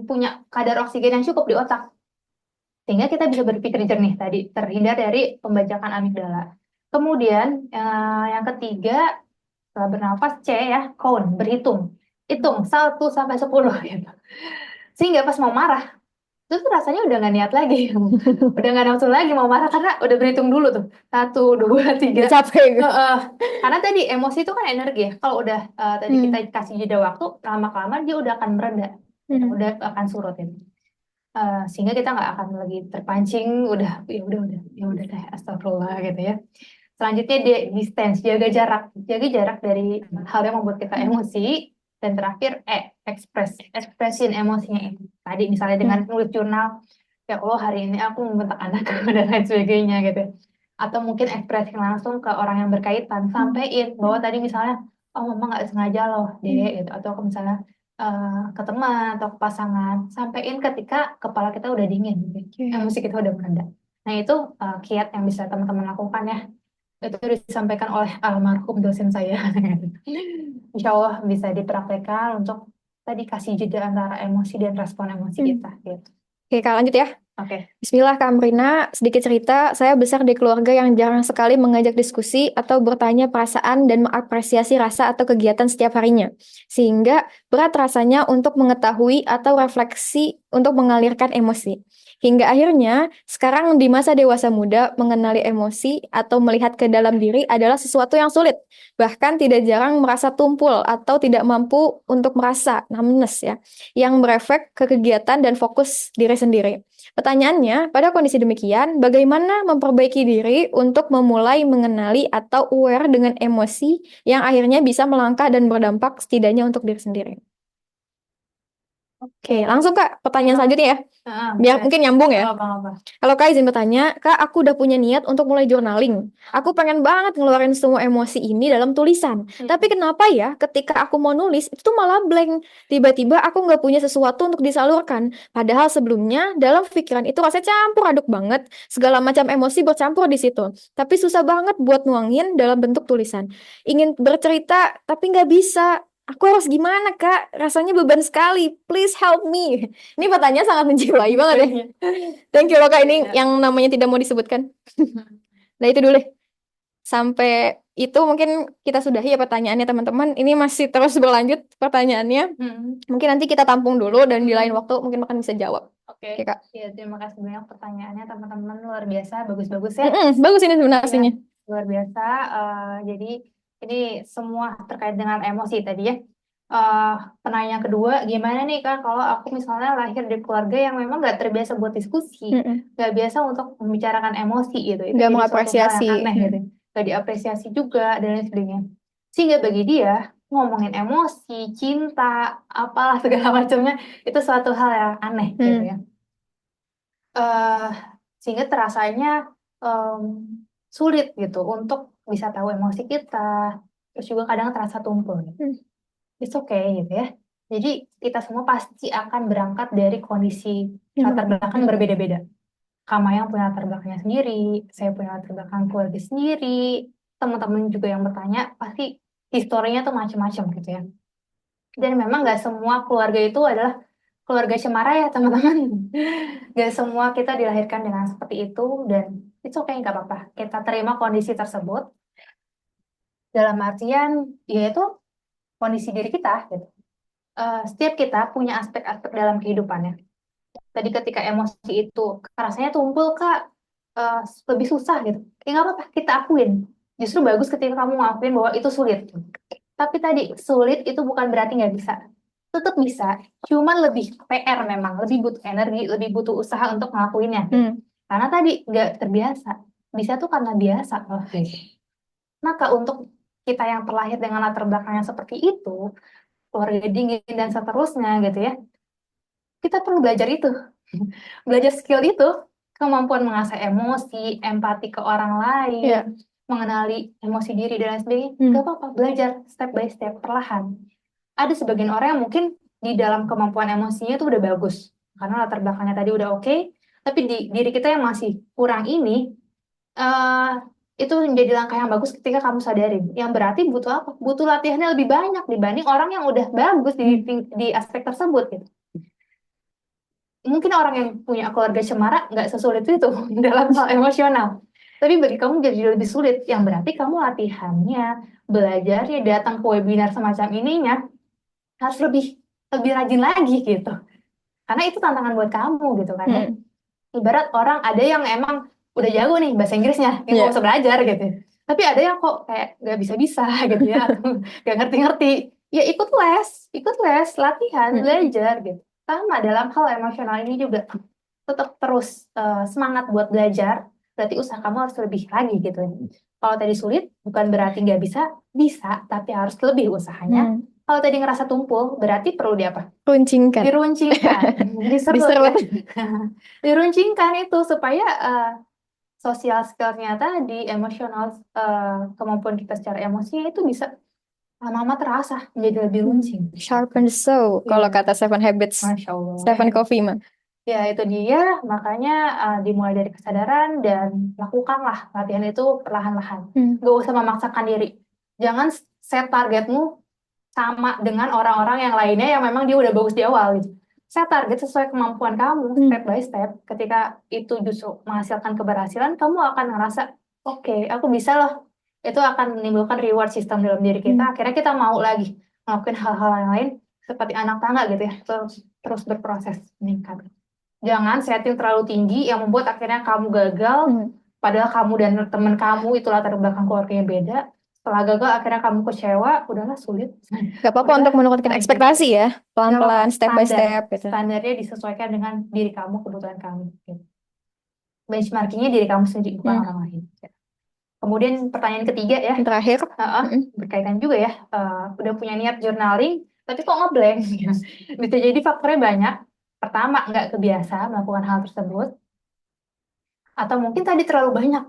punya kadar oksigen yang cukup di otak. Sehingga kita bisa berpikir jernih tadi, terhindar dari pembajakan amigdala. Kemudian, yang ketiga, setelah bernafas, C ya, count, berhitung. Hitung 1 sampai 10 gitu. Sehingga pas mau marah, itu tuh rasanya udah nggak niat lagi. Udah nggak nafsu lagi mau marah karena udah berhitung dulu tuh. 1, 2, 3. Udah capek gitu. Karena tadi emosi itu kan energi ya. Kalau udah tadi kita kasih jeda waktu, lama-kelamaan dia udah akan mereda. Udah akan surut itu. Sehingga kita nggak akan lagi terpancing, udah ya udah deh, astagfirullah gitu ya. Selanjutnya distance, jaga jarak dari hal yang membuat kita emosi. Dan terakhir ekspresin emosinya itu. Tadi misalnya dengan nulis jurnal, ya Allah hari ini aku membentak anak dan lain sebagainya gitu. Atau mungkin ekspresi langsung ke orang yang berkaitan, sampaikan bahwa tadi misalnya, oh mama nggak sengaja loh deh gitu. Atau misalnya ke teman atau ke pasangan, sampaikan ketika kepala kita udah dingin, gitu. Emosi kita udah mereda. Nah itu kiat yang bisa teman-teman lakukan ya. Itu disampaikan oleh almarhum dosen saya. Insya Allah bisa dipraktekkan untuk tadi kasih jeda antara emosi dan respon emosi kita. Gitu. Oke, Kak, lanjut ya. Oke. Bismillah, Kak Amrina. Sedikit cerita, saya besar di keluarga yang jarang sekali mengajak diskusi atau bertanya perasaan dan mengapresiasi rasa atau kegiatan setiap harinya. Sehingga berat rasanya untuk mengetahui atau refleksi untuk mengalirkan emosi. Hingga akhirnya, sekarang di masa dewasa muda, mengenali emosi atau melihat ke dalam diri adalah sesuatu yang sulit. Bahkan tidak jarang merasa tumpul atau tidak mampu untuk merasa, numbness ya, yang berefek ke kegiatan dan fokus diri sendiri. Pertanyaannya, pada kondisi demikian, bagaimana memperbaiki diri untuk memulai mengenali atau aware dengan emosi yang akhirnya bisa melangkah dan berdampak setidaknya untuk diri sendiri? Oke, langsung Kak, pertanyaan selanjutnya ya. Biar mungkin nyambung ya. Kalau Kak izin bertanya, Kak, aku udah punya niat untuk mulai journaling. Aku pengen banget ngeluarin semua emosi ini dalam tulisan. Tapi kenapa ya ketika aku mau nulis, itu tuh malah blank. Tiba-tiba aku nggak punya sesuatu untuk disalurkan. Padahal sebelumnya dalam pikiran itu rasanya campur aduk banget. Segala macam emosi bercampur di situ. Tapi susah banget buat nuangin dalam bentuk tulisan. Ingin bercerita, tapi nggak bisa. Aku harus gimana, Kak? Rasanya beban sekali. Please help me. Ini pertanyaan sangat menjiwai banget ya. Thank you loh, Kak. Ini yang namanya tidak mau disebutkan. Nah, itu dulu deh. Sampai itu mungkin kita sudahi ya pertanyaannya, teman-teman. Ini masih terus berlanjut pertanyaannya. Mungkin nanti kita tampung dulu dan di lain waktu mungkin makan bisa jawab. Oke, Oke, Kak. ya terima kasih banyak pertanyaannya teman-teman, luar biasa, bagus-bagus ya. Bagus ini sebenarnya Iya, aslinya. luar biasa. Jadi ini semua terkait dengan emosi tadi ya. Eh, Pertanyaan kedua, gimana nih Kak kalau aku misalnya lahir di keluarga yang memang nggak terbiasa buat diskusi, nggak biasa untuk membicarakan emosi gitu. Itu Nggak jadi suatu hal mengapresiasi. yang aneh gitu. Nggak diapresiasi juga dan lain sebagainya. Sehingga bagi dia ngomongin emosi, cinta, apalah segala macamnya itu suatu hal yang aneh gitu ya. eh Sehingga terasanya em, sulit gitu untuk bisa tahu emosi kita, terus juga kadang terasa tumpul. It's okay gitu ya. Jadi kita semua pasti akan berangkat dari kondisi latar belakang yang berbeda-beda. Kamu yang punya latar belakangnya sendiri, saya punya latar belakang keluarga sendiri, teman-teman juga yang bertanya pasti historinya tuh macam-macam gitu ya. Dan memang nggak semua keluarga itu adalah keluarga cemara ya teman-teman. Gak semua kita dilahirkan dengan seperti itu dan itu oke nggak apa-apa. Kita terima kondisi tersebut dalam artian yaitu kondisi diri kita gitu. Setiap kita punya aspek-aspek dalam kehidupannya. Tadi ketika emosi itu rasanya tumpul Kak, eh, lebih susah gitu. Ya nggak apa-apa, kita akuin. Justru bagus ketika kamu ngakuin bahwa itu sulit. Tapi tadi sulit itu bukan berarti nggak bisa. Tetap bisa, cuman lebih PR memang, lebih butuh energi, lebih butuh usaha untuk ngelakuinnya. Karena tadi nggak terbiasa. Bisa tuh karena biasa. Maka untuk kita yang terlahir dengan latar belakang yang seperti itu, keluarga dingin dan seterusnya gitu ya, kita perlu belajar itu. Belajar skill itu, kemampuan mengasah emosi, empati ke orang lain, mengenali emosi diri dan lain sebagainya. Gak apa-apa, belajar step by step, perlahan. Ada sebagian orang yang mungkin di dalam kemampuan emosinya itu udah bagus. Karena latar belakangnya tadi udah oke, tapi di diri kita yang masih kurang ini, eh itu menjadi langkah yang bagus ketika kamu sadarin. Yang berarti butuh apa? Butuh latihannya lebih banyak dibanding orang yang udah bagus di aspek tersebut gitu. Mungkin orang yang punya keluarga cemara nggak sesulit itu dalam hal emosional. Tapi bagi kamu jadi lebih sulit. Yang berarti kamu latihannya, belajarnya, datang ke webinar semacam ininya harus lebih lebih rajin lagi gitu. Karena itu tantangan buat kamu gitu kan ya. Ibarat orang ada yang emang udah jago nih bahasa Inggrisnya, yang nggak usah belajar gitu. Tapi ada yang kok kayak nggak bisa-bisa gitu ya, atau nggak ngerti-ngerti. Ya ikut les, latihan, belajar gitu. Sama dalam hal emosional ini juga tetap terus semangat buat belajar. Berarti usaha kamu harus lebih lagi gitu ya. Kalau tadi sulit, bukan berarti nggak bisa, bisa, tapi harus lebih usahanya. Kalau tadi ngerasa tumpul, berarti perlu di apa? Runcingkan. Diruncingkan, diserut ya. Diruncingkan itu supaya sosial skillnya tadi, emosional, kemampuan kita secara emosi itu bisa lama-lama terasa menjadi lebih runcing. Sharpen the soul, kalau kata Seven Habits, Masya Allah. Stephen Covey mah. Ya itu dia, makanya dimulai dari kesadaran dan lakukanlah latihan itu perlahan-lahan. Gak usah memaksakan diri. Jangan set targetmu sama dengan orang-orang yang lainnya yang memang dia udah bagus di awal gitu. Set target sesuai kemampuan kamu, step by step. Ketika itu justru menghasilkan keberhasilan, kamu akan ngerasa, oke, aku bisa loh. Itu akan menimbulkan reward system dalam diri kita. Akhirnya kita mau lagi ngelakuin hal-hal yang lain seperti anak tangga gitu ya, terus berproses meningkat. Jangan setting terlalu tinggi yang membuat akhirnya kamu gagal, padahal kamu dan teman kamu itu latar belakang keluarganya beda. Setelah gagal akhirnya kamu kecewa, udahlah sulit. Gak apa-apa untuk menurunkan ekspektasi ya, pelan-pelan, step by step gitu. Standarnya disesuaikan dengan diri kamu, kebutuhan kamu. Gitu. Benchmarkingnya diri kamu sendiri, bukan orang lain. Kemudian pertanyaan ketiga ya, terakhir, berkaitan juga ya, udah punya niat journaling, tapi kok ngeblank? Bisa jadi faktornya banyak. Pertama, nggak kebiasa melakukan hal tersebut. Atau mungkin tadi terlalu banyak.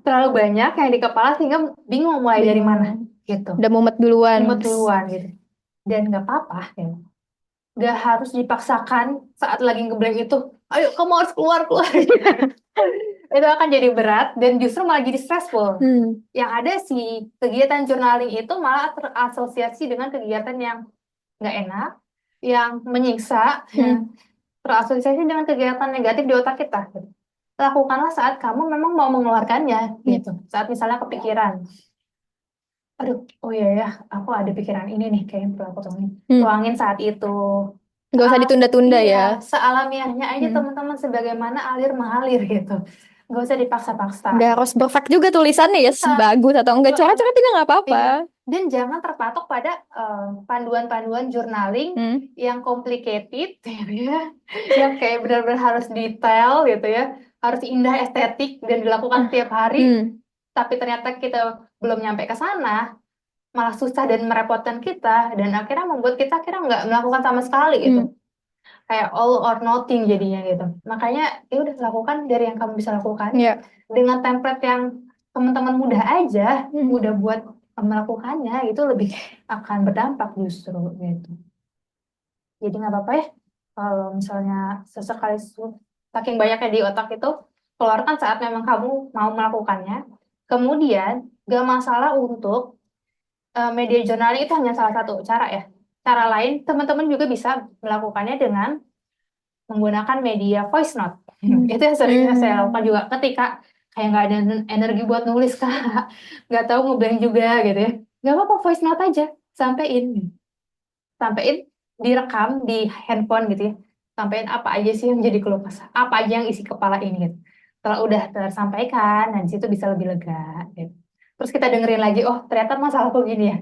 Terlalu banyak yang di kepala sehingga bingung mulai dari mana. Gitu. Udah mumet duluan. Mumet duluan gitu. Dan nggak apa-apa. Gitu. Nggak harus dipaksakan saat lagi ngeblank itu. Ayo kamu harus keluar. Itu akan jadi berat dan justru malah jadi stressful. Yang ada sih kegiatan journaling itu malah terasosiasi dengan kegiatan yang nggak enak, yang menyiksa, yang terasosiasi dengan kegiatan negatif di otak kita. Gitu. Lakukanlah saat kamu memang mau mengeluarkannya, gitu. Saat misalnya kepikiran, aduh, oh iya ya, aku ada pikiran ini nih, kayaknya perlu aku tuangin. Tuangin saat itu. Nggak usah ditunda-tunda Iya, ya. sealamiahnya aja Hmm. teman-teman sebagaimana alir mengalir gitu. Nggak usah dipaksa-paksa. Nggak harus perfect juga tulisannya ya, Iya, bagus atau enggak. heeh, Coret-coret juga nggak apa-apa. iya. Dan jangan terpatok pada panduan-panduan journaling Hmm. yang complicated, gitu ya, yang kayak benar-benar harus detail gitu ya, harus indah estetik dan dilakukan setiap hari. Hmm. Tapi ternyata kita belum nyampe ke sana, malah susah dan merepotkan kita, dan akhirnya membuat kita akhirnya nggak melakukan sama sekali gitu. Hmm. Kayak all or nothing jadinya gitu. Makanya ya udah, lakukan dari yang kamu bisa lakukan Ya. dengan template yang teman-teman mudah aja, Hmm. mudah buat melakukannya, itu lebih akan berdampak justru gitu. Jadi nggak apa-apa ya kalau misalnya sesekali saking banyaknya di otak itu, keluarkan saat memang kamu mau melakukannya. Kemudian gak masalah untuk media journaling itu hanya salah satu cara ya. Cara lain teman-teman juga bisa melakukannya dengan menggunakan media voice note. Hmm. Itu yang sering saya lakukan juga ketika kayak nggak ada energi buat nulis kak, nggak tahu ngeblank juga gitu ya. Nggak apa-apa, voice note aja, sampein, sampein, direkam di handphone gitu ya. Sampein apa aja sih yang jadi keluh kesah, apa aja yang isi kepala ini gitu. Setelah udah tersampaikan, dan di situ bisa lebih lega gitu. Terus kita dengerin lagi, oh ternyata masalahku gini ya.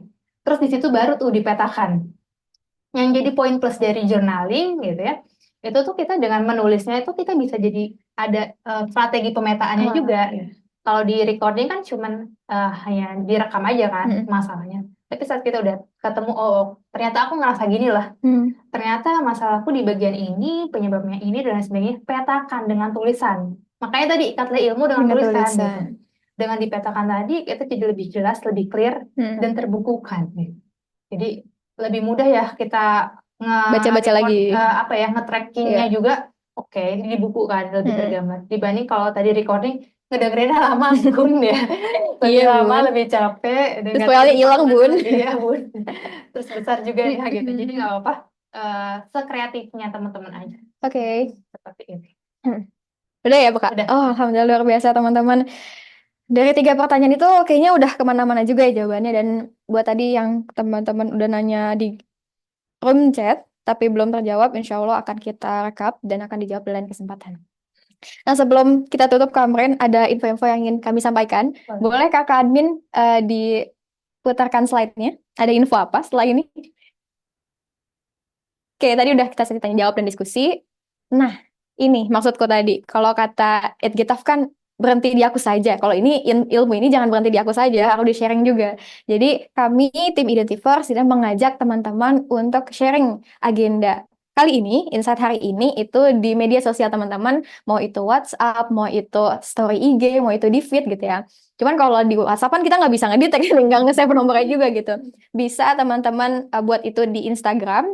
Terus di situ baru tuh dipetakan yang jadi poin plus dari journaling gitu ya. Itu tuh kita dengan menulisnya itu kita bisa jadi ada strategi pemetaannya juga. Kalau di recording kan cuman hanya direkam aja kan masalahnya. Tapi saat kita udah ketemu, oh ternyata aku ngerasa gini lah. Ternyata masalahku di bagian ini, penyebabnya ini dan lain sebagainya. Petakan dengan tulisan. Makanya tadi ikatlah ilmu dengan Dengan tulisan gitu. tulisan. Dengan dipetakan tadi, itu jadi lebih jelas, lebih clear, dan terbukukan gitu. Jadi lebih mudah ya kita Baca-baca nge-record, lagi. apa ya, nge-trackingnya Iya. juga. Oke, ini di buku kan lebih tergambar dibanding kalau tadi recording ngedengerinnya lama bun ya, lebih Iya, lama, Bun. lebih capek, dan Terus nggak tahu filenya hilang, kemana. Bun. Iya bun, terus besar juga ya gitu. Jadi nggak apa-apa, sekreatifnya teman-teman aja. Oke. Seperti ini. Udah ya, Kak? Udah. Oh, alhamdulillah luar biasa, teman-teman. Dari 3 pertanyaan itu kayaknya udah kemana-mana juga ya jawabannya. Dan buat tadi yang teman-teman udah nanya di room chat, tapi belum terjawab, insya Allah akan kita rekap dan akan dijawab di lain kesempatan. Nah, sebelum kita tutup, Kamren, ada info-info yang ingin kami sampaikan. Boleh Kakak Admin diputarkan slide-nya? Ada info apa setelah ini? Oke, tadi udah kita tanya jawab dan diskusi. Nah, ini maksudku tadi. Kalau kata Ed Gitaf kan berhenti di aku saja. Kalau ini ilmu ini jangan berhenti di aku saja, harus di-sharing juga. Jadi kami tim Identiverse sedang mengajak teman-teman untuk sharing agenda. Kali ini, insight hari ini itu di media sosial teman-teman, mau itu WhatsApp, mau itu story IG, mau itu di feed gitu ya. Cuman kalau di WhatsApp kan kita nggak bisa ngedetect, nggak nge-save nomornya juga gitu. Bisa teman-teman buat itu di Instagram,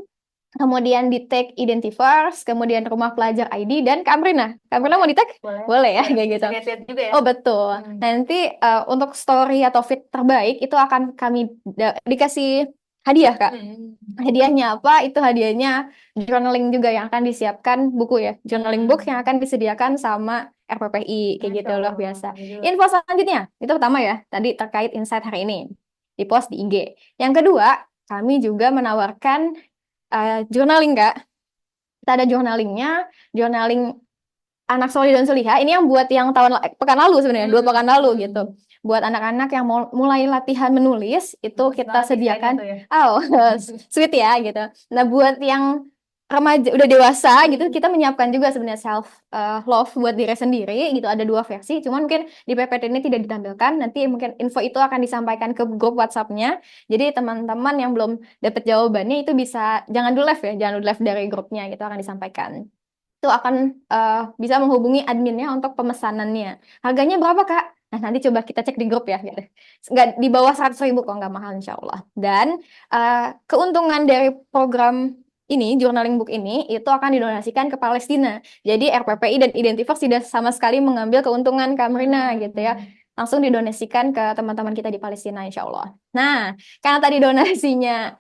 kemudian di tag Identiverse, kemudian Rumah Pelajar ID, dan Kak Amrina. Kak Amrina mau di tag? Boleh ya, kayak gitu. Lihat juga ya. Oh betul. Nanti untuk story atau feed terbaik itu akan kami dikasih hadiah, Kak. Hadiahnya apa? Itu hadiahnya journaling juga yang akan disiapkan, buku ya. Journaling book yang akan disediakan sama RPPI, kayak gitu, luar biasa. Info selanjutnya, itu pertama ya, tadi terkait insight hari ini. Di post di IG. Yang kedua, kami juga menawarkan journaling, Kak. Kita ada journalingnya, journaling anak Soli dan Soliha. Ini yang buat yang pekan lalu sebenarnya, 2 pekan lalu gitu. Buat anak-anak yang mau mulai latihan menulis, itu kita sediakan. Oh, sweet ya gitu. Nah, buat yang remaja udah dewasa gitu, kita menyiapkan juga sebenarnya self love buat diri sendiri gitu. Ada 2 versi, cuman mungkin di PPT ini tidak ditampilkan. Nanti mungkin info itu akan disampaikan ke grup WhatsApp-nya. Jadi teman-teman yang belum dapat jawabannya itu bisa jangan di live ya, jangan di live dari grupnya gitu, akan disampaikan. Itu akan bisa menghubungi adminnya untuk pemesanannya. Harganya berapa, Kak? Nah, nanti coba kita cek di grup ya. Gitu. Nggak di bawah 100.000 kok, nggak mahal insya Allah. Dan keuntungan dari program ini, journaling book ini, itu akan didonasikan ke Palestina. Jadi RPPI dan Identiverse tidak sama sekali mengambil keuntungan Kamrina gitu ya. Langsung didonasikan ke teman-teman kita di Palestina insya Allah. Nah, karena tadi donasinya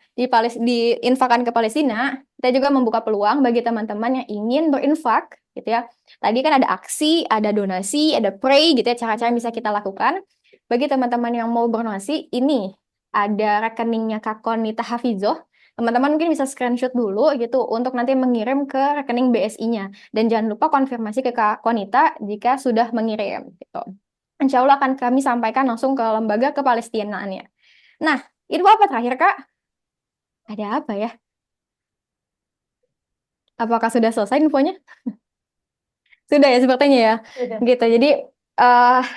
diinfakkan ke Palestina, kita juga membuka peluang bagi teman-teman yang ingin berinfak gitu ya. Tadi kan ada aksi, ada donasi, ada pray gitu ya, cara-cara yang bisa kita lakukan. Bagi teman-teman yang mau berdonasi, ini ada rekeningnya Kak Konita Hafizoh. Teman-teman mungkin bisa screenshot dulu gitu untuk nanti mengirim ke rekening BSI-nya. Dan jangan lupa konfirmasi ke Kak Konita jika sudah mengirim gitu. Insya Allah akan kami sampaikan langsung ke lembaga kepalestinaannya. Nah, itu apa terakhir Kak? Ada apa ya? Apakah sudah selesai infonya? Sudah ya sepertinya ya. Sudah. Gitu. Jadi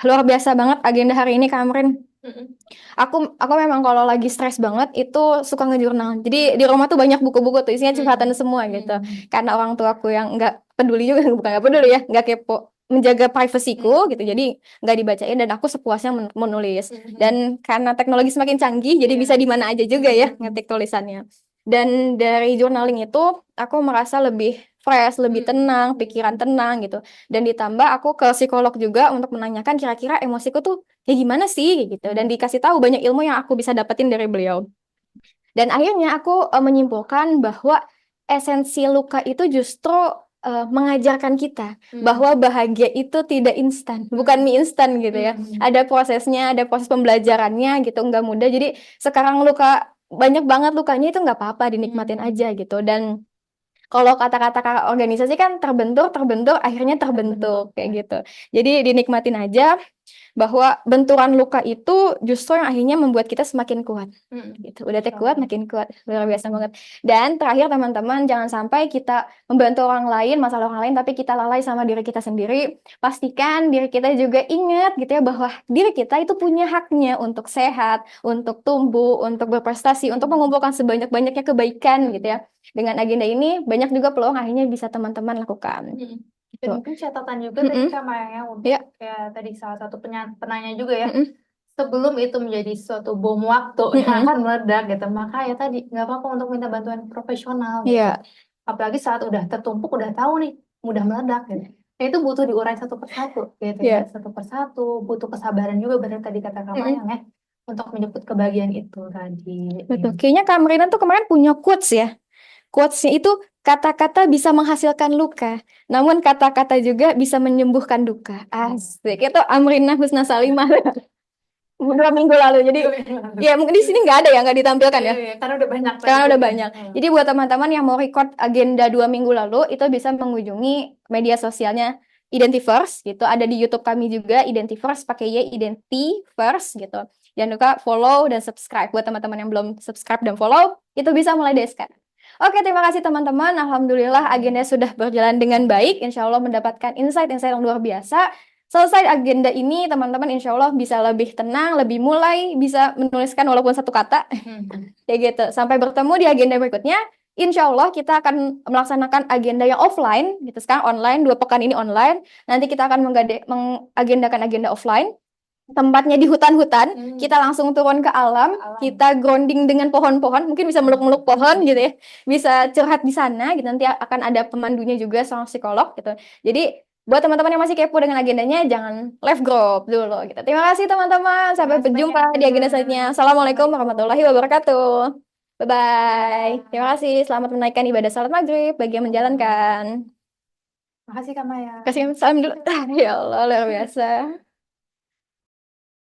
luar biasa banget agenda hari ini Kak Amrin. Mm-mm. Aku memang kalau lagi stres banget itu suka ngejurnal. Jadi di rumah tuh banyak buku-buku tuh isinya curhatan semua gitu. Karena orang tua aku yang nggak peduli juga, bukan nggak peduli ya, nggak kepo, menjaga privasiku gitu. Jadi nggak dibacain dan aku sepuasnya menulis. Dan karena teknologi semakin canggih, jadi Iya. bisa di mana aja juga ya ngetik tulisannya. Dan dari journaling itu aku merasa lebih fresh, lebih tenang, pikiran tenang gitu. Dan ditambah aku ke psikolog juga untuk menanyakan kira-kira emosiku tuh kayak gimana sih gitu. Dan dikasih tahu banyak ilmu yang aku bisa dapetin dari beliau. Dan akhirnya aku menyimpulkan bahwa esensi luka itu justru mengajarkan kita bahwa bahagia itu tidak instan, bukan mie instan gitu ya. Ada prosesnya, ada proses pembelajarannya gitu, nggak mudah. Jadi sekarang luka banyak banget lukanya itu nggak apa-apa, dinikmatin aja gitu. Dan kalau kata-kata kakak organisasi kan terbentur, akhirnya terbentuk kayak gitu. Jadi dinikmatin aja bahwa benturan luka itu justru yang akhirnya membuat kita semakin kuat. Gitu. Udah teh kuat, makin kuat. Luar biasa banget. Dan terakhir teman-teman, jangan sampai kita membantu orang lain, masalah orang lain, tapi kita lalai sama diri kita sendiri. Pastikan diri kita juga ingat gitu ya, bahwa diri kita itu punya haknya untuk sehat, untuk tumbuh, untuk berprestasi, untuk mengumpulkan sebanyak-banyaknya kebaikan gitu ya. Dengan agenda ini, banyak juga peluang akhirnya bisa teman-teman lakukan. Dan Gitu. mungkin catatan juga tadi Kak Maya untuk Iya. kayak tadi salah satu penanya juga ya, Mm-mm. sebelum itu menjadi suatu bom waktu yang akan meledak gitu, maka ya tadi nggak apa-apa untuk minta bantuan profesional gitu. Iya. Apalagi saat udah tertumpuk, udah tahu nih mudah meledak gitu. Nah, itu butuh diurai satu persatu gitu ya, Iya. satu persatu, butuh kesabaran juga benar tadi kata Kak Mm-mm. Mayang ya, untuk menjemput kebahagiaan itu tadi. Betul. Kayaknya Kak Marina tuh kemarin punya quotes ya. Quotes-nya itu kata-kata bisa menghasilkan luka, namun kata-kata juga bisa menyembuhkan duka. Asik. Itu Amrina Husna Salimah 2 minggu lalu. Jadi ya mungkin di sini nggak ada ya, nggak ditampilkan ya. Iya, karena udah banyak tadi Karena udah juga. banyak. Jadi buat teman-teman yang mau record agenda 2 minggu lalu, itu bisa mengunjungi media sosialnya Identiverse gitu. Ada di YouTube kami juga, Identiverse pakai Y, Identiverse gitu. Jangan lupa follow dan subscribe. Buat teman-teman yang belum subscribe dan follow, itu bisa mulai dari sekarang. Oke, terima kasih teman-teman. Alhamdulillah agenda sudah berjalan dengan baik. Insya Allah mendapatkan insight-insight yang luar biasa. Selesai agenda ini, teman-teman insya Allah bisa lebih tenang, lebih mulai, bisa menuliskan walaupun satu kata. Kayak gitu. Sampai bertemu di agenda berikutnya. Insya Allah kita akan melaksanakan agenda yang offline, gitu. Sekarang online, 2 pekan ini online. Nanti kita akan mengagendakan agenda offline. Tempatnya di hutan-hutan, kita langsung turun ke alam, kita grounding dengan pohon-pohon, mungkin bisa meluk-meluk pohon gitu ya, bisa curhat di sana, gitu. Nanti akan ada pemandunya juga, seorang psikolog gitu. Jadi buat teman-teman yang masih kepo dengan agendanya, jangan left group dulu gitu. Terima kasih teman-teman, sampai berjumpa di agenda selanjutnya. Assalamualaikum warahmatullahi wabarakatuh. Bye-bye. Terima kasih, selamat menaikkan ibadah salat maghrib bagi yang menjalankan. Makasih Kak Maya. Kasih salam dulu. Ya Allah, luar biasa.